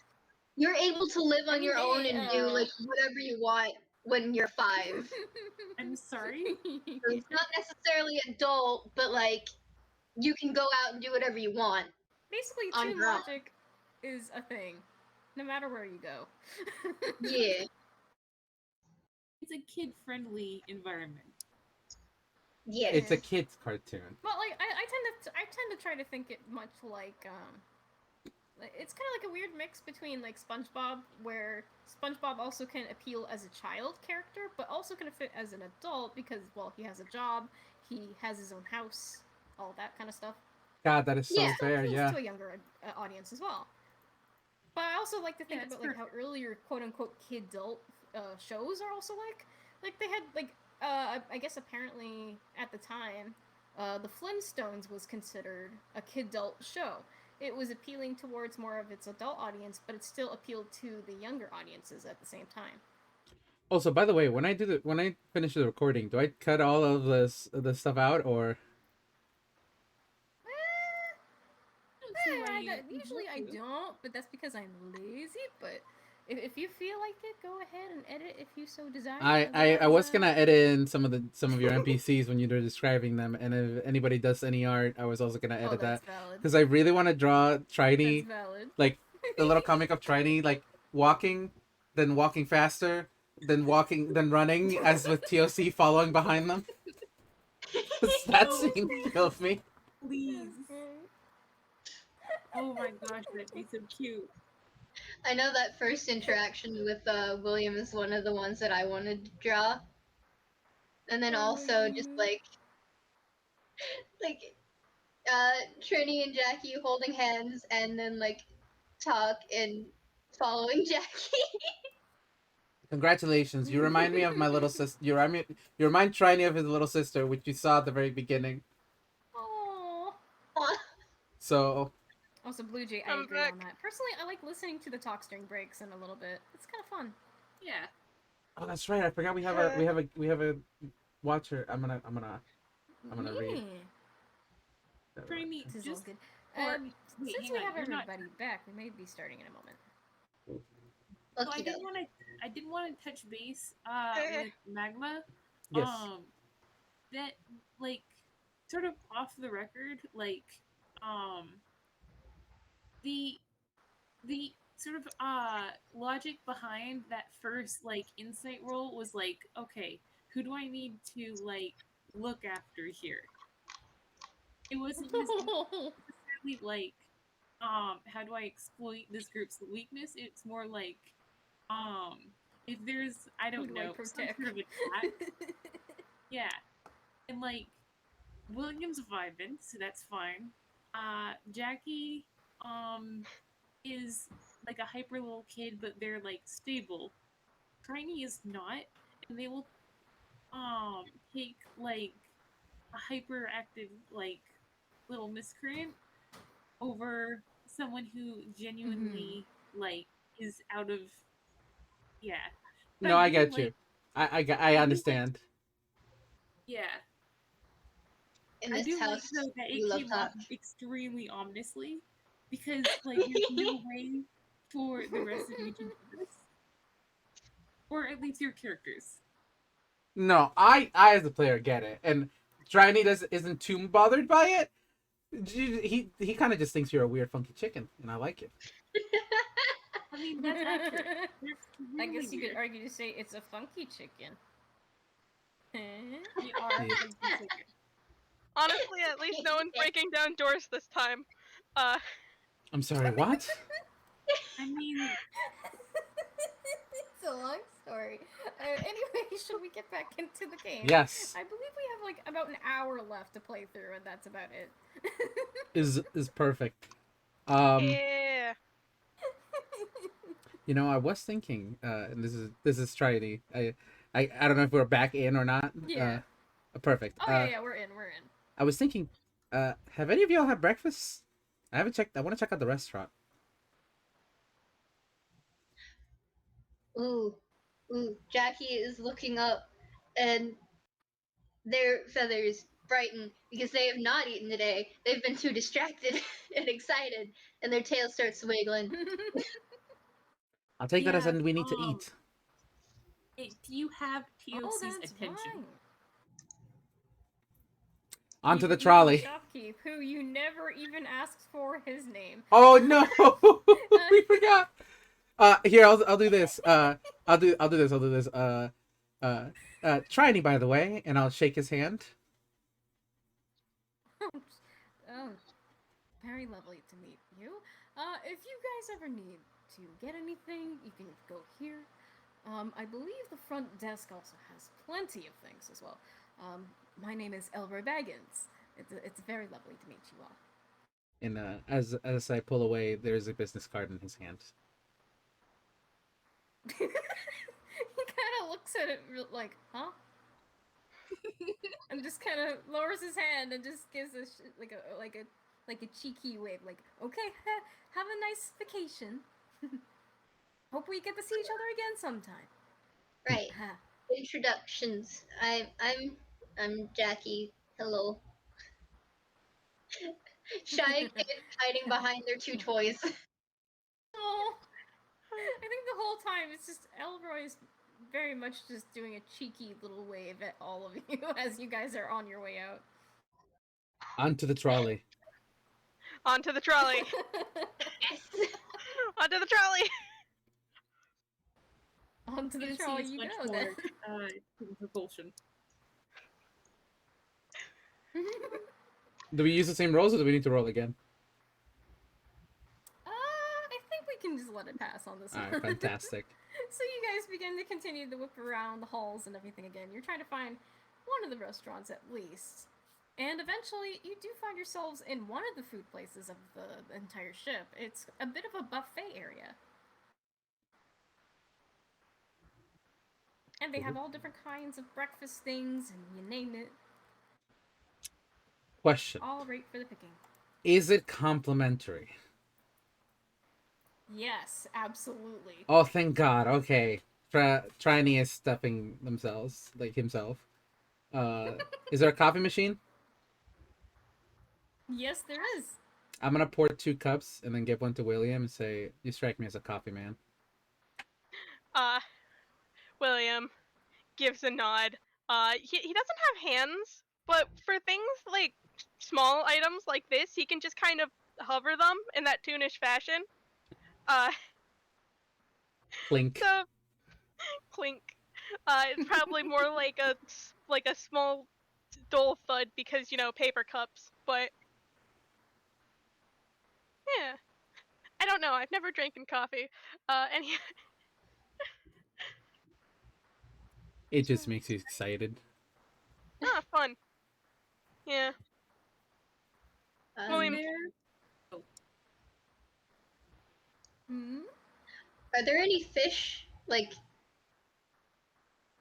you're able to live on your own and do like whatever you want when you're 5. I'm sorry. So it's not necessarily adult, but like you can go out and do whatever you want. Basically, On Toon your own. logic is a thing, no matter where you go. Yeah. It's a kid-friendly environment. Yeah. It's a kid's cartoon. Well, like I tend to try to think it much like it's kind of like a weird mix between like SpongeBob, where SpongeBob also can appeal as a child character, but also can fit as an adult because, well, he has a job, he has his own house, all that kind of stuff. God, that is so Yeah. Still fair. appeals Yeah. to a younger audience as well. But I also like to think Yeah, it's about like how earlier quote unquote kid-adult shows are also like they had like I guess apparently at the time the Flintstones was considered a kid-adult show. It was appealing towards more of its adult audience, but it still appealed to the younger audiences at the same time. Also, by the way, when I finish the recording, do I cut all of the stuff out or? Usually I don't, but that's because I'm lazy. But if you feel like it, go ahead and edit if you so desire. I was gonna edit in some of your NPCs when you were describing them, and if anybody does any art, I was also gonna edit that valid. because I really want to draw Triny, That's valid. like the little comic of Triny, like walking, then walking faster, then running, as with TOC following behind them. That No. scene killed me. Please. Oh my gosh, that'd be so cute. I know that first interaction with William is one of the ones that I wanted to draw. And then also just like Trini and Jackie holding hands and then like talk and following Jackie. Congratulations! You remind me of my little sister. You remind Triny of his little sister, which you saw at the very beginning. Aww. So Also, Blue Jay, I agree on that. Personally, I like listening to the talks during breaks in a little bit. It's kind of fun. Yeah. oh, that's right. I forgot we have a watcher. I'm gonna read. Pretty neat. This is Just all good. wait, Since hang we on, have you're not- everybody back, we may be starting in a moment. So I Okie did doke. want to. I did want to touch base with Magma. Yes. That like sort of off the record, like the sort of logic behind that first like insight roll was like, okay, who do I need to like look after here? It wasn't necessarily like how do I exploit this group's weakness? It's more like if there's I Who don't do know I some protect? sort of attack. Yeah. And like William's vibing, so that's fine. Jackie is like a hyper little kid, but they're like stable. Triny is not, and they will take like a hyperactive like little miscreant over someone who genuinely like is out of yeah. But No, I do get like you. I do like understand. yeah. In I this do like house, though that we it love came off talk. extremely ominously because like there's no way for the rest of you to do this. Or at least your characters. No, I as a player get it, and Triny isn't too bothered by it. He kind of just thinks you're a weird, funky chicken, and I like it. I mean that's accurate. That's I really guess you weird. could argue to say it's a funky chicken. We are Yeah. funky chicken. Honestly, at least no one's breaking down doors this time. I'm sorry, what? I mean It's a long story. Anyway, should we get back into the game? Yes, I believe we have like about an hour left to play through, and that's about it. is perfect. Yeah. You know, I was thinking, and this is Triny. I don't know if we're back in or not. Yeah. Perfect. Oh yeah, we're in. We're in. I was thinking, have any of y'all had breakfast? I haven't checked. I want to check out the restaurant. Ooh. Jackie is looking up, and their feathers brighten because they have not eaten today. They've been too distracted and excited, and their tail starts wiggling. I'll take that as Yeah, in we need to eat. do you have Oh, TOC's that's attention? fine. Onto the Even trolley. Shopkeep, who you never even asked for his name. Oh no, we forgot. Here I'll do this. I'll do this. Triny, by the way, and I'll shake his hand. Oh, very lovely to meet you. If you guys ever need to get anything, you can go here. I believe the front desk also has plenty of things as well. My name is Elroy Baggins. It's very lovely to meet you all. And as I pull away, there's a business card in his hand. He kind of looks at it like, huh? And just kind of lowers his hand and just gives a like a cheeky wave, like, okay, have a nice vacation. Hope we get to see each other again sometime. Right. Introductions. I'm Jackie. Hello. Shy kid hiding behind their 2 toys. Oh, I think the whole time it's just Elroy's very much just doing a cheeky little wave at all of you as you guys are on your way out. Onto the trolley. Onto the trolley. Yes. Onto the trolley. Onto the This trolley is you much go then. more propulsion. Do we use the same rolls, or do we need to roll again? I think we can just let it pass on this All one. right, fantastic. So you guys begin to continue to whip around the halls and everything again. You're trying to find one of the restaurants at least. And eventually, you do find yourselves in one of the food places of the entire ship. It's a bit of a buffet area. And they have all different kinds of breakfast things, and you name it. Question: All right for the picking. Is it complimentary? Yes, absolutely. Oh, thank God. Okay, Triny is stuffing themselves like himself. Is there a coffee machine? Yes, there is. I'm gonna pour 2 cups and then give one to William and say, "You strike me as a coffee man." William gives a nod. He doesn't have hands, but for things like small items like this, he can just kind of hover them in that toonish fashion. Clink. So clink. It's probably more like a small dull thud because paper cups, but yeah. I don't know. I've never drank in coffee. And It just makes you excited. fun. Yeah. William. There. Hmm? Are there any fish, like,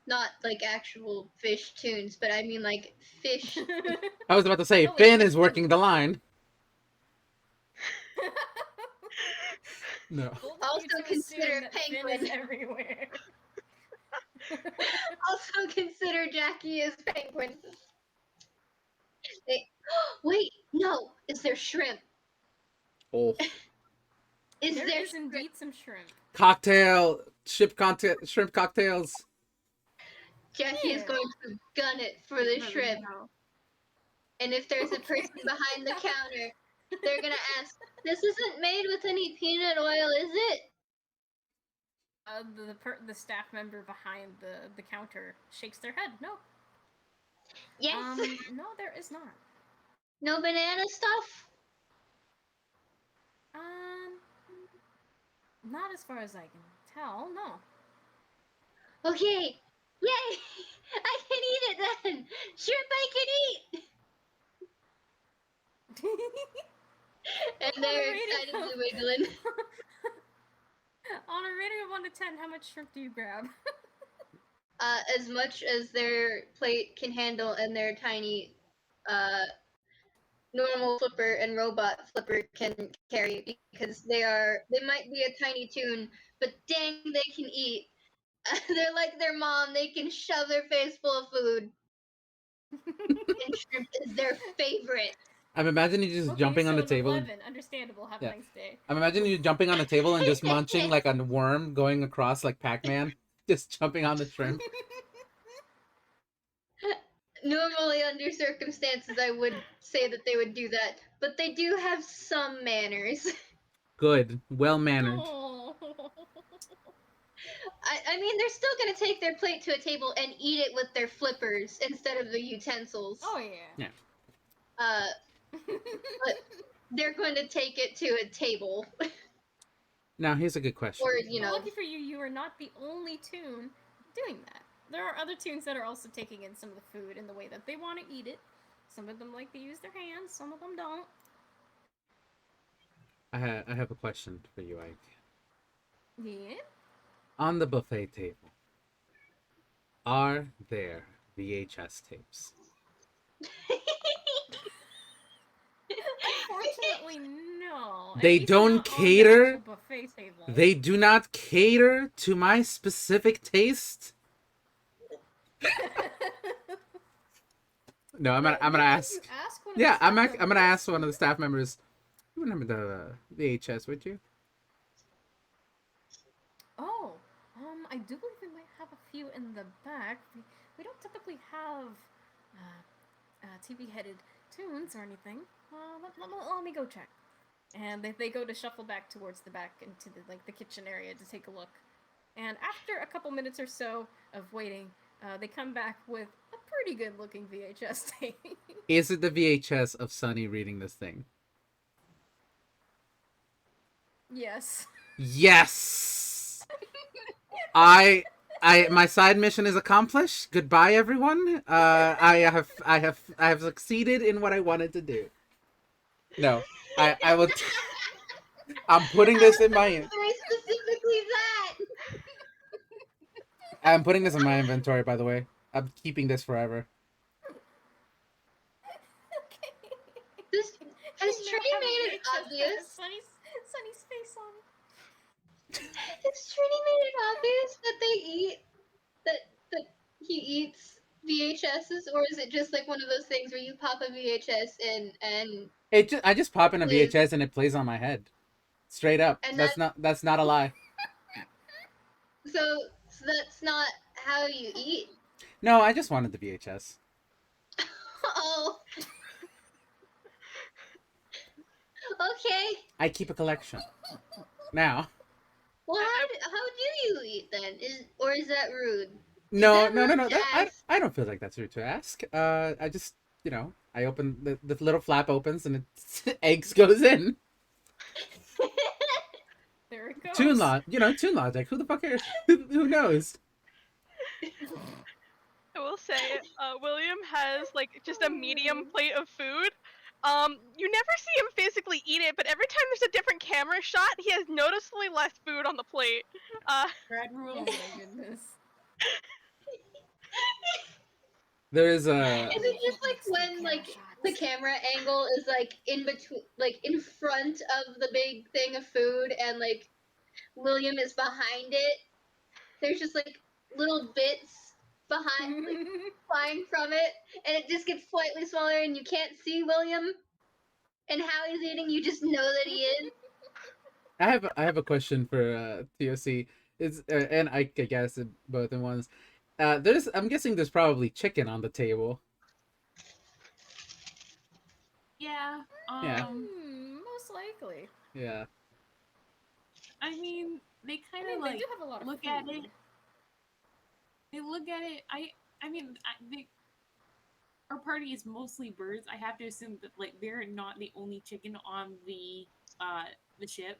not like actual fish tunes, but I mean like fish? I was about to say, Oh, wait, Finn which is working the line. No. Bold of Also you to consider assume that Finn is penguin. everywhere. Also consider Jackie as penguin. They, wait, no. Is there shrimp? Oh. Is There there is indeed some shrimp. Cocktail, shrimp cocktails. Jackie is Yeah. going to gun it for the Let me shrimp. know. And if there's a person behind the counter, they're gonna ask, "This isn't made with any peanut oil, is it?" The staff member behind the counter shakes their head. No. Yes. No, there is not. No banana stuff. Not as far as I can tell. No. Okay. Yay! I can eat it then. Shrimp I can eat. And On a they're rating excitedly of- wiggling. On a rating of 1 to 10, how much shrimp do you grab? As much as their plate can handle and their tiny, normal flipper and robot flipper can carry, because they might be a tiny toon, but dang, they can eat. They're like their mom. They can shove their face full of food. And shrimp is their favorite. I'm imagining you just jumping on the an table. 11. Understandable. Have Yeah. a nice day. I'm imagining you jumping on the table and just munching like a worm going across like Pac-Man, just jumping on the shrimp. Normally, under circumstances, I would say that they would do that, but they do have some manners. Good, well mannered. Oh. I mean, they're still gonna take their plate to a table and eat it with their flippers instead of the utensils. Oh yeah. But they're going to take it to a table. Now, here's a good question. Or, Well, lucky for you, you are not the only toon doing that. There are other toons that are also taking in some of the food in the way that they want to eat it. Some of them like to use their hands, some of them don't. I have a question for you, Ike. Yeah. On the buffet table, are there VHS tapes? Unfortunately, no. At They least don't not cater- on the actual buffet table. They do not cater to my specific taste? No, I'm gonna ask. Ask one of Yeah, the I'm staff gonna members. ask one of the staff members. You remember the VHS, would you? Oh, I do believe we might have a few in the back. We don't typically have TV-headed tunes or anything. Let me go check. And they go to shuffle back towards the back into the kitchen area to take a look. And after a couple minutes or so of waiting, they come back with a pretty good-looking VHS tape. Is it the VHS of Sunny reading this thing? Yes. Yes. My side mission is accomplished. Goodbye, everyone. I have succeeded in what I wanted to do. No, I will. I'm putting this in my. Very specifically that. I'm putting this in my inventory. By the way, I'm keeping this forever. Okay. This has You now Trini have a made it VHS that has obvious? Sunny's face on it. Has Trini made it obvious that they eat that he eats VHSs, or is it just like one of those things where you pop a VHS in and I just pop in a Please. VHS and it plays on my head, straight up. And That's not a lie. so that's not how you eat? No, I just wanted the VHS. Oh. Okay. I keep a collection. Now. Well, how do you eat then? Is that rude? No. that rude to ask? I don't feel like that's rude to ask. I just, I open the little flap opens and it eggs goes in. There it goes. Toon logic. Who the fuck are who knows? I will say, William has like just a medium plate of food. You never see him physically eat it, but every time there's a different camera shot, he has noticeably less food on the plate. Brad Oh rule. my goodness. There is Is it just like when the camera angle is like in between, like in front of the big thing of food, and like William is behind it? There's just like little bits behind, like flying from it, and it just gets slightly smaller, and you can't see William and how he's eating. You just know that he is. I have a question for TOC. It's and I guess both in ones. I'm guessing there's probably chicken on the table. Yeah. Yeah. Most likely. Yeah. I mean, they I kind mean, of they like do have a lot of look food. at it. They look at it. I mean, our party is mostly birds. I have to assume that like they're not the only chicken on the ship.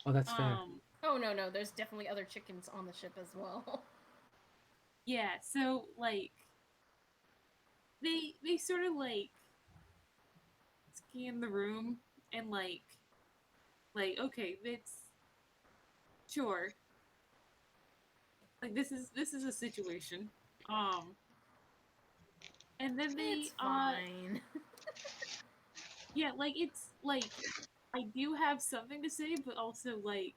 Oh, that's fair. Oh no, there's definitely other chickens on the ship as well. Yeah, so like they sort of like scan the room and like okay, it's sure. Like this is a situation. And then they It's fine. yeah, like it's like I do have something to say, but also like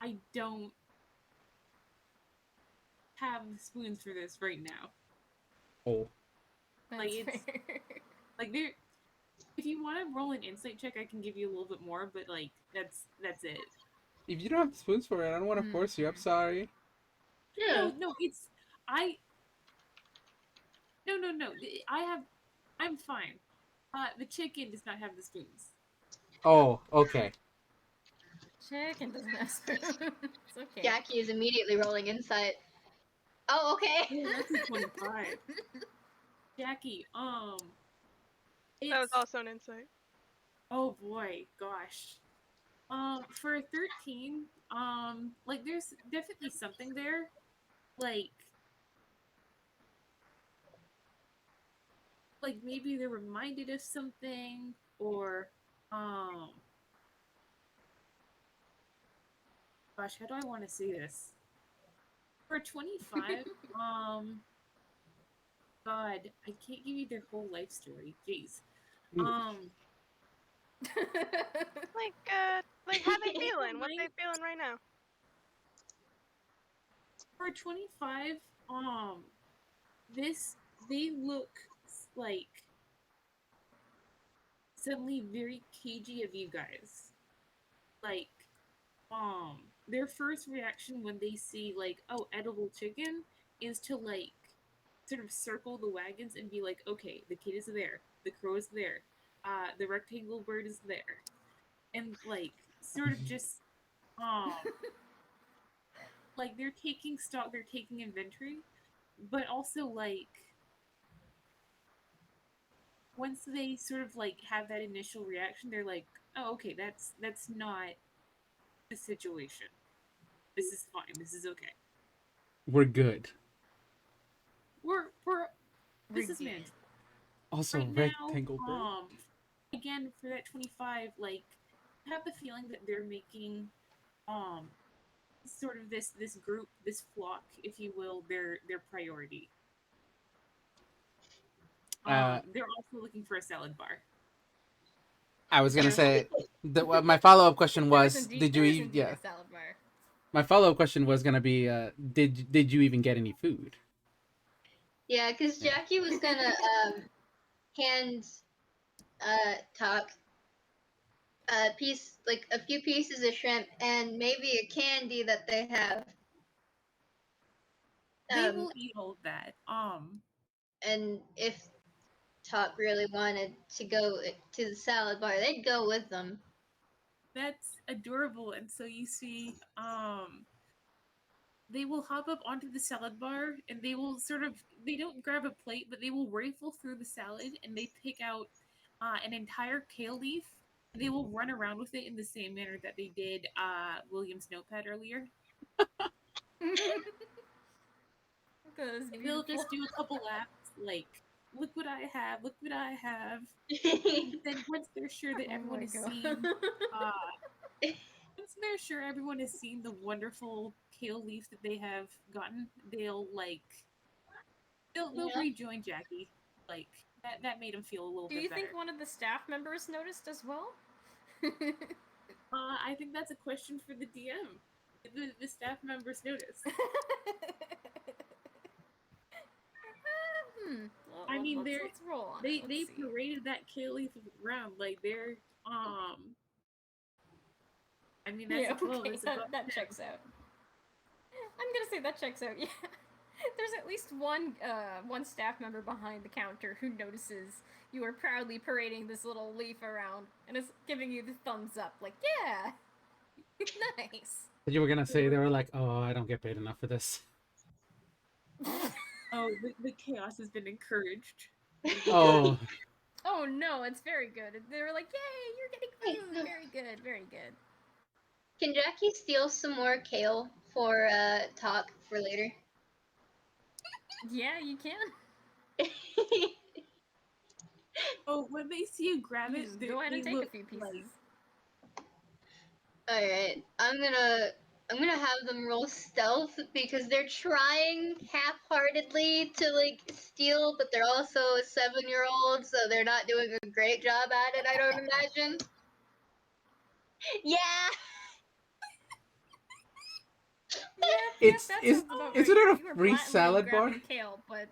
I don't have the spoons for this right now. Oh. That's Like, it's- fair. Like there, if you want to roll an insight check, I can give you a little bit more, but like that's it. If you don't have the spoons for it, I don't want to force you. I'm sorry. Yeah. No, it's I. No. I'm fine. The chicken does not have the spoons. Oh, okay. Chicken doesn't have spoons. It's okay. Jackie is immediately rolling insight. Oh, okay. Yeah, that's a 25. Jackie, That was also an insight. Oh boy, gosh. For a 13, like there's definitely something there. Like maybe they're reminded of something, or um gosh, how do I want to say this? For a 25, um God, I can't give you their whole life story. Jeez. Um Like how they feeling? What they Remind- feeling right now? for a 25, um this they look like suddenly very cagey of you guys. Like, their first reaction when they see like, oh, edible chicken is to like sort of circle the wagons and be like, okay, the kid is there, the crow is there, the rectangle bird is there, and like sort of just um like they're taking stock, they're taking inventory, but also like once they sort of like have that initial reaction, they're like, oh, okay, that's not the situation. This is fine. This is okay. We're good. We're We're this is good. manageable. Also, Right now, rectangle bird. again for that 25, like I have the feeling that they're making um sort of this group, this flock, if you will, their priority. Uh, They're also looking for a salad bar. I was gonna There, say my follow up question there is was, indeed, did you there is eat? indeed Yeah, a salad bar. my follow up question was gonna be, did you even get any food? Yeah, because Yeah. Jackie was gonna hand Talk a piece, like a few pieces of shrimp and maybe a candy that they have. They will eat all of that. And if Talk really wanted to go to the salad bar, they'd go with them. That's adorable. And so you see, they will hop up onto the salad bar and they will sort of they don't grab a plate, but they will rifle through the salad and they pick out an entire kale leaf and they will run around with it in the same manner that they did William's notepad earlier. That is And they'll beautiful. just do a couple laps like, look what I have, look what I have. And then once they're sure that Oh everyone my has god. seen once they're sure everyone has seen the wonderful kale leaf that they have gotten, they'll Yeah. rejoin Jackie. Like that made him feel a little Do bit you better. think one of the staff members noticed as well? I think that's a question for the DM. The staff members notice. Well, I mean, let's roll on it. they Let's see. paraded that kale leaf around like they're I mean that's Yeah, a 12. okay, It's above that 10. checks out. I'm gonna say that checks out. Yeah, there's at least one staff member behind the counter who notices you are proudly parading this little leaf around and is giving you the thumbs up, like, yeah, nice. You were gonna say they were like, oh, I don't get paid enough for this. Oh, the chaos has been encouraged. Oh, Oh no, it's very good. They were like, yay, you're getting Wait, food. no. Very good, very good. Can Jackie steal some more kale for Talk for later? Yeah, you can. Oh, when they see you grab You it, just go ahead and they take a look few pieces. like Alright, I'm gonna have them roll stealth because they're trying half-heartedly to like steal, but they're also a 7-year-old, so they're not doing a great job at it, I don't imagine. Yeah! Yep, that sounds about right. isn't it a You were free blatantly salad bar? grabbing kale, but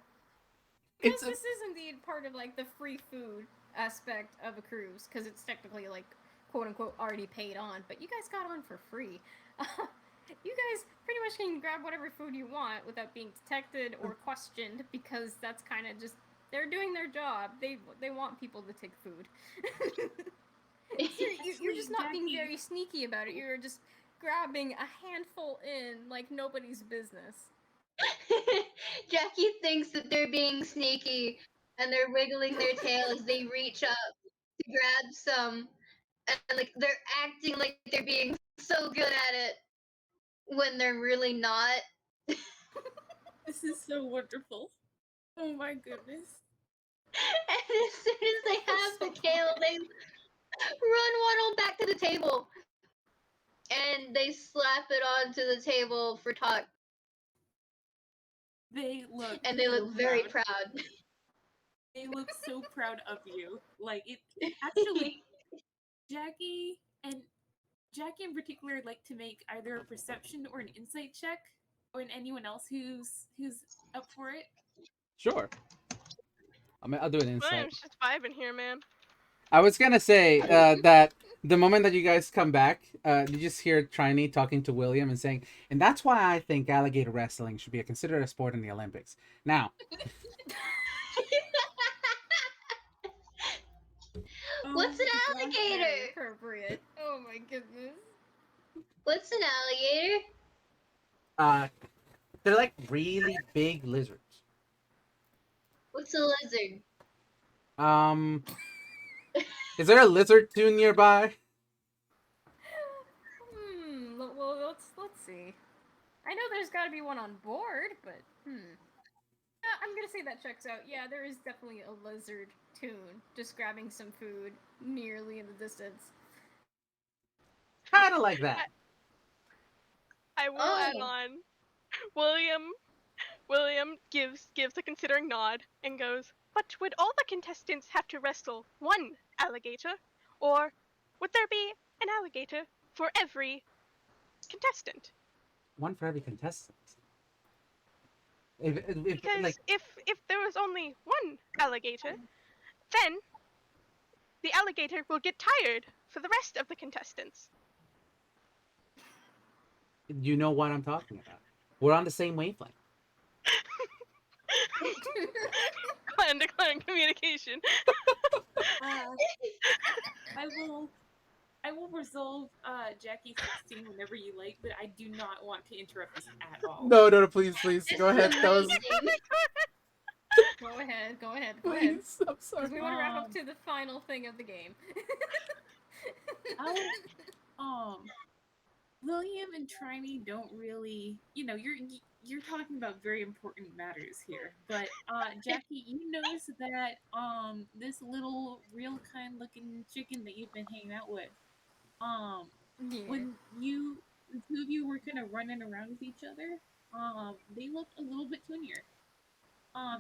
It's because this is indeed part of like the free food aspect of a cruise, because it's technically like quote unquote already paid on, but you guys got on for free. You guys pretty much can grab whatever food you want without being detected or questioned, because that's kind of just they're doing their job. They want people to take food. You're just not being Jackie, very sneaky about it. You're just grabbing a handful in like nobody's business. Jackie thinks that they're being sneaky and they're wiggling their tail as they reach up to grab some, and like they're acting like they're being so good at it when they're really not. This is so wonderful. Oh my goodness. And as soon as they have the kale, they run waddle back to the table. And they slap it onto the table for talk. They look And they so look very proud. proud. They look so proud of you. Like it actually Jackie in particular would like to make either a perception or an insight check, or anyone else who's up for it. Sure. I'll do an insight. William's just vibing here, man. I was gonna say that the moment that you guys come back, you just hear Triny talking to William and saying, and that's why I think alligator wrestling should be considered a sport in the Olympics. Now, What's an my gosh. alligator? Very appropriate. Oh my goodness. What's an alligator? they're like really big lizards. What's a lizard? Is there a lizard tune nearby? Well, let's see. I know there's got to be one on board, but I'm gonna say that checks out. Yeah, there is definitely a lizard tune just grabbing some food nearly in the distance. Kind of like that. I will add on. William gives a considering nod and goes, "But would all the contestants have to wrestle one alligator, or would there be an alligator for every contestant?" One for every contestant. If Because like, if there was only one alligator, then the alligator will get tired for the rest of the contestants. you know what I'm talking about. We're on the same wavelength. Clan to clan communication. I will resolve Jackie 16 whenever you like, but I do not want to interrupt this at all. No, please, This go is ahead. That was amazing. Go ahead. please. I'm sorry. Because we want to wrap up to the final thing of the game. William and Triny don't really, you're talking about very important matters here. But Jackie, you notice that this little real kind looking chicken that you've been hanging out with, Yeah. when the two of you were kind of running around with each other, they looked a little bit twinnier.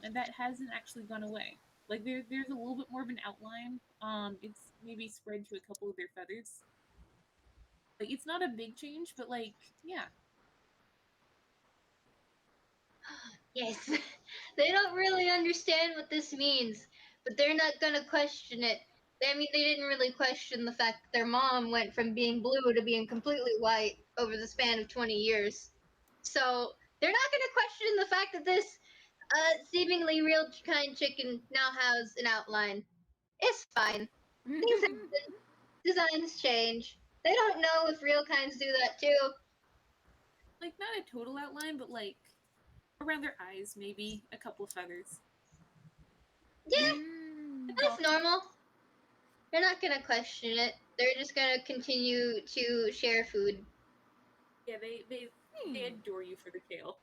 And that hasn't actually gone away. Like there's a little bit more of an outline. It's maybe spread to a couple of their feathers. Like it's not a big change, but like, yeah. Yes. They don't really understand what this means, but they're not gonna question it. I mean, they didn't really question the fact that their mom went from being blue to being completely white over the span of 20 years. So they're not gonna question the fact that this seemingly real kind chicken now has an outline. It's fine. Things happen. Designs change. They don't know if real kinds do that too. Like not a total outline, but like around their eyes, maybe a couple of feathers. Yeah, that's normal. They're not gonna question it. They're just gonna continue to share food. Yeah, they adore you for the kale.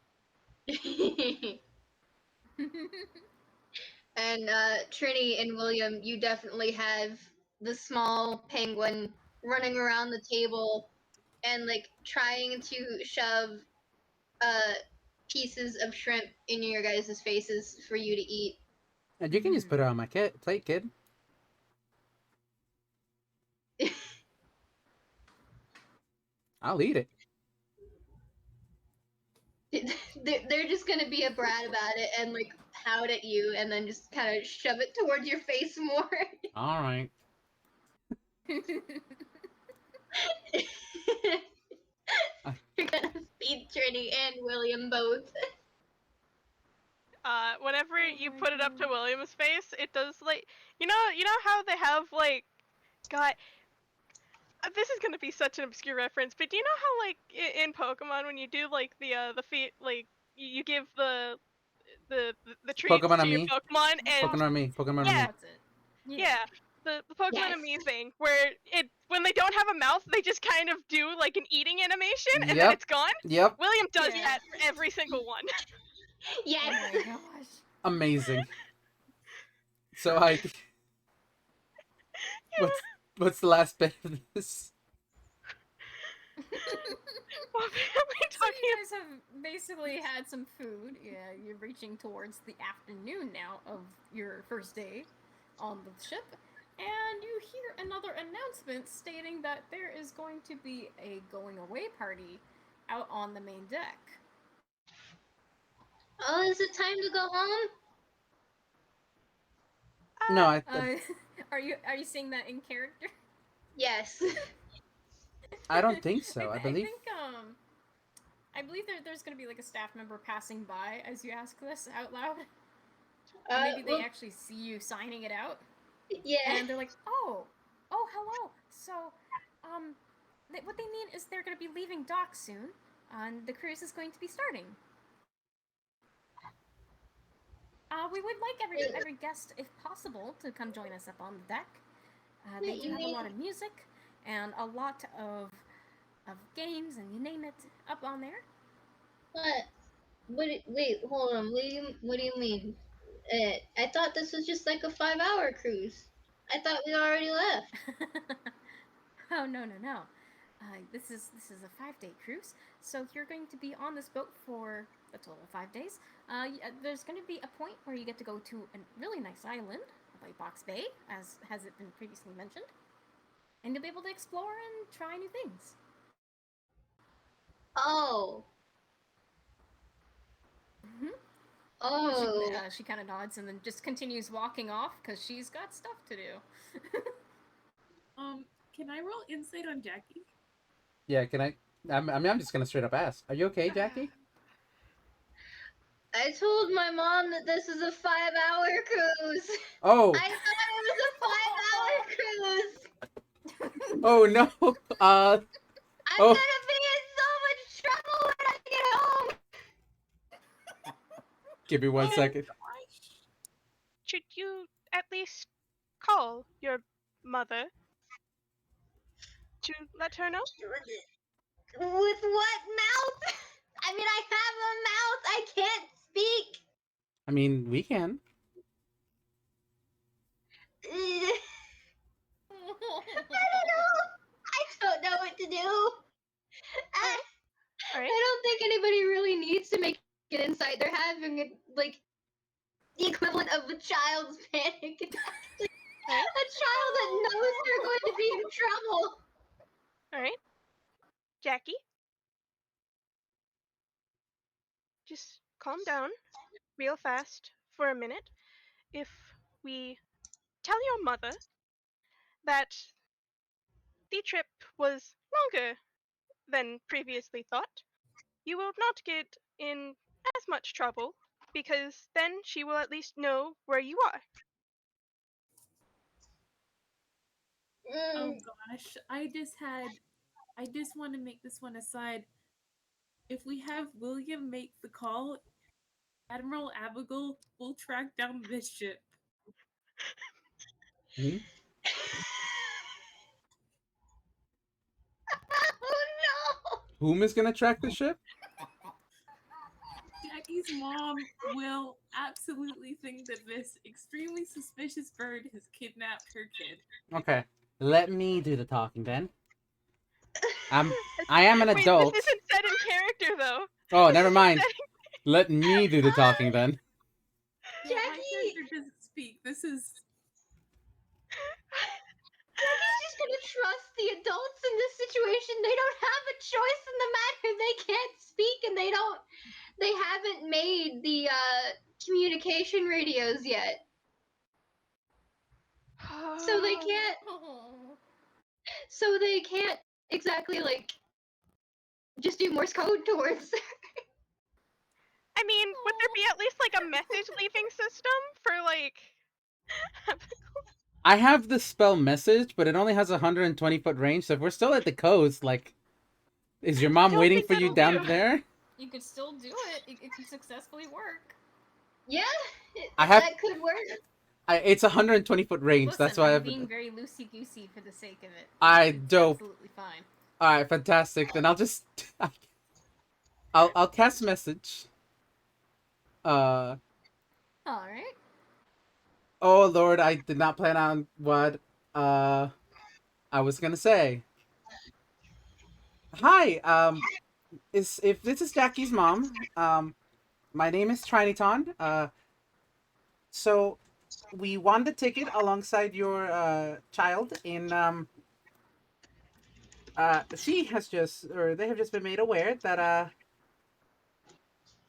And Trini and William, you definitely have the small penguin running around the table and like trying to shove pieces of shrimp in your guys' faces for you to eat. And you can just put it on my plate, kid. I'll eat it. They're just gonna be a brat about it and like pout at you and then just kind of shove it towards your face more. All right. You're gonna feed Trini and William both. Whenever Oh you my put it up to God. William's face, it does like you know how they have like, God, this is gonna be such an obscure reference, but do you know how like in Pokemon when you do like the feat like you give the treats Pokemon to on your me. Pokemon and Pokemon on me. Pokemon on me. yeah, That's it. yeah. the Pokemon Yes. Amazing, where when they don't have a mouth, they just kind of do like an eating animation and then Yep. it's gone. Yep. William does Yeah. that for every single one. Yes. Oh my gosh. Amazing. So I. What's the last bit of this? What are we So talking you guys have basically had some food. Yeah, you're reaching towards the afternoon now of your first day on the ship. And you hear another announcement stating that there is going to be a going away party out on the main deck. Oh, is it time to go home? No, I. Are you seeing that in character? Yes. I don't think so. I believe. I believe there's going to be like a staff member passing by as you ask this out loud. Maybe they Well, actually see you signing it out, yeah. and they're like, "Oh, hello." So, what they mean is they're going to be leaving dock soon, and the cruise is going to be starting. We would like every guest, if possible, to come join us up on the deck. They Wait, do you have a mean- lot of music and a lot of games, and you name it, up on there. What? Wait, hold on. What do you mean? I thought this was just like a 5-hour cruise. I thought we already left. Oh no. This is a 5-day cruise, so you're going to be on this boat for a total of 5 days. There's going to be a point where you get to go to a really nice island, Lightbox Bay, as has it been previously mentioned, and you'll be able to explore and try new things. Oh. Mm-hmm. Oh. She kind of nods and then just continues walking off because she's got stuff to do. Can I roll insight on Jackie? Yeah. Can I? I'm just gonna straight up ask. Are you okay, Jackie? I told my mom that this is a 5-hour cruise. Oh. I thought it was a 5-hour cruise. Oh no. I'm Oh. gonna be in so much trouble when I get home. Give me 1 second. Should you at least call your mother to let her know? With what mouth? I mean, I have a mouth. I can't speak. I mean, we can. I don't know. I don't know what to do. All right. I don't think anybody really needs to make an insight. They're having like the equivalent of a child's panic attack. A child that knows they're going to be in trouble. All right. Jackie, just calm down real fast for a minute. If we tell your mother that the trip was longer than previously thought, you will not get in as much trouble because then she will at least know where you are. Oh gosh, I just want to make this one aside. If we have William make the call, Admiral Abigail will track down this ship. Hmm? Oh no! Whom is gonna track the ship? Jackie's mom will absolutely think that this extremely suspicious bird has kidnapped her kid. Okay. Let me do the talking then. I am an Wait, adult. this isn't said in character though. Oh, This never isn't mind. said Let me do the talking then. Yeah, my Jackie! character doesn't speak. This is Jackie's just gonna trust the adults in this situation. They don't have a choice in the matter. They can't speak and they haven't made the communication radios yet. So they can't exactly like just do Morse code towards. I mean, would there be at least like a message leaving system for like? I have the spell message, but it only has a 120-foot range, so if we're still at the coast, like, is your mom don't waiting think for you that'll down do. there? You could still do it. It could successfully work. Yeah, I have- that could work. It's 120-foot range. Listen, That's why I'm I've. being very loosey goosey for the sake of it. It's It's dope. absolutely fine. All right, fantastic. Then I'll just. I'll cast message. Uh. All right. Oh Lord, I did not plan on what. I was gonna say. Hi. If this is Jackie's mom. My name is Triny. So we won the ticket alongside your child in she has just or they have just been made aware that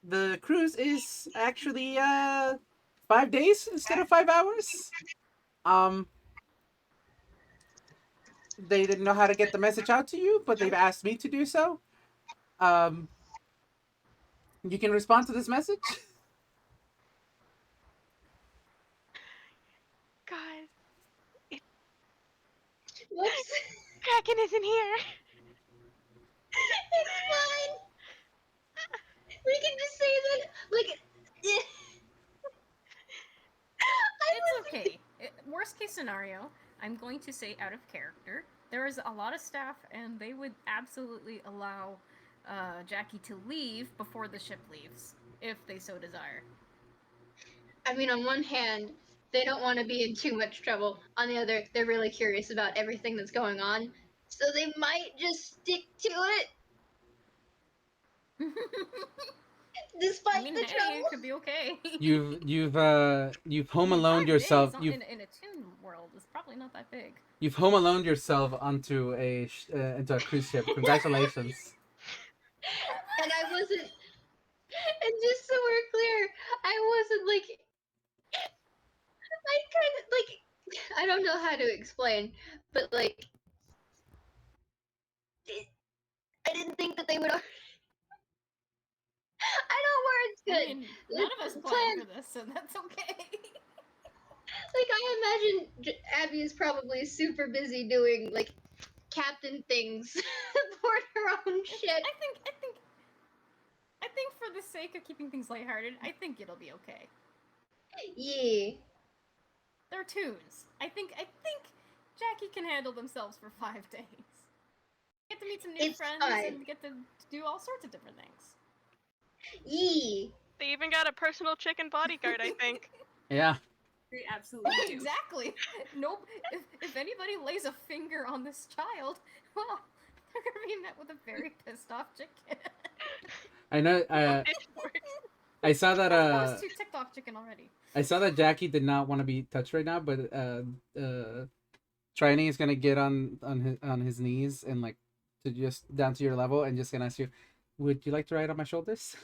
the cruise is actually 5 days instead of 5 hours. Um they didn't know how to get the message out to you, but they've asked me to do so. Um you can respond to this message. Guys, Whoops. Kraken isn't here. It's fine. We can just say that, like, It's okay. Worst case scenario, I'm going to say out of character. There is a lot of staff, and they would absolutely allow Jackie to leave before the ship leaves, if they so desire. I mean, on one hand, they don't want to be in too much trouble. On the other, they're really curious about everything that's going on, so they might just stick to it despite I mean, the hey, trouble. it could be okay. You've home alone Five yourself. days You've in a toon world is probably not that big. You've home alone yourself onto into a cruise ship. Congratulations. And I wasn't. And just so we're clear, I wasn't like. I kind of like. I don't know how to explain, but like. I didn't think that they would. I know words I good. mean, none of us planned for this, so that's okay. Like I imagine Abby is probably super busy doing like captain things for her own ship. I think for the sake of keeping things lighthearted, I think it'll be okay. Yeah. They're toons. I think Jackie can handle themselves for 5 days. Get to meet some new It's friends fine. and get to do all sorts of different things. Yeah. They even got a personal chicken bodyguard, I think. Yeah. They absolutely do. Exactly. Nope. If anybody lays a finger on this child, well, they're gonna be met with a very pissed off chicken. I know. It works. I saw that. As opposed to TikTok chicken already. I saw that Jackie did not want to be touched right now, but Triny is gonna get on his knees and like to just down to your level and just gonna ask you, would you like to ride on my shoulders?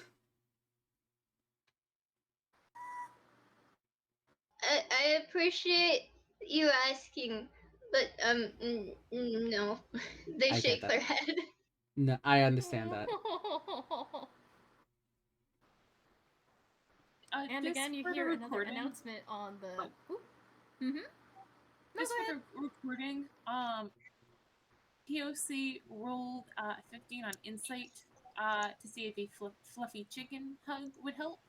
I appreciate you asking, but no. They I get shake that. their head. No, I understand that. And Just again, you for the hear another recording- announcement on the. Oh. Mm-hmm. No, Just go for ahead. the recording, POC rolled 15 on insight to see if a fluffy chicken hug would help,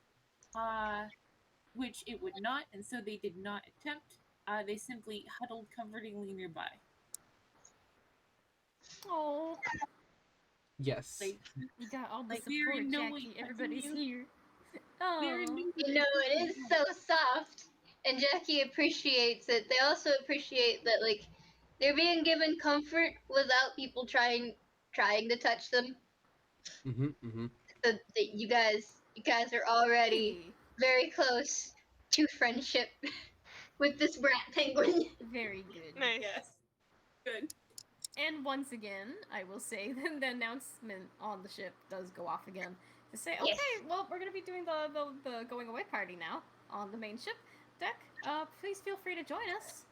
which it would not, and so they did not attempt. They simply huddled comfortingly nearby. Oh, Yes. Like, you got all the Like, they're support, in no way Jackie. touching Everybody's you. here. they're in Oh. no way You know, it touching is you. so soft, and Jackie appreciates it. They also appreciate that, like, they're being given comfort without people trying to touch them. Mm-hmm. So that you guys are already Hey. very close to friendship with this brat penguin. Very good. Nice. Yes. Good. And once again, I will say that the announcement on the ship does go off again to say, okay, Yes. well, we're going to be doing the going away party now on the main ship deck. Please feel free to join us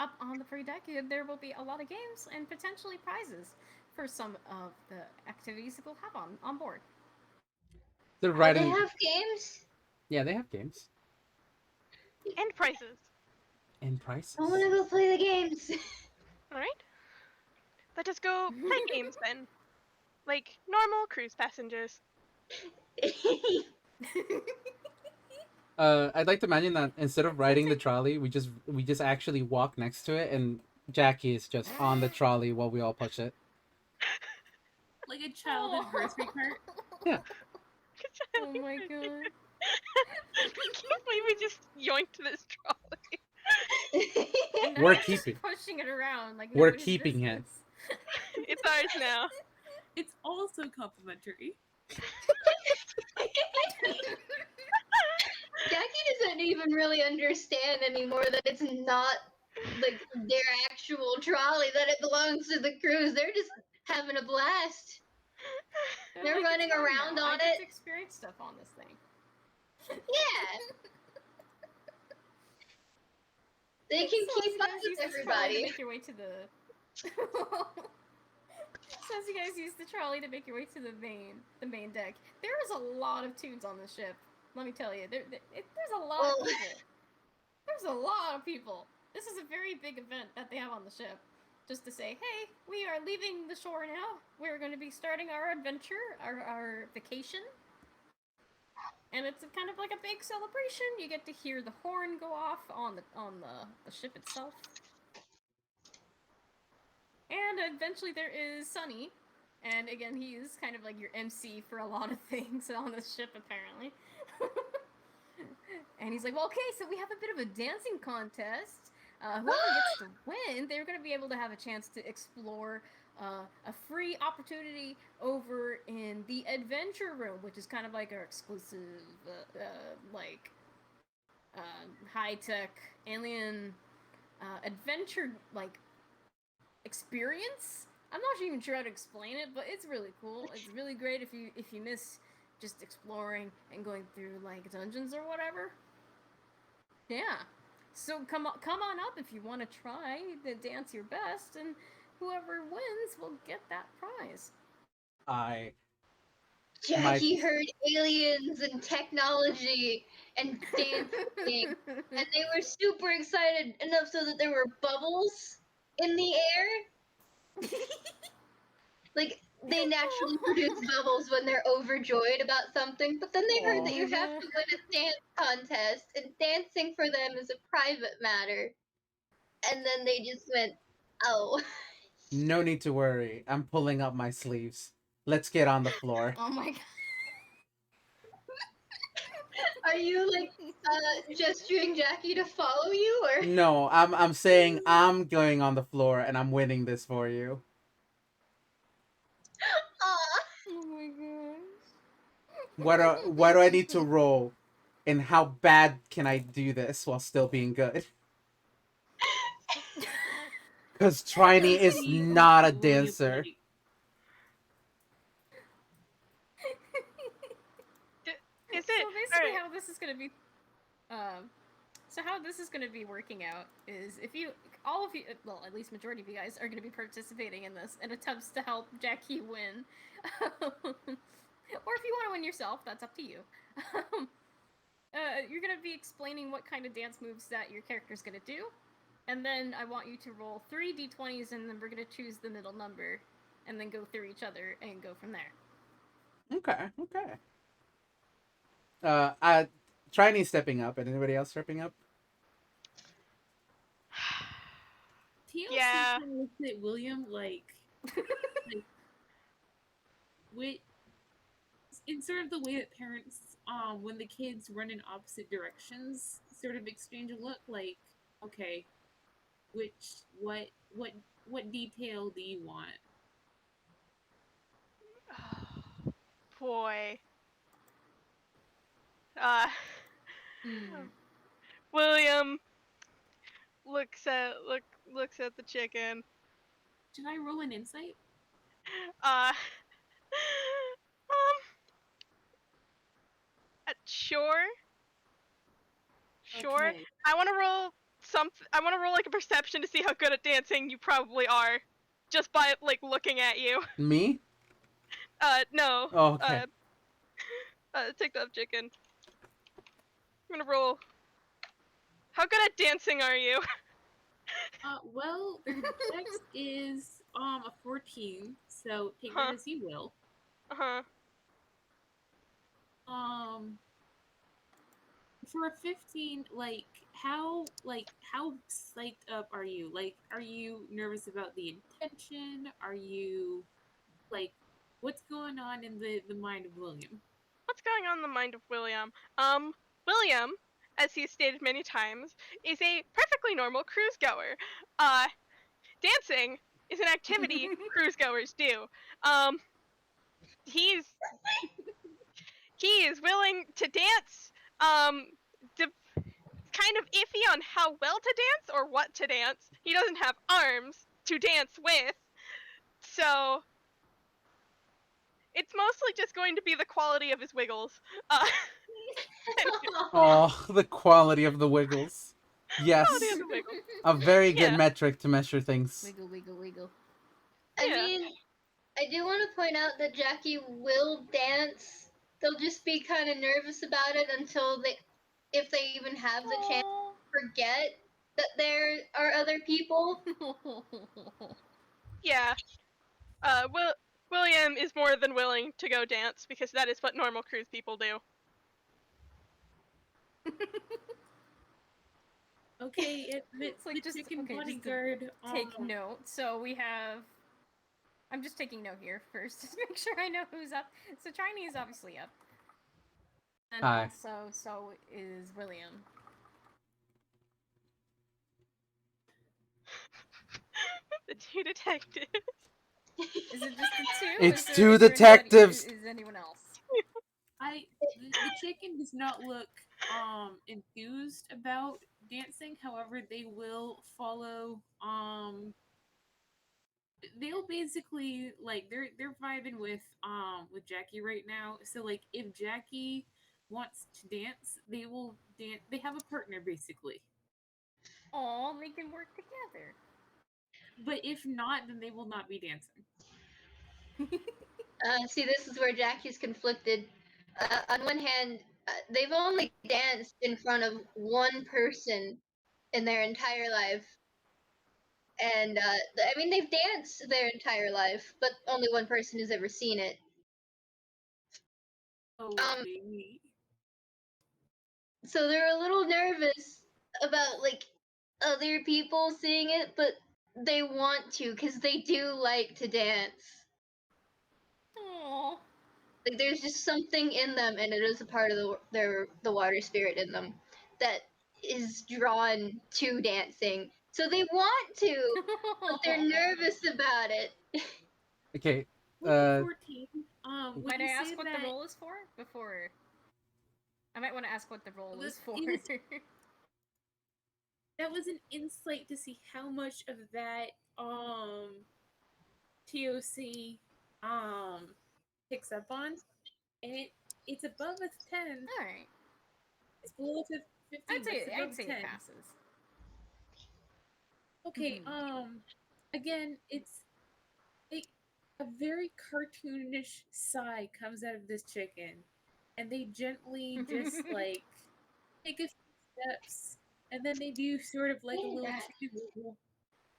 up on the free deck. There will be a lot of games and potentially prizes for some of the activities that we'll have on board. They're Oh, riding. they have games? Yeah, they have games And prices. and prices. I want to go play the games. Alright? Let us go play games then. Like normal cruise passengers. I'd like to imagine that instead of riding the trolley, we just actually walk next to it, and Jackie is just on the trolley while we all push it. Like a child anniversary cart. Yeah. Oh my god. I can't believe we just yoinked this trolley. And now We're you're just keeping. pushing it around like We're nobody's keeping it. business. It's ours now. It's also complimentary. Jackie doesn't even really understand anymore that it's not like their actual trolley, that it belongs to the cruise. They're just having a blast. They're like, running it's mine around now. on I get it. to experience stuff on this thing. Yeah. They can So as keep you up guys with use this trolley to everybody. make your way to the. So as you guys use the trolley to make your way to the main deck, there is a lot of tunes on this ship. Let me tell you, there's a lot Well- of people. There's a lot of people. This is a very big event that they have on the ship. Just to say, hey, we are leaving the shore now. We're going to be starting our adventure, our vacation. And it's kind of like a big celebration. You get to hear the horn go off on the ship itself. And eventually there is Sunny. And again, he is kind of like your MC for a lot of things on the ship, apparently. And he's like, well, okay, so we have a bit of a dancing contest. Whoever gets to win, they're going to be able to have a chance to explore a free opportunity over in the adventure room, which is kind of like our exclusive, high-tech alien adventure, like, experience. I'm not even sure how to explain it, but it's really cool. It's really great if you miss just exploring and going through like dungeons or whatever. Yeah. So come on up if you want to try to dance your best, and whoever wins will get that prize. Jackie heard aliens and technology and dancing, and they were super excited enough so that there were bubbles in the air. Like, they naturally produce bubbles when they're overjoyed about something, but then they heard that you have to win a dance contest, and dancing for them is a private matter. And then they just went, oh. No need to worry. I'm pulling up my sleeves. Let's get on the floor. Oh my god. Are you, like, gesturing Jackie to follow you, or? No, I'm saying I'm going on the floor and I'm winning this for you. Aw. Oh my gosh. What do I need to roll? And how bad can I do this while still being good? Because Triny is See not a what William dancer. like. Is So it? basically, Alright. how this is gonna be, how this is gonna be working out is if you, all of you, well, at least majority of you guys are gonna be participating in this in attempts to help Jackie win, or if you want to win yourself, that's up to you. You're gonna be explaining what kind of dance moves that your character's gonna do, and then I want you to roll 3 d20s, and then we're gonna choose the middle number, and then go through each other and go from there. Okay. Triny stepping up, and anybody else stepping up? TLC Yeah. kind of looks at William like with in sort of the way that parents, when the kids run in opposite directions, sort of exchange a look like, okay, what detail do you want? Boy. Hmm. William looks at the chicken. Should I roll an insight? Uh, sure. Sure. Okay. I want to roll I want to roll like a perception to see how good at dancing you probably are, just by like looking at you. Me? No. Oh, okay. Take that chicken. I'm gonna roll. How good at dancing are you? Well, the dex is a 14, so take Huh. that as you will. Uh huh. for a 15, how psyched up are you? Like, are you nervous about the intention? Are you like, what's going on in the mind of William? What's going on in the mind of William? William, as he's stated many times, is a perfectly normal cruise goer. Dancing is an activity cruise goers do. He's he is willing to dance. Kind of iffy on how well to dance or what to dance. He doesn't have arms to dance with, so it's mostly just going to be the quality of his wiggles. Oh, the quality of the wiggles. Yes, Quality of the wiggles. a very good Yeah. metric to measure things. Wiggle, wiggle, wiggle. I Yeah. mean, I do want to point out that Jackie will dance. They'll just be kind of nervous about it until if they even have the chance, forget that there are other people. Yeah. William is more than willing to go dance because that is what normal cruise people do. Okay, It's like the just chicken okay, just to bodyguard. take note. So we have. I'm just taking note here first to make sure I know who's up. So Triny is obviously up, and Hi. also so is William. The two detectives. Is it just the two? It's Is two is detectives. Is anyone else? The chicken does not look enthused about dancing. However, they will follow they'll basically like they're vibing with Jackie right now. So like if Jackie wants to dance, they will dance. They have a partner basically. Oh, they can work together. But if not, then they will not be dancing. See, this is where Jackie's conflicted. On one hand, they've only danced in front of one person in their entire life. And, I mean, they've danced their entire life, but only one person has ever seen it. Oh, Um, baby. So they're a little nervous about, like, other people seeing it, but they want to, because they do like to dance. Aww. Like, there's just something in them, and it is a part of the water spirit in them that is drawn to dancing. So they want to, but they're nervous about it. Okay. With the 14, would Might you I say ask what that the role is for before? I might want to ask what the role is for. that was an insight to see how much of that TOC picks up on, and it's above a 10. All right. It's below 15. I'd say it's above 10. it passes. Okay. Again, it's a very cartoonish sigh comes out of this chicken, and they gently just like take a few steps, and then they do sort of like a little chicken wiggle,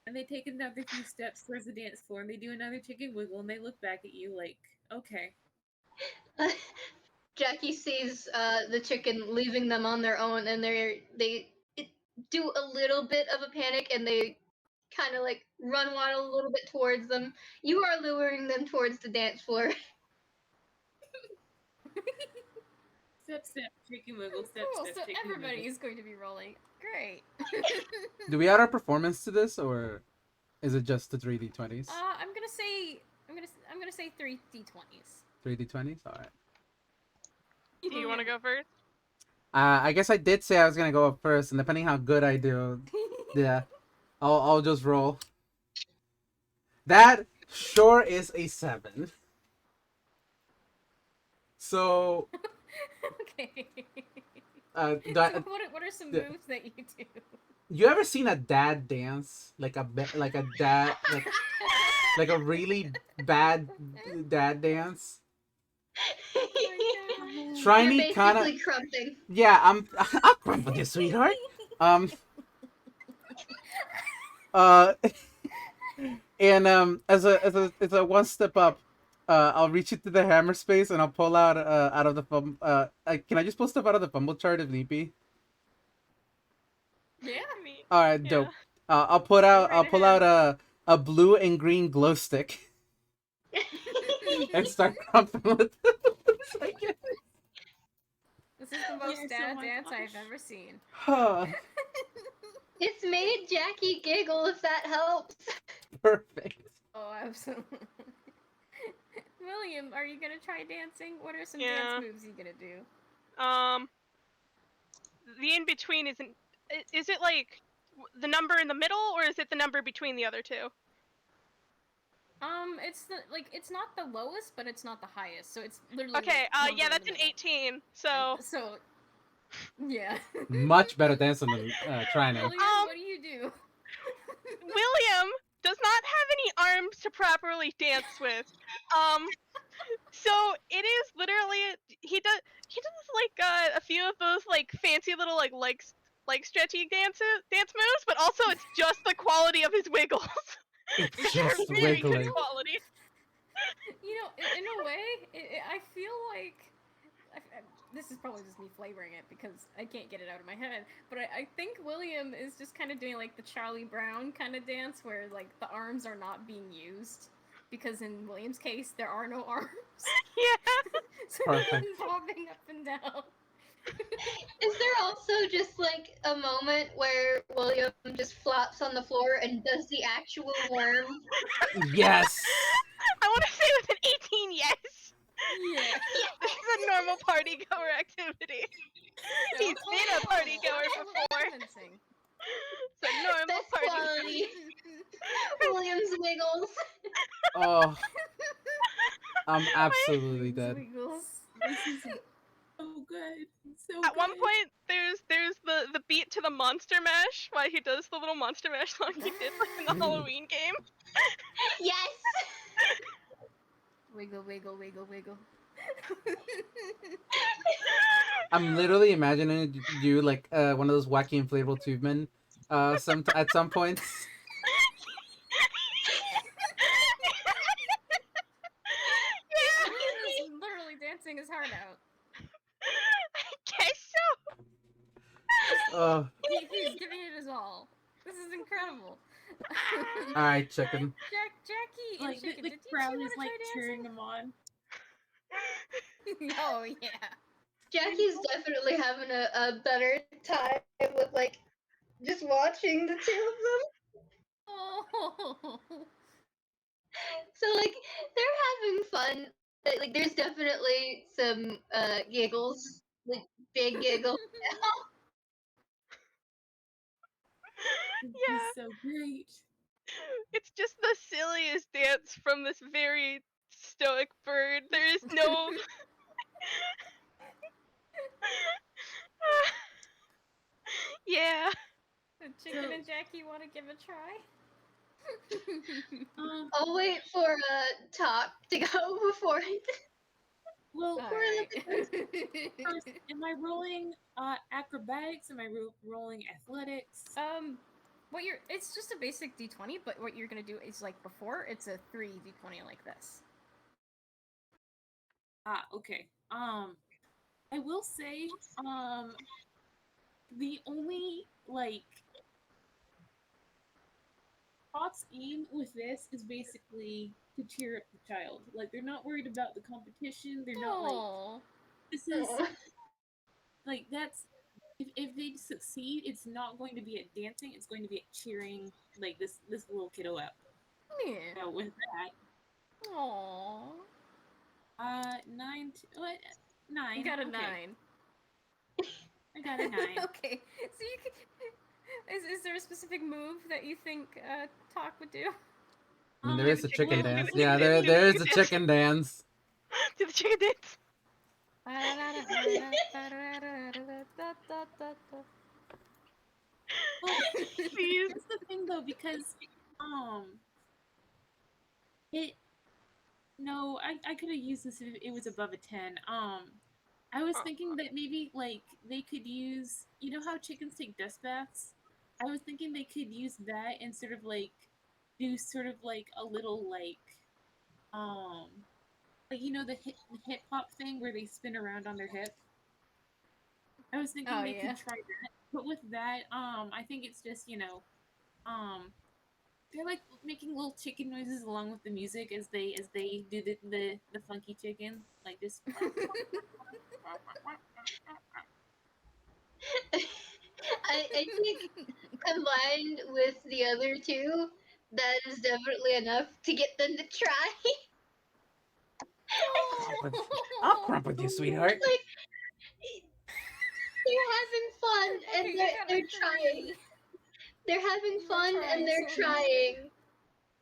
and they take another few steps towards the dance floor, and they do another chicken wiggle, and they look back at you like, okay. Jackie sees the chicken leaving them on their own, and they do a little bit of a panic, and they kind of like run waddle a little bit towards them. You are luring them towards the dance floor. Step, step, chicken wiggle, step, Cool. step, So chicken everybody wiggle. is going to be rolling. Great. Do we add our performance to this, or is it just the 3d20s? I'm gonna say 3 d20s. 3d20s. All right. Do you want to go first? I guess I did say I was gonna go up first, and depending how good I do, yeah, I'll just roll. That sure is a 7. So, Okay. do So I, what are some moves that you do? you ever seen a dad dance? Like a dad like a really bad dad dance? Oh Triny You're kind of. basically crumping. Yeah, I'll crump with you, sweetheart. And as a one step up, I'll reach into the hammer space and I'll pull out out of the can I just pull stuff out of the fumble chart if need be? Yeah. I mean, All right, yeah. dope. I'll pull right out a blue and green glow stick and start pumping with it. This is the most Yes, oh dad my dance I've gosh. ever seen. It's made Jackie giggle if that helps. Perfect. Oh, absolutely. William, are you gonna try dancing? What are some Yeah. dance moves you gonna do? The in between isn't. Is it like the number in the middle, or is it the number between the other two? It's it's not the lowest, but it's not the highest. So it's literally Okay. like, Yeah, number in that's the an middle. 18. So. So yeah. Much better dancing than Triny. William, what do you do? William does not have any arms to properly dance with. So it is literally he does like a few of those like fancy little like stretchy dance moves, but also it's just the quality of his wiggles, It's which are just very good wiggling. quality. You know, in a way, I feel like this is probably just me flavoring it because I can't get it out of my head. But I think William is just kind of doing like the Charlie Brown kind of dance where like the arms are not being used because in William's case there are no arms. Yeah. So Perfect. he's bobbing up and down. Is there also just like a moment where William just flops on the floor and does the actual worm? Yes. I want to say with an 18, yes. Yeah. This is a normal party goer activity. He's been a party goer before. Dancing. It's a normal Best party. quality. William's wiggles. Oh, I'm absolutely William's dead. wiggles. This is so good. So At one good. point, there's the beat to the Monster Mash, while he does the little Monster Mash song he did like in the Halloween game. Yes. Wiggle, wiggle, wiggle, wiggle. I'm literally imagining you like one of those wacky inflatable tube men at some points. Yeah, William is literally dancing his heart out. I guess so. Oh, He's giving it his all. This is incredible. all right, chicken. Jackie and Like Chicken, the did you crowd want is to like try cheering him on. dancing? Oh yeah. Jackie's definitely having a better time with like just watching the two of them. Oh. So like they're having fun. Like there's definitely some giggles, like big giggles. This Yeah, is so great. it's just the silliest dance from this very stoic bird. There is no. Yeah. Chicken and Jackie want to give a try? I'll wait for talk to go before I. Well, Alright. first, am I rolling acrobatics? Am I rolling athletics? It's just a basic D20, but what you're gonna do is like before, it's a 3 D20 like this. Okay. I will say, the only like Pot's aim with this is basically to cheer up the child. Like they're not worried about the competition. They're not like Aww. this is Aw. like that's if they succeed, it's not going to be at dancing. It's going to be at cheering like this little kiddo up. Yeah. So with that, Aww. 9. What? 9. You got a okay. 9. I got a 9. Okay. So you can. Is there a specific move that you think Talk would do? I mean, there is a chicken well, dance. do the Yeah, chicken there dance. is a chicken dance. Do the chicken dance. Well, Please. here's the thing though, because it no, I could have used this if it was above a 10. I was thinking that maybe like they could use, you know how chickens take dust baths? I was thinking they could use that and sort of like do sort of like a little like you know the hip hop thing where they spin around on their hip. I was thinking Oh, they yeah. could try that. but with that, I think it's just they're like making little chicken noises along with the music as they do the funky chicken, like this. I think combined with the other two, that is definitely enough to get them to try. I'll crump with you, sweetheart. Like they're having fun and Okay, you got a they're trying. 3. They're having You are fun and trying they're so hard. trying.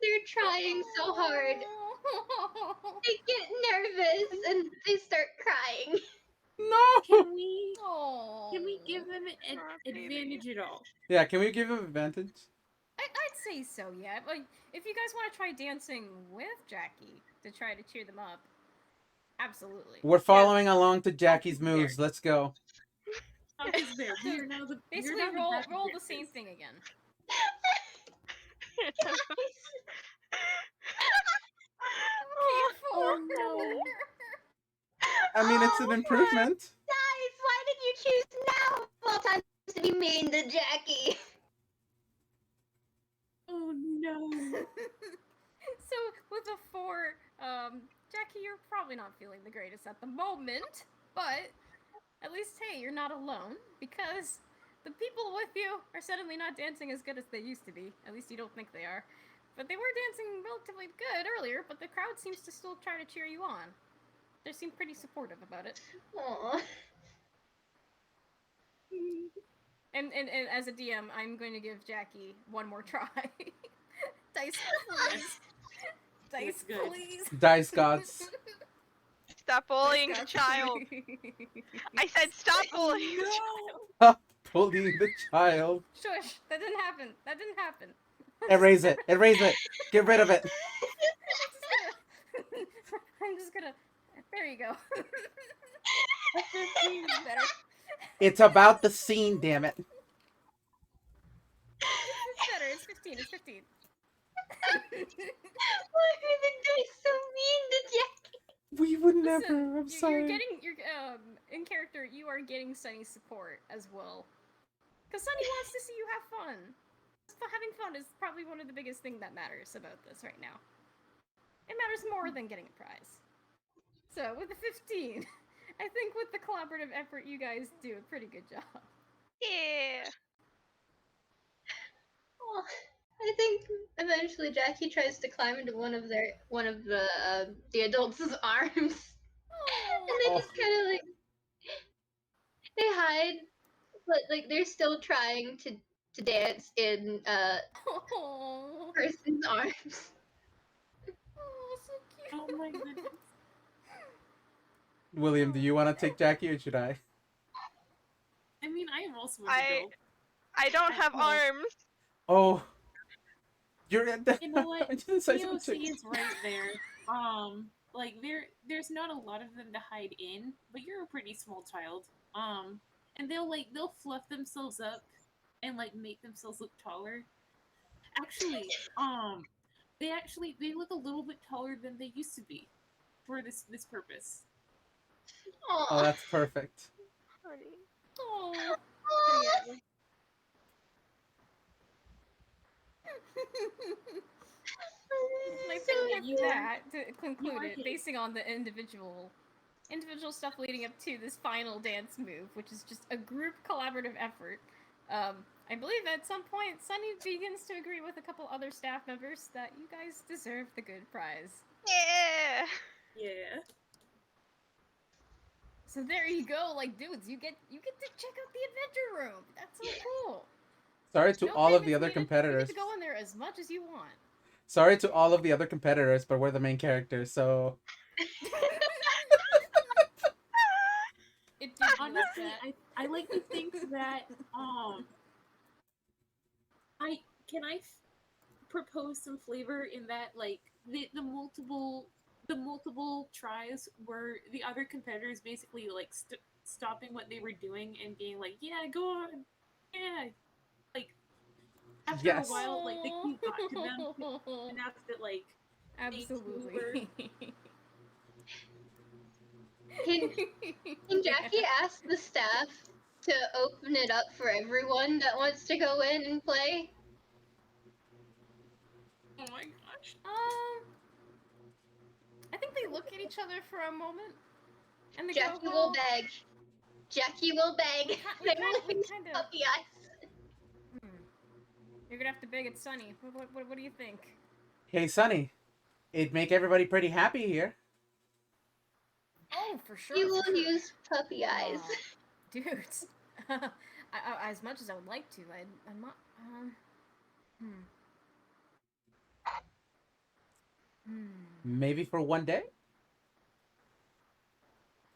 They're trying so hard. They get nervous and they start crying. No. Can we Oh. give them an Aw, baby. advantage at all? Yeah, can we give him advantage? I'd say so, yeah. Like, if you guys want to try dancing with Jackie to try to cheer them up, absolutely. We're following along to Jackie's moves. Let's go. Because there, we are now the Basically, we're now roll happy roll the dancers. same thing again. Okay, 4. Oh no! I mean, it's an Oh, improvement. Guys, why did you choose now of all times to be mean to Jackie? Oh no! So with a 4, Jackie, you're probably not feeling the greatest at the moment, but at least, hey, you're not alone, because the people with you are suddenly not dancing as good as they used to be. At least you don't think they are. But they were dancing relatively good earlier, but the crowd seems to still try to cheer you on. They seem pretty supportive about it. Aw. And as a DM, I'm going to give Jackie one more try. Dice, please. Dice, good. please. Dice gods. Stop bullying the Dice, child. please. I said stop bullying the No! child. Bullying the child. Shush, that didn't happen. That didn't happen. Erase it. Erase it. Get rid of it. I'm just gonna. There you go. Better. It's about the scene, damn it. It's better. It's 15. It's 15. Why are the dice so mean to Jackie? We would never. Listen, I'm sorry. you're in character. You are getting Sunny's support as well, because Sunny wants to see you have fun. Having fun is probably one of the biggest things that matters about this right now. It matters more than getting a prize. So with the 15, I think with the collaborative effort, you guys do a pretty good job. Yeah. Oh, I think eventually Jackie tries to climb into one of the adults' arms, and they Oh. just kind of like they hide, but like they're still trying to dance in Oh, person's arms. so cute. Oh my goodness! William, do you want to take Jackie or should I? I mean, I am also an I adult. don't have Well, arms. Oh. You're at the. You know what? You're the size of a POC chick. is right there. Like there's not a lot of them to hide in, but you're a pretty small child. And they'll fluff themselves up and like make themselves look taller. Actually, they look a little bit taller than they used to be for this purpose. Oh, Aw. that's perfect. Oh. Aw. I So think with you that, to conclude are it, hate. basing on the individual stuff leading up to this final dance move, which is just a group collaborative effort, I believe at some point Sunny begins to agree with a couple other staff members that you guys deserve the good prize. Yeah. Yeah. So there you go, like dudes, you get to check out the adventure room. That's so cool. Sorry to No all of payment's the other needed. You competitors. get to go in there as much as you want. Sorry to all of the other competitors, but we're the main characters, so. It did Honestly, I like to think that I propose some flavor in that like the multiple tries where the other competitors basically like stopping what they were doing and being like, yeah, go on, yeah, like after Yes. a while, like the cue got to them enough that like Absolutely. Can Jackie ask the staff to open it up for everyone that wants to go in and play? Oh my gosh. I think they look at each other for a moment, and they Jackie go, will well, beg. Jackie will beg. we They kind will use of. puppy eyes. You're gonna have to beg it, Sunny. What do you think? Hey, Sonny, it'd make everybody pretty happy here. Oh, for sure. You for will sure. use puppy eyes. Dudes. As much as I would like to, I'm not. Maybe for one day?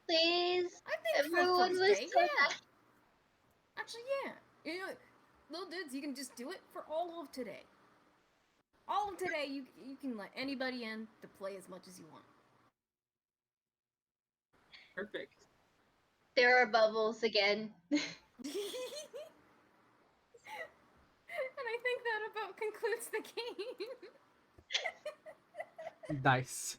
Please. I think for Everyone first was day, so yeah. nice. Actually, yeah. You know, little dudes, you can just do it for all of today. All of today, you can let anybody in to play as much as you want. Perfect. There are bubbles again. And I think that about concludes the game. Nice.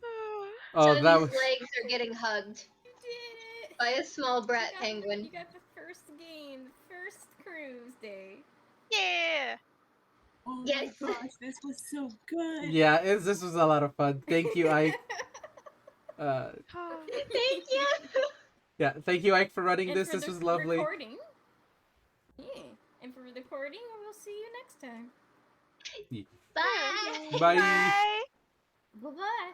Oh, that Sonny's was. legs are getting hugged You did it! by a small You brat got penguin. You got the first game, the first cruise day. Yeah. Oh Yes. my gosh, this was so good. Yeah, this was a lot of fun. Thank you, Ike. Thank you. Yeah, thank you, Ike, for running And this. for This the was lovely. recording. Yeah. And for the recording, we'll see you next time. Bye. Bye. Bye. Bye-bye.